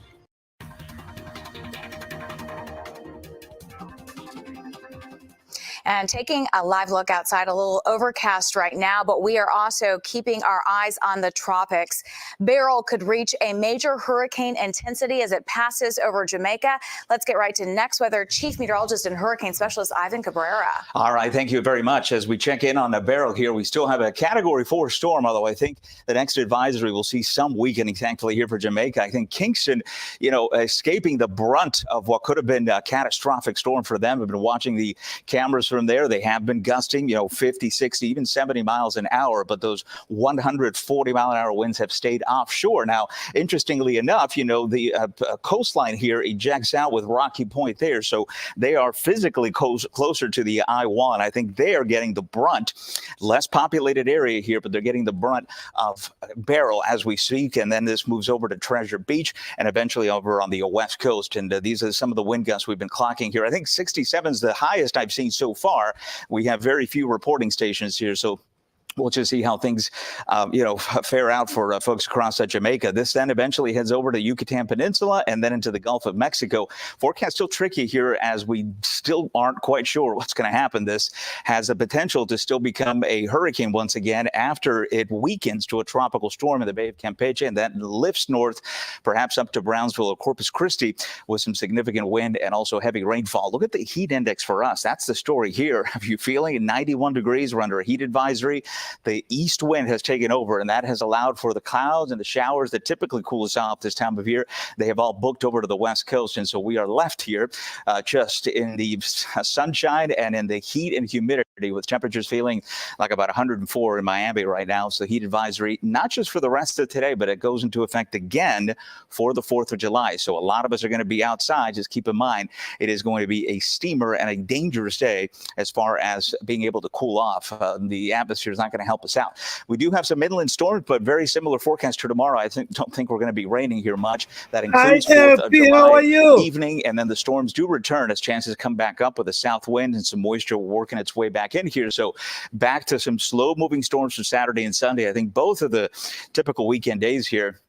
Speaker 8: And taking a live look outside, a little overcast right now, but we are also keeping our eyes on the tropics. Beryl could reach a major hurricane intensity as it passes over Jamaica. Let's get right to next weather chief meteorologist and hurricane specialist Ivan Cabrera.
Speaker 10: All right, thank you very much. As we check in on the Beryl here, we still have a Category 4 storm, although I think the next advisory will see some weakening, thankfully, here for Jamaica. I think Kingston, escaping the brunt of what could have been a catastrophic storm for them. I've been watching the cameras from there. They have been gusting, 50, 60, even 70 miles an hour, but those 140-mile-an-hour winds have stayed offshore. Now, interestingly enough, the coastline here ejects out with Rocky Point there, so they are physically closer to the I-1. I think they are getting the brunt. Less populated area here, but they're getting the brunt of Beryl as we speak, and then this moves over to Treasure Beach and eventually over on the west coast. And these are some of the wind gusts we've been clocking here. I think 67 is the highest I've seen so far. We have very few reporting stations here, so we'll just see how things, fare out for folks across Jamaica. This then eventually heads over to Yucatan Peninsula and then into the Gulf of Mexico. Forecast still tricky here as we still aren't quite sure what's going to happen. This has the potential to still become a hurricane once again after it weakens to a tropical storm in the Bay of Campeche and then lifts north, perhaps up to Brownsville or Corpus Christi with some significant wind and also heavy rainfall. Look at the heat index for us. That's the story here. Are you feeling it? 91 degrees. We're under a heat advisory. The east wind has taken over, and that has allowed for the clouds and the showers that typically cool us off this time of year. They have all booked over to the west coast, and so we are left here just in the sunshine and in the heat and humidity, with temperatures feeling like about 104 in Miami right now. So heat advisory, not just for the rest of today, but it goes into effect again for the 4th of July. So a lot of us are going to be outside. Just keep in mind, it is going to be a steamer and a dangerous day as far as being able to cool off. The atmosphere is not going to help us out. We do have some inland storms, but very similar forecast to tomorrow. I don't think we're going to be raining here much. That includes 4th of July evening, and then the storms do return as chances come back up with a south wind and some moisture working its way back in here. So back to some slow-moving storms for Saturday and Sunday. I think both of the typical weekend days here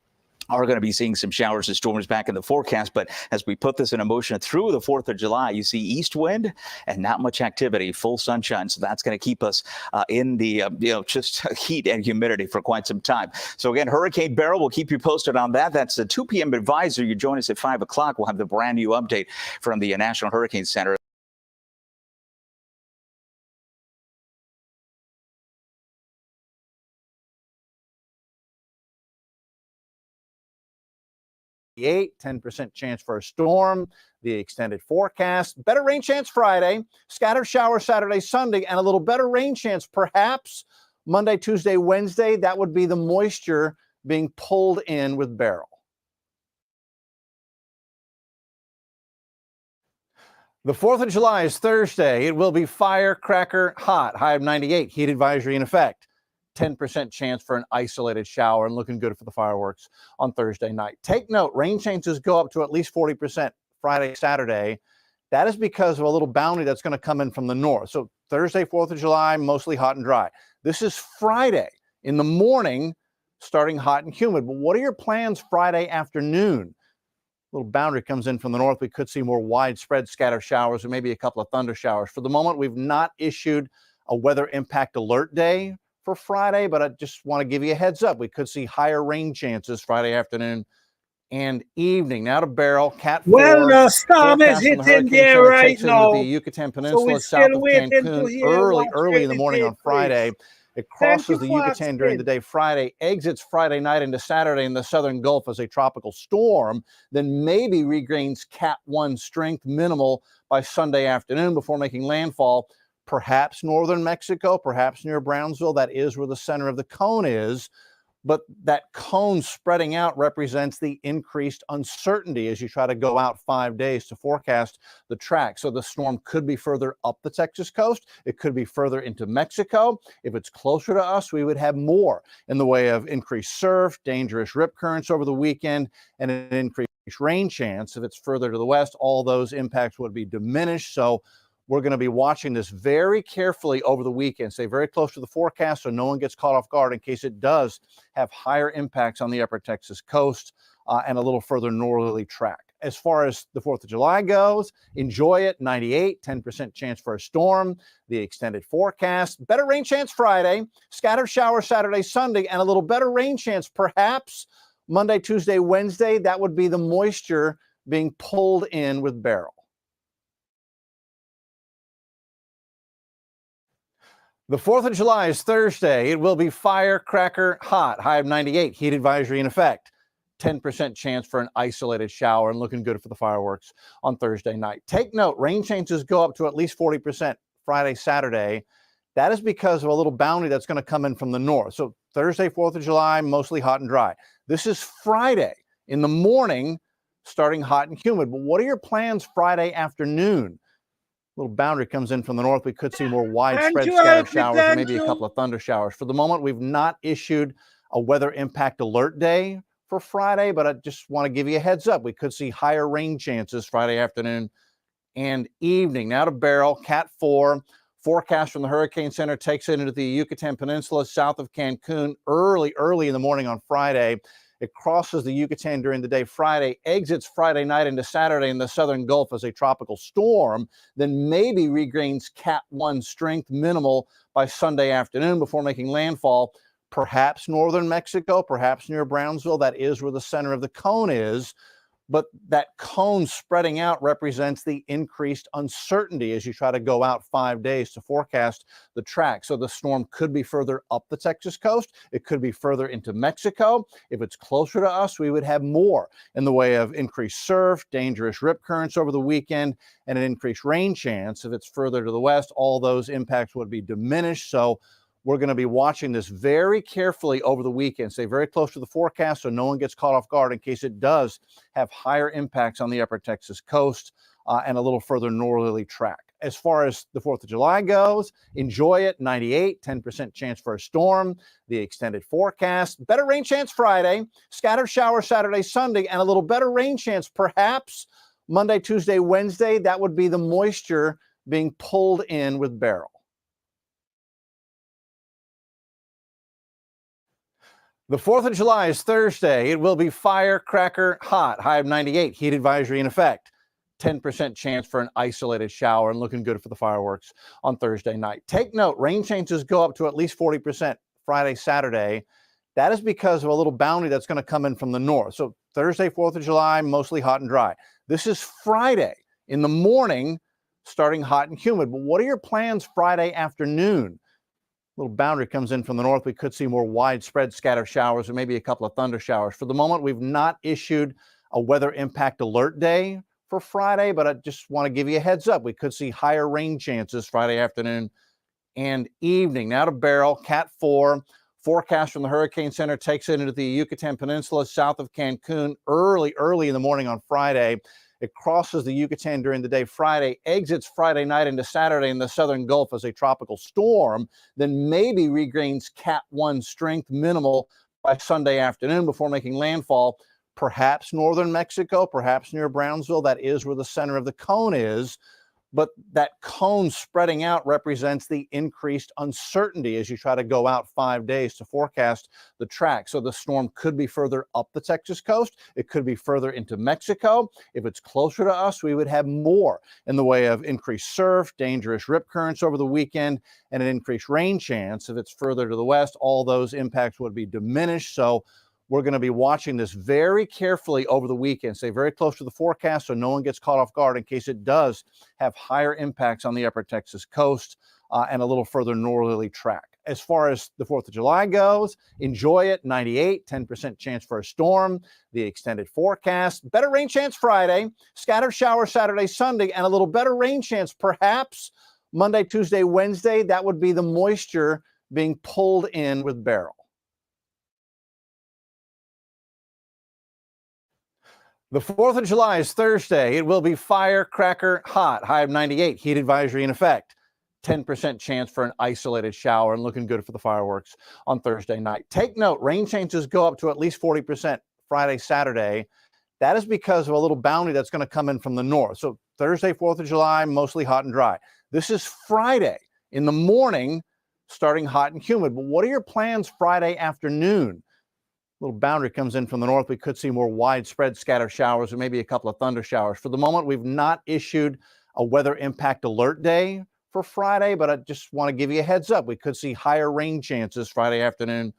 Speaker 10: are going to be seeing some showers and storms back in the forecast. But as we put this in motion through the 4th of July, you see east wind and not much activity, full sunshine. So that's going to keep us in the, just heat and humidity for quite some time. So again, Hurricane Beryl, we'll keep you posted on that. That's the 2 p.m. advisory. You join us at 5 o'clock. We'll have the brand new update from the National Hurricane Center.
Speaker 29: 10% chance for a storm. The extended forecast. Better rain chance Friday. Scattered showers Saturday, Sunday, and a little better rain chance perhaps Monday, Tuesday, Wednesday. That would be the moisture being pulled in with Beryl. The 4th of July is Thursday. It will be firecracker hot. High of 98. Heat advisory in effect. 10% chance for an isolated shower and looking good for the fireworks on Thursday night. Take note, rain chances go up to at least 40% Friday, Saturday. That is because of a little bounty that's going to come in from the north. So Thursday, 4th of July, mostly hot and dry. This is Friday in the morning, starting hot and humid. But what are your plans Friday afternoon? A little boundary comes in from the north. We could see more widespread scatter showers and maybe a couple of thunder showers. For the moment, we've not issued a weather impact alert day for Friday, but I just want to give you a heads up. We could see higher rain chances Friday afternoon and evening. Now to Beryl, Cat 4.
Speaker 11: Well, the storm is hitting there right now.
Speaker 29: The Yucatan Peninsula south of Cancun early in the morning on Friday. It crosses the Yucatan during the day Friday, exits Friday night into Saturday in the southern Gulf as a tropical storm, then maybe regains Cat 1 strength, minimal by Sunday afternoon before making landfall. Perhaps northern Mexico, perhaps near Brownsville. That is where the center of the cone is. But that cone spreading out represents the increased uncertainty as you try to go out 5 days to forecast the track. So the storm could be further up the Texas coast. It could be further into Mexico. If it's closer to us, we would have more in the way of increased surf, dangerous rip currents over the weekend, and an increased rain chance. If it's further to the west, all those impacts would be diminished. So we're going to be watching this very carefully over the weekend. Stay very close to the forecast so no one gets caught off guard in case it does have higher impacts on the upper Texas coast and a little further northerly track. As far as the 4th of July goes, enjoy it. 98, 10% chance for a storm. The extended forecast. Better rain chance Friday. Scattered showers Saturday, Sunday, and a little better rain chance perhaps Monday, Tuesday, Wednesday. That would be the moisture being pulled in with Beryl. The 4th of July is Thursday. It will be firecracker hot. High of 98. Heat advisory in effect. 10% chance for an isolated shower and looking good for the fireworks on Thursday night. Take note, rain chances go up to at least 40% Friday, Saturday. That is because of a little bounty that's going to come in from the north. So Thursday, 4th of July, mostly hot and dry. This is Friday in the morning, starting hot and humid. But what are your plans Friday afternoon? Little boundary comes in from the north. We could see more widespread scattered showers and maybe a couple of thunder showers. For the moment, we've not issued a weather impact alert day for Friday, but I just want to give you a heads up. We could see higher rain chances Friday afternoon and evening. Now to Beryl, Cat 4. Forecast from the Hurricane Center takes it into the Yucatan Peninsula south of Cancun early in the morning on Friday. It crosses the Yucatan during the day Friday, exits Friday night into Saturday in the southern Gulf as a tropical storm, then maybe regains Cat 1 strength, minimal by Sunday afternoon before making landfall. Perhaps northern Mexico, perhaps near Brownsville. That is where the center of the cone is. But that cone spreading out represents the increased uncertainty as you try to go out 5 days to forecast the track. So the storm could be further up the Texas coast. It could be further into Mexico. If it's closer to us, we would have more in the way of increased surf, dangerous rip currents over the weekend, and an increased rain chance. If it's further to the west, all those impacts would be diminished. So we're going to be watching this very carefully over the weekend. Stay very close to the forecast so no one gets caught off guard in case it does have higher impacts on the upper Texas coast and a little further northerly track. As far as the 4th of July goes, enjoy it. 98, 10% chance for a storm. The extended forecast. Better rain chance Friday. Scattered showers Saturday, Sunday, and a little better rain chance perhaps Monday, Tuesday, Wednesday. That would be the moisture being pulled in with Beryl. The 4th of July is Thursday. It will be firecracker hot. High of 98. Heat advisory in effect. 10% chance for an isolated shower and looking good for the fireworks on Thursday night. Take note, rain chances go up to at least 40% Friday, Saturday. That is because of a little bounty that's going to come in from the north. So Thursday, 4th of July, mostly hot and dry. This is Friday in the morning, starting hot and humid. But what are your plans Friday afternoon? Little boundary comes in from the north. We could see more widespread scattered showers and maybe a couple of thunder showers. For the moment, we've not issued a weather impact alert day for Friday, but I just want to give you a heads up. We could see higher rain chances Friday afternoon and evening. Now to Beryl, Cat 4. Forecast from the Hurricane Center takes it into the Yucatan Peninsula south of Cancun early in the morning on Friday. It crosses the Yucatan during the day Friday, exits Friday night into Saturday in the southern Gulf as a tropical storm, then maybe regains Cat 1 strength, minimal by Sunday afternoon before making landfall. Perhaps northern Mexico, perhaps near Brownsville. That is where the center of the cone is. But that cone spreading out represents the increased uncertainty as you try to go out 5 days to forecast the track. So the storm could be further up the Texas coast. It could be further into Mexico. If it's closer to us, we would have more in the way of increased surf, dangerous rip currents over the weekend, and an increased rain chance. If it's further to the west, all those impacts would be diminished. So we're going to be watching this very carefully over the weekend. Stay very close to the forecast so no one gets caught off guard in case it does have higher impacts on the upper Texas coast and a little further northerly track. As far as the 4th of July goes, enjoy it. 98, 10% chance for a storm. The extended forecast. Better rain chance Friday. Scattered showers Saturday, Sunday, and a little better rain chance perhaps Monday, Tuesday, Wednesday. That would be the moisture being pulled in with Beryl. The 4th of July is Thursday. It will be firecracker hot. High of 98. Heat advisory in effect. 10% chance for an isolated shower and looking good for the fireworks on Thursday night. Take note, rain chances go up to at least 40% Friday, Saturday. That is because of a little bounty that's going to come in from the north. So Thursday, 4th of July, mostly hot and dry. This is Friday in the morning, starting hot and humid. But what are your plans Friday afternoon? Little boundary comes in from the north. We could see more widespread scattered showers or maybe a couple of thunder showers. For the moment, we've not issued a weather impact alert day for Friday, but I just want to give you a heads up. We could see higher rain chances Friday afternoon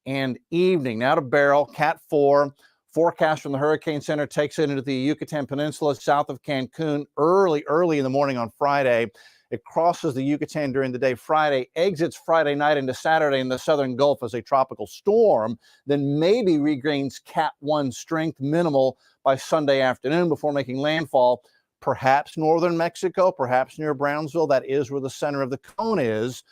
Speaker 29: and evening. Now to Beryl, Cat 4. Forecast from the Hurricane Center takes it into the Yucatan Peninsula south of Cancun early in the morning on Friday. It crosses the Yucatan during the day Friday, exits Friday night into Saturday in the southern Gulf as a tropical storm, then maybe regains Cat 1 strength minimal by Sunday afternoon before making landfall, perhaps northern Mexico, perhaps near Brownsville. That is where the center of the cone is.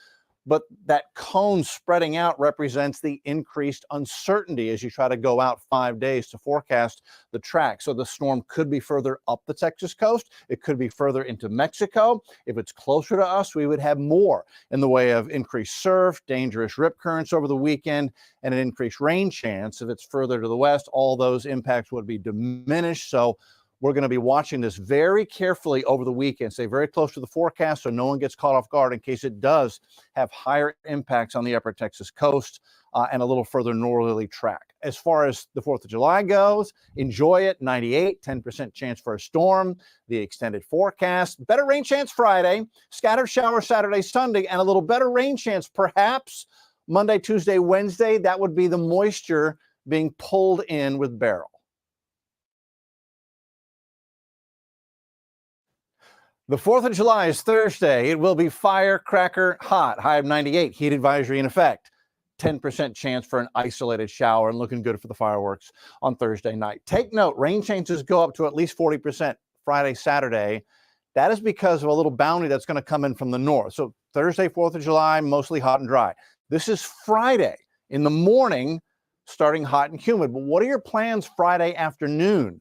Speaker 29: But that cone spreading out represents the increased uncertainty as you try to go out 5 days to forecast the track. So the storm could be further up the Texas coast. It could be further into Mexico. If it's closer to us, we would have more in the way of increased surf, dangerous rip currents over the weekend, and an increased rain chance. If it's further to the west, all those impacts would be diminished. So we're going to be watching this very carefully over the weekend. Stay very close to the forecast so no one gets caught off guard in case it does have higher impacts on the upper Texas coast and a little further northerly track. As far as the 4th of July goes, enjoy it. 98, 10% chance for a storm. The extended forecast. Better rain chance Friday. Scattered showers Saturday, Sunday, and a little better rain chance perhaps Monday, Tuesday, Wednesday. That would be the moisture being pulled in with Beryl. The 4th of July is Thursday. It will be firecracker hot, high of 98, heat advisory in effect. 10% chance for an isolated shower and looking good for the fireworks on Thursday night. Take note, rain chances go up to at least 40% Friday, Saturday. That is because of a little bounty that's going to come in from the north. So Thursday, 4th of July, mostly hot and dry. This is Friday in the morning, starting hot and humid. But what are your plans Friday afternoon?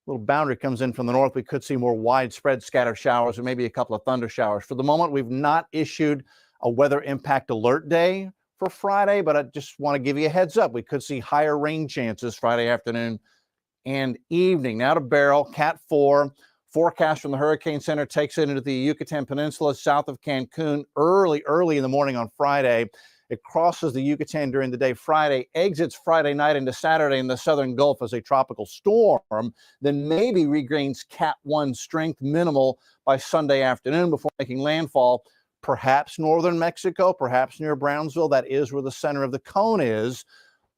Speaker 29: Little boundary comes in from the north. We could see more widespread scattered showers or maybe a couple of thunder showers. For the moment, we've not issued a weather impact alert day for Friday, but I just want to give you a heads up. We could see higher rain chances Friday afternoon and evening. Now to Beryl, Cat 4. Forecast from the Hurricane Center takes it into the Yucatan Peninsula south of Cancun early in the morning on Friday. It crosses the Yucatan during the day Friday, exits Friday night into Saturday in the southern Gulf as a tropical storm, then maybe regains Cat 1 strength minimal by Sunday afternoon before making landfall, perhaps northern Mexico, perhaps near Brownsville. That is where the center of the cone is.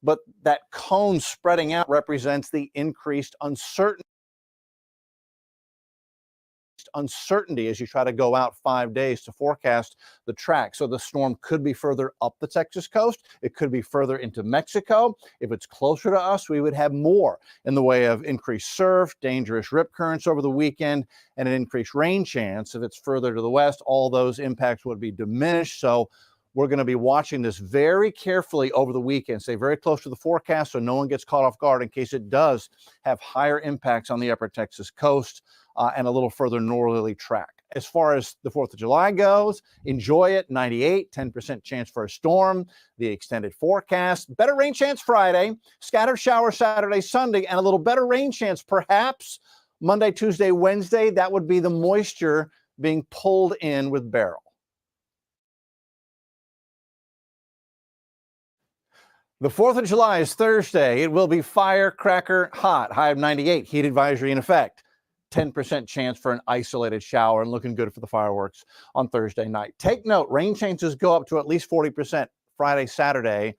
Speaker 29: But that cone spreading out represents the increased uncertainty as you try to go out 5 days to forecast the track. So the storm could be further up the Texas coast. It could be further into Mexico. If it's closer to us, we would have more in the way of increased surf, dangerous rip currents over the weekend, and an increased rain chance. If it's further to the west, all those impacts would be diminished. So we're going to be watching this very carefully over the weekend. Stay very close to the forecast so no one gets caught off guard in case it does have higher impacts on the upper Texas coast and a little further northerly track. As far as the 4th of July goes, enjoy it. 98, 10% chance for a storm. The extended forecast. Better rain chance Friday. Scattered showers Saturday, Sunday, and a little better rain chance perhaps Monday, Tuesday, Wednesday. That would be the moisture being pulled in with Beryl. The 4th of July is Thursday. It will be firecracker hot, high of 98, heat advisory in effect. 10% chance for an isolated shower and looking good for the fireworks on Thursday night. Take note, rain chances go up to at least 40% Friday, Saturday.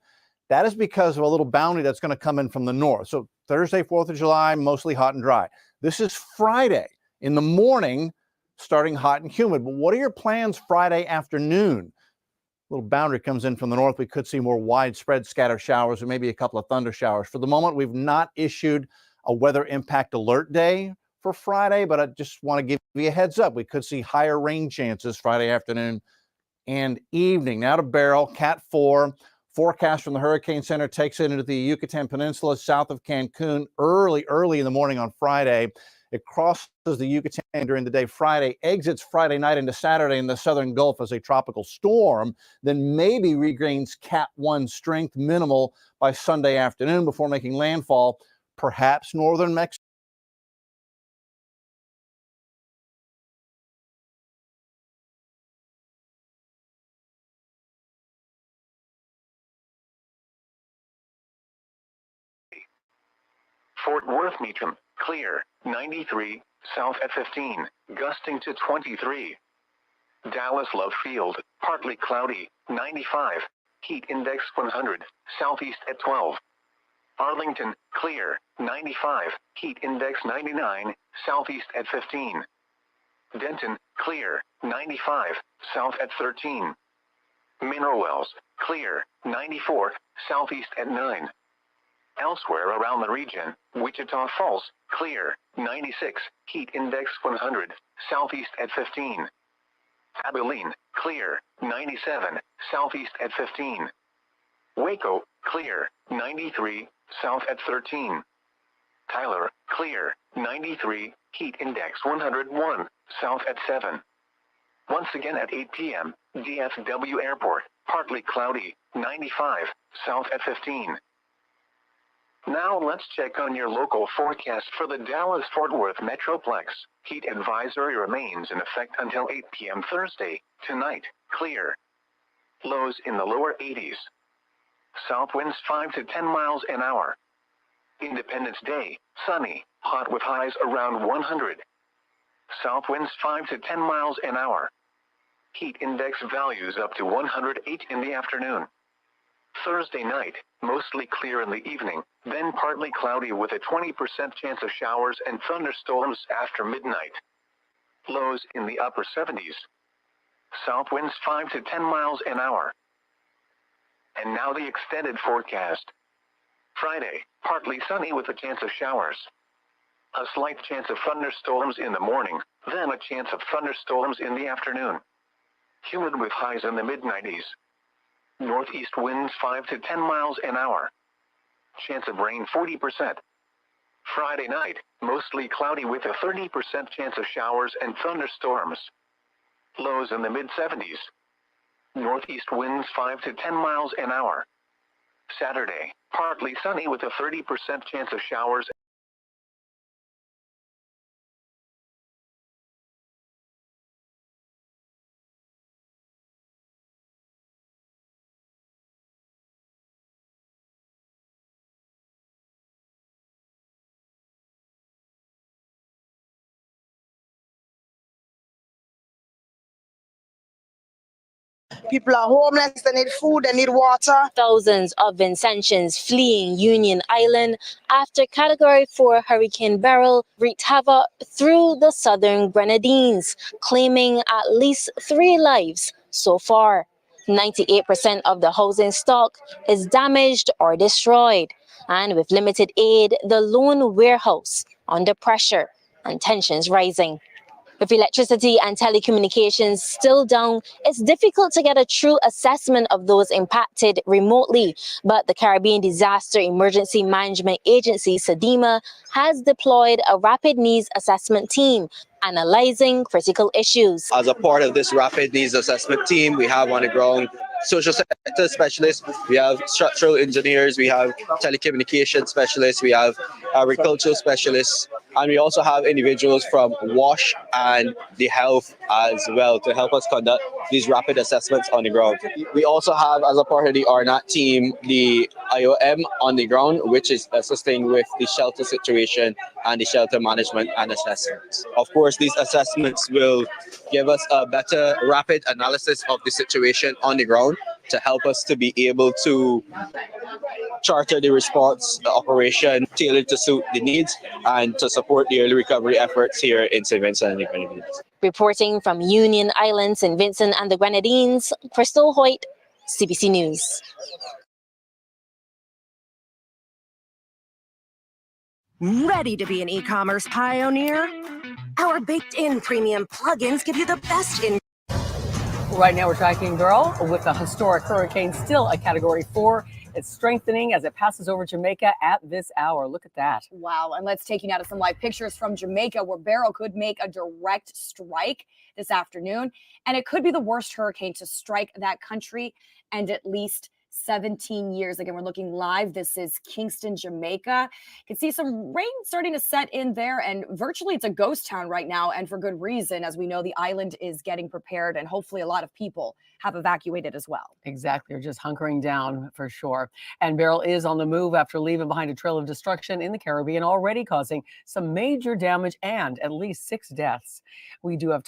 Speaker 29: That is because of a little bounty that's going to come in from the north. So Thursday, 4th of July, mostly hot and dry. This is Friday in the morning, starting hot and humid. But what are your plans Friday afternoon? Little boundary comes in from the north. We could see more widespread scattered showers or maybe a couple of thunder showers. For the moment, we've not issued a weather impact alert day for Friday, but I just want to give you a heads up. We could see higher rain chances Friday afternoon and evening. Now to Beryl, Cat 4. Forecast from the Hurricane Center takes it into the Yucatan Peninsula south of Cancun early in the morning on Friday. It crosses the Yucatan during the day Friday, exits Friday night into Saturday in the southern Gulf as a tropical storm, then maybe regains Cat 1 strength minimal by Sunday afternoon before making landfall, perhaps northern Mexico.
Speaker 9: Fort Worth Meacham, clear, 93, south at 15, gusting to 23. Dallas Love Field, partly cloudy, 95, heat index 100, southeast at 12. Arlington, clear, 95, heat index 99, southeast at 15. Denton, clear, 95, south at 13. Mineral Wells, clear, 94, southeast at 9. Elsewhere around the region, Wichita Falls, clear, 96, heat index 100, southeast at 15. Abilene, clear, 97, southeast at 15. Waco, clear, 93, south at 13. Tyler, clear, 93, heat index 101, south at 7. Once again at 8 p.m., DFW Airport, partly cloudy, 95, south at 15. Now let's check on your local forecast for the Dallas-Fort Worth Metroplex. Heat advisory remains in effect until 8 p.m. Thursday. Tonight, clear. Lows in the lower 80s. South winds 5 to 10 miles an hour. Independence Day, sunny, hot with highs around 100. South winds 5 to 10 miles an hour. Heat index values up to 108 in the afternoon. Thursday night, mostly clear in the evening, then partly cloudy with a 20% chance of showers and thunderstorms after midnight. Lows in the upper 70s. South winds 5 to 10 miles an hour. And now the extended forecast. Friday, partly sunny with a chance of showers. A slight chance of thunderstorms in the morning, then a chance of thunderstorms in the afternoon. Humid with highs in the mid-90s. Northeast winds 5 to 10 miles an hour. Chance of rain 40%. Friday night, mostly cloudy with a 30% chance of showers and thunderstorms. Lows in the mid-70s. Northeast winds 5 to 10 miles an hour. Saturday, partly sunny with a 30% chance of showers.
Speaker 12: People are homeless, they need food, they need water.
Speaker 13: Thousands of Vincentians fleeing Union Island after Category 4 Hurricane Beryl wreaked havoc through the southern Grenadines, claiming at least 3 lives so far. 98% of the housing stock is damaged or destroyed, and with limited aid, the lone warehouse under pressure and tensions rising. With electricity and telecommunications still down, it's difficult to get a true assessment of those impacted remotely. But the Caribbean Disaster Emergency Management Agency, SEDEMA, has deployed a rapid needs assessment team analyzing critical issues.
Speaker 14: As a part of this rapid needs assessment team, we have on the ground social sector specialists, we have structural engineers, we have telecommunication specialists, we have agricultural specialists, and we also have individuals from WASH and the health as well to help us conduct these rapid assessments on the ground. We also have, as a part of the RNAT team, the IOM on the ground, which is assisting with the shelter situation and the shelter management and assessments. Of course, these assessments will give us a better rapid analysis of the situation on the ground to help us to be able to charter the response, the operation tailored to suit the needs and to support the early recovery efforts here in St. Vincent and the Grenadines.
Speaker 13: Reporting from Union Island, St. Vincent and the Grenadines, Crystal Hoyt, CBC News.
Speaker 19: Ready to be an e-commerce pioneer? Our baked-in premium plugins give you the best in.
Speaker 24: Right now we're tracking Beryl with a historic hurricane, still a Category 4. It's strengthening as it passes over Jamaica at this hour. Look at that.
Speaker 25: Wow. And let's take you now to some live pictures from Jamaica where Beryl could make a direct strike this afternoon. And it could be the worst hurricane to strike that country and at least 17 years. Again, we're looking live. This is Kingston, Jamaica. You can see some rain starting to set in there, and virtually it's a ghost town right now, and for good reason. As we know, the island is getting prepared, and hopefully a lot of people have evacuated as well.
Speaker 24: Exactly, or just hunkering down for sure. And Beryl is on the move after leaving behind a trail of destruction in the Caribbean, already causing some major damage and at least 6 deaths. We do have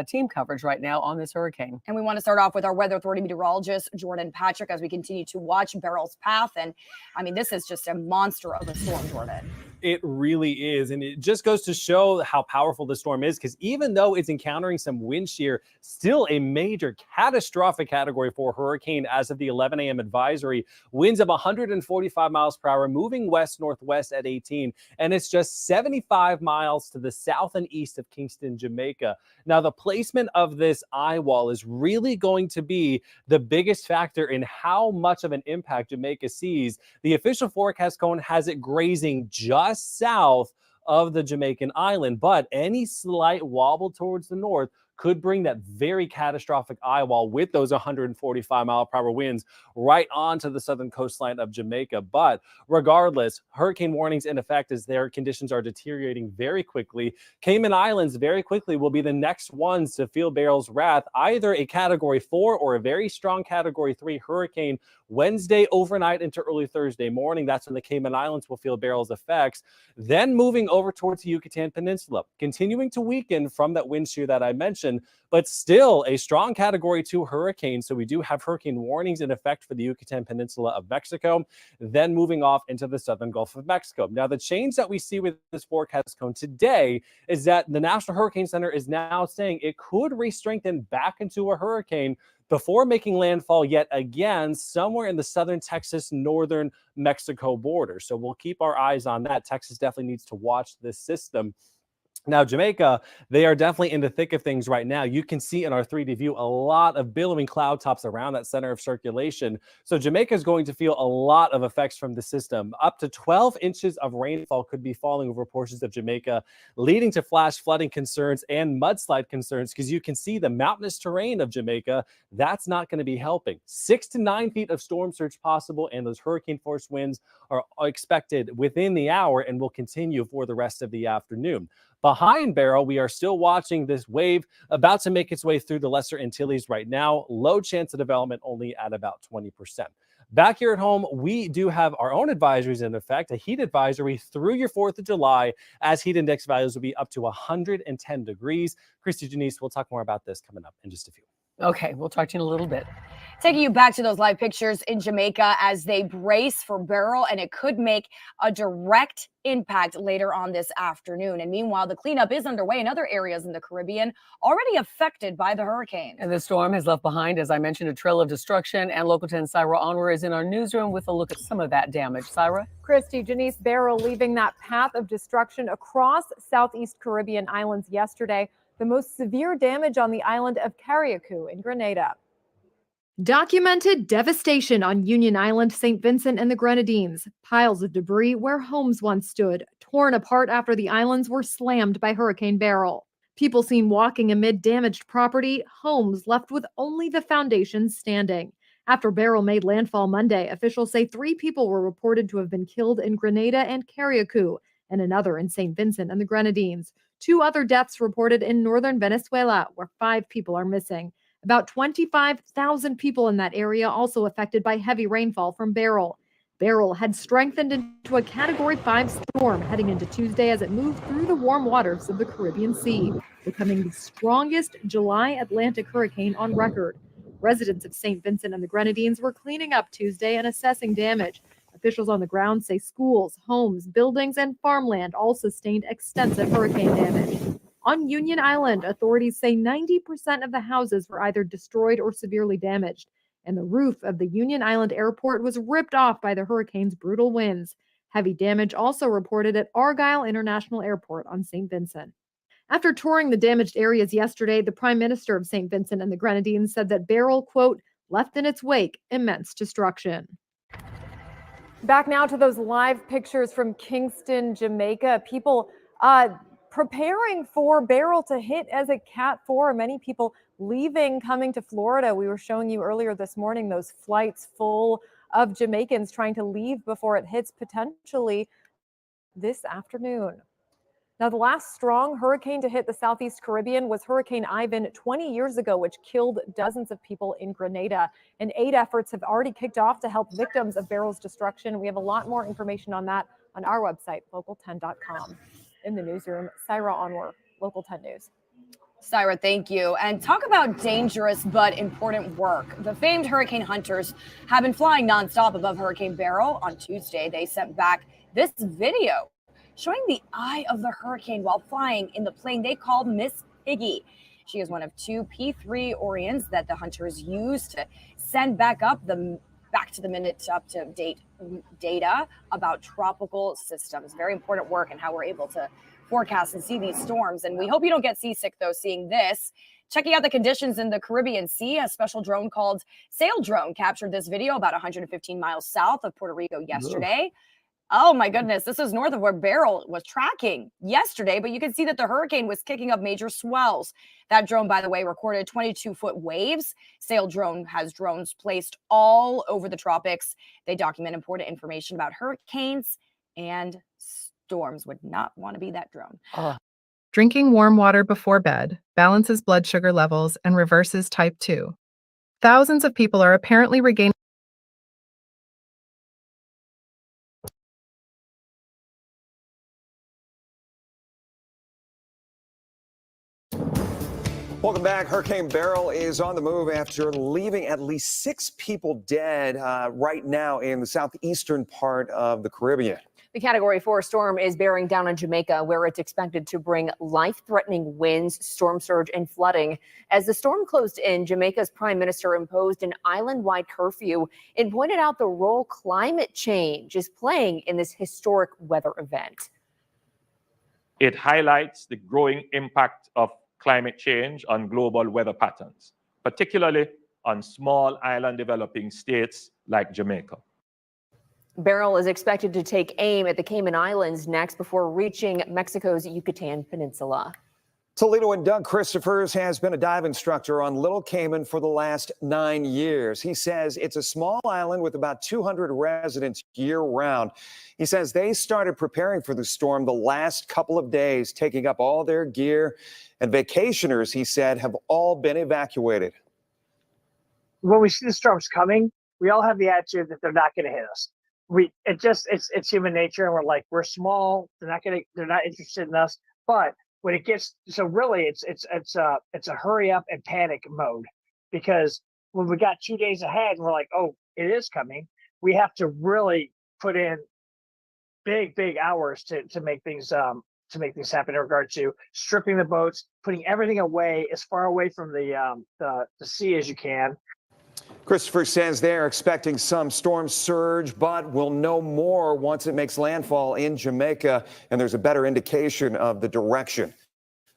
Speaker 24: team coverage right now on this hurricane.
Speaker 25: And we want to start off with our Weather Authority meteorologist, Jordan Patrick, as we continue to watch Beryl's path. And I mean, this is just a monster of a storm, Jordan.
Speaker 3: It really is. And it just goes to show how powerful the storm is, because even though it's encountering some wind shear, still a major catastrophic Category 4 hurricane as of the 11 a.m. advisory. Winds of 145 miles per hour, moving west-northwest at 18. And it's just 75 miles to the south and east of Kingston, Jamaica. Now, the placement of this eye wall is really going to be the biggest factor in how much of an impact Jamaica sees. The official forecast cone has it grazing just south of the Jamaican island, but any slight wobble towards the north could bring that very catastrophic eye wall with those 145 mile per hour winds right onto the southern coastline of Jamaica. But regardless, hurricane warnings in effect as their conditions are deteriorating very quickly. Cayman Islands very quickly will be the next ones to feel Beryl's wrath, either a Category 4 or a very strong Category 3 hurricane Wednesday overnight into early Thursday morning. That's when the Cayman Islands will feel Beryl's effects. Then moving over towards the Yucatan Peninsula, continuing to weaken from that wind shear that I mentioned, but still a strong Category 2 hurricane. So we do have hurricane warnings in effect for the Yucatan Peninsula of Mexico, then moving off into the southern Gulf of Mexico. Now, the change that we see with this forecast cone today is that the National Hurricane Center is now saying it could re-strengthen back into a hurricane before making landfall yet again somewhere in the southern Texas, northern Mexico border. So we'll keep our eyes on that. Texas definitely needs to watch this system. Now, Jamaica, they are definitely in the thick of things right now. You can see in our 3D view a lot of billowing cloud tops around that center of circulation. So Jamaica is going to feel a lot of effects from the system. Up to 12 inches of rainfall could be falling over portions of Jamaica, leading to flash flooding concerns and mudslide concerns, because you can see the mountainous terrain of Jamaica. That's not going to be helping. 6 to 9 feet of storm surge possible, and those hurricane force winds are expected within the hour and will continue for the rest of the afternoon. Behind Beryl, we are still watching this wave about to make its way through the Lesser Antilles right now. Low chance of development only at about 20%. Back here at home, we do have our own advisories in effect, a heat advisory through your 4th of July, as heat index values will be up to 110 degrees. Christy, Janice, we'll talk more about this coming up in just a few.
Speaker 24: Okay, we'll talk to you in a little bit.
Speaker 25: Taking you back to those live pictures in Jamaica as they brace for Beryl, and it could make a direct impact later on this afternoon. And meanwhile, the cleanup is underway in other areas in the Caribbean already affected by the hurricane.
Speaker 24: And the storm has left behind, as I mentioned, a trail of destruction. And Local 10 Syra Onwer is in our newsroom with a look at some of that damage. Syra?
Speaker 4: Christy, Janice, Beryl leaving that path of destruction across southeast Caribbean islands yesterday. The most severe damage on the island of Carriacou in Grenada. Documented devastation on Union Island, St. Vincent and the Grenadines. Piles of debris where homes once stood, torn apart after the islands were slammed by Hurricane Beryl. People seen walking amid damaged property, homes left with only the foundations standing. After Beryl made landfall Monday, officials say 3 people were reported to have been killed in Grenada and Carriacou, and another in St. Vincent and the Grenadines. 2 other deaths reported in northern Venezuela, where 5 people are missing. About 25,000 people in that area also affected by heavy rainfall from Beryl. Beryl had strengthened into a Category 5 storm heading into Tuesday as it moved through the warm waters of the Caribbean Sea, becoming the strongest July Atlantic hurricane on record. Residents of St. Vincent and the Grenadines were cleaning up Tuesday and assessing damage. Officials on the ground say schools, homes, buildings, and farmland all sustained extensive hurricane damage. On Union Island, authorities say 90% of the houses were either destroyed or severely damaged, and the roof of the Union Island airport was ripped off by the hurricane's brutal winds. Heavy damage also reported at Argyle International Airport on St. Vincent. After touring the damaged areas yesterday, the Prime Minister of St. Vincent and the Grenadines said that Beryl, quote, left in its wake immense destruction. Back now to those live pictures from Kingston, Jamaica. People preparing for Beryl to hit as a Cat 4. Many people leaving, coming to Florida. We were showing you earlier this morning those flights full of Jamaicans trying to leave before it hits potentially this afternoon. Now, the last strong hurricane to hit the Southeast Caribbean was Hurricane Ivan 20 years ago, which killed dozens of people in Grenada. And aid efforts have already kicked off to help victims of Beryl's destruction. We have a lot more information on that on our website, local10.com. In the newsroom, Syra Onwar, Local 10 News.
Speaker 25: Syra, thank you. And talk about dangerous but important work. The famed hurricane hunters have been flying nonstop above Hurricane Beryl. On Tuesday, they sent back this video showing the eye of the hurricane while flying in the plane they called Miss Piggy. She is one of two P3 Orions that the hunters used to send back to the minute, up to date data about tropical systems. Very important work and how we're able to forecast and see these storms. And we hope you don't get seasick, though, seeing this. Checking out the conditions in the Caribbean Sea, a special drone called Sail Drone captured this video about 115 miles south of Puerto Rico yesterday. Oh my goodness, this is north of where Beryl was tracking yesterday, but you can see that the hurricane was kicking up major swells. That drone, by the way, recorded 22-foot waves. Sail Drone has drones placed all over the tropics. They document important information about hurricanes and storms. Would not want to be that drone.
Speaker 15: Drinking warm water before bed balances blood sugar levels and reverses type 2. Thousands of people are apparently regaining.
Speaker 16: Welcome back. Hurricane Beryl is on the move after leaving at least 6 people dead right now in the southeastern part of the Caribbean.
Speaker 18: The Category 4 storm is bearing down on Jamaica, where it's expected to bring life-threatening winds, storm surge, and flooding. As the storm closed in, Jamaica's prime minister imposed an island-wide curfew and pointed out the role climate change is playing in this historic weather event.
Speaker 20: It highlights the growing impact of climate change on global weather patterns, particularly on small island developing states like Jamaica.
Speaker 18: Beryl is expected to take aim at the Cayman Islands next before reaching Mexico's Yucatan Peninsula.
Speaker 16: Toledo and Doug Christophers has been a dive instructor on Little Cayman for the last 9 years. He says it's a small island with about 200 residents year-round. He says they started preparing for the storm the last couple of days, taking up all their gear, and vacationers, he said, have all been evacuated.
Speaker 11: When we see the storms coming, we all have the attitude that they're not going to hit us. It's human nature, and we're like, we're small. They're not interested in us. But when it gets, so really it's a hurry up and panic mode, because when we got 2 days ahead and we're like, oh, it is coming, we have to really put in big hours to make things happen in regard to stripping the boats, putting everything away as far away from the sea as you can.
Speaker 16: Christopher says they're expecting some storm surge, but we'll know more once it makes landfall in Jamaica and there's a better indication of the direction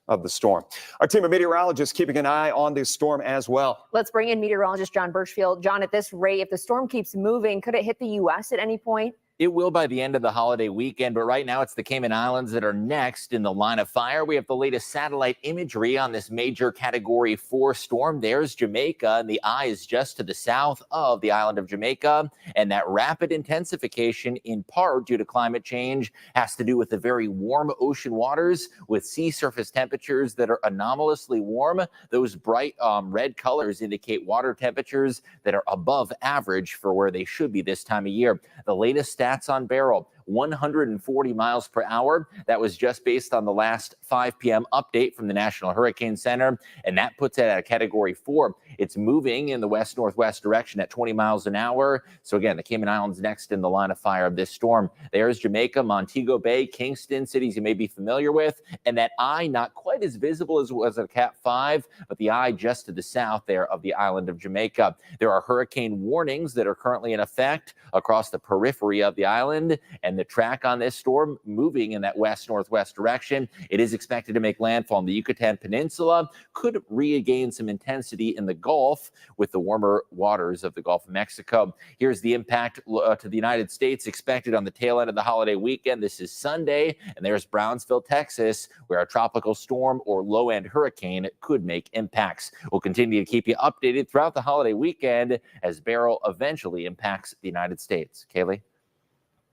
Speaker 16: of the storm. Our team of meteorologists keeping an eye on this storm as well.
Speaker 18: Let's bring in meteorologist John Birchfield. John, at this rate, if the storm keeps moving, could it hit the U.S. at any point?
Speaker 21: It will by the end of the holiday weekend, but right now it's the Cayman Islands that are next in the line of fire. We have the latest satellite imagery on this major Category 4 storm. There's Jamaica, and the eye is just to the south of the island of Jamaica. And that rapid intensification, in part due to climate change, has to do with the very warm ocean waters with sea surface temperatures that are anomalously warm. Those bright red colors indicate water temperatures that are above average for where they should be this time of year. The latest stats on Beryl, 140 miles per hour. That was just based on the last 5 p.m. update from the National Hurricane Center, and that puts it at a Category 4. It's moving in the west-northwest direction at 20 miles an hour. So again, the Cayman Islands next in the line of fire of this storm. There's Jamaica, Montego Bay, Kingston, cities you may be familiar with, and that eye not quite as visible as was a Cat 5, but the eye just to the south there of the island of Jamaica. There are hurricane warnings that are currently in effect across the periphery of the island, and And the track on this storm moving in that west-northwest direction. It is expected to make landfall on the Yucatan Peninsula, could regain some intensity in the Gulf with the warmer waters of the Gulf of Mexico. Here's the impact to the United States expected on the tail end of the holiday weekend. This is Sunday, and there's Brownsville, Texas, where a tropical storm or low-end hurricane could make impacts. We'll continue to keep you updated throughout the holiday weekend as Beryl eventually impacts the United States. Kaylee?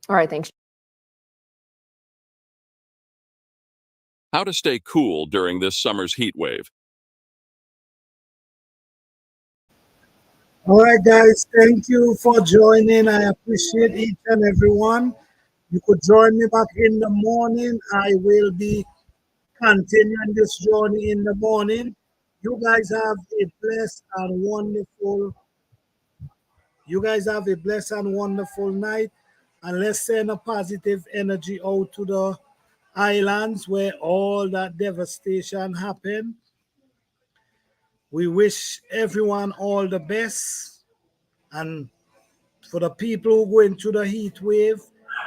Speaker 18: All right, thanks.
Speaker 1: How to stay cool during this summer's heat wave.
Speaker 2: All right, guys, thank you for joining. I appreciate each and every one. You could join me back in the morning. I will be continuing this journey in the morning. You guys have a blessed and wonderful night. And let's send a positive energy out to the islands where all that devastation happened. We wish everyone all the best. And for the people who go into the heat wave,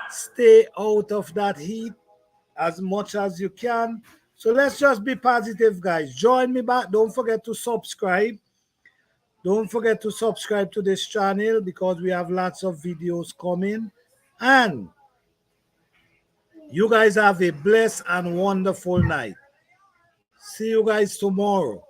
Speaker 2: stay out of that heat as much as you can. So let's just be positive, guys. Join me back. Don't forget to subscribe. Don't forget to subscribe to this channel because we have lots of videos coming. And you guys have a blessed and wonderful night. See you guys tomorrow.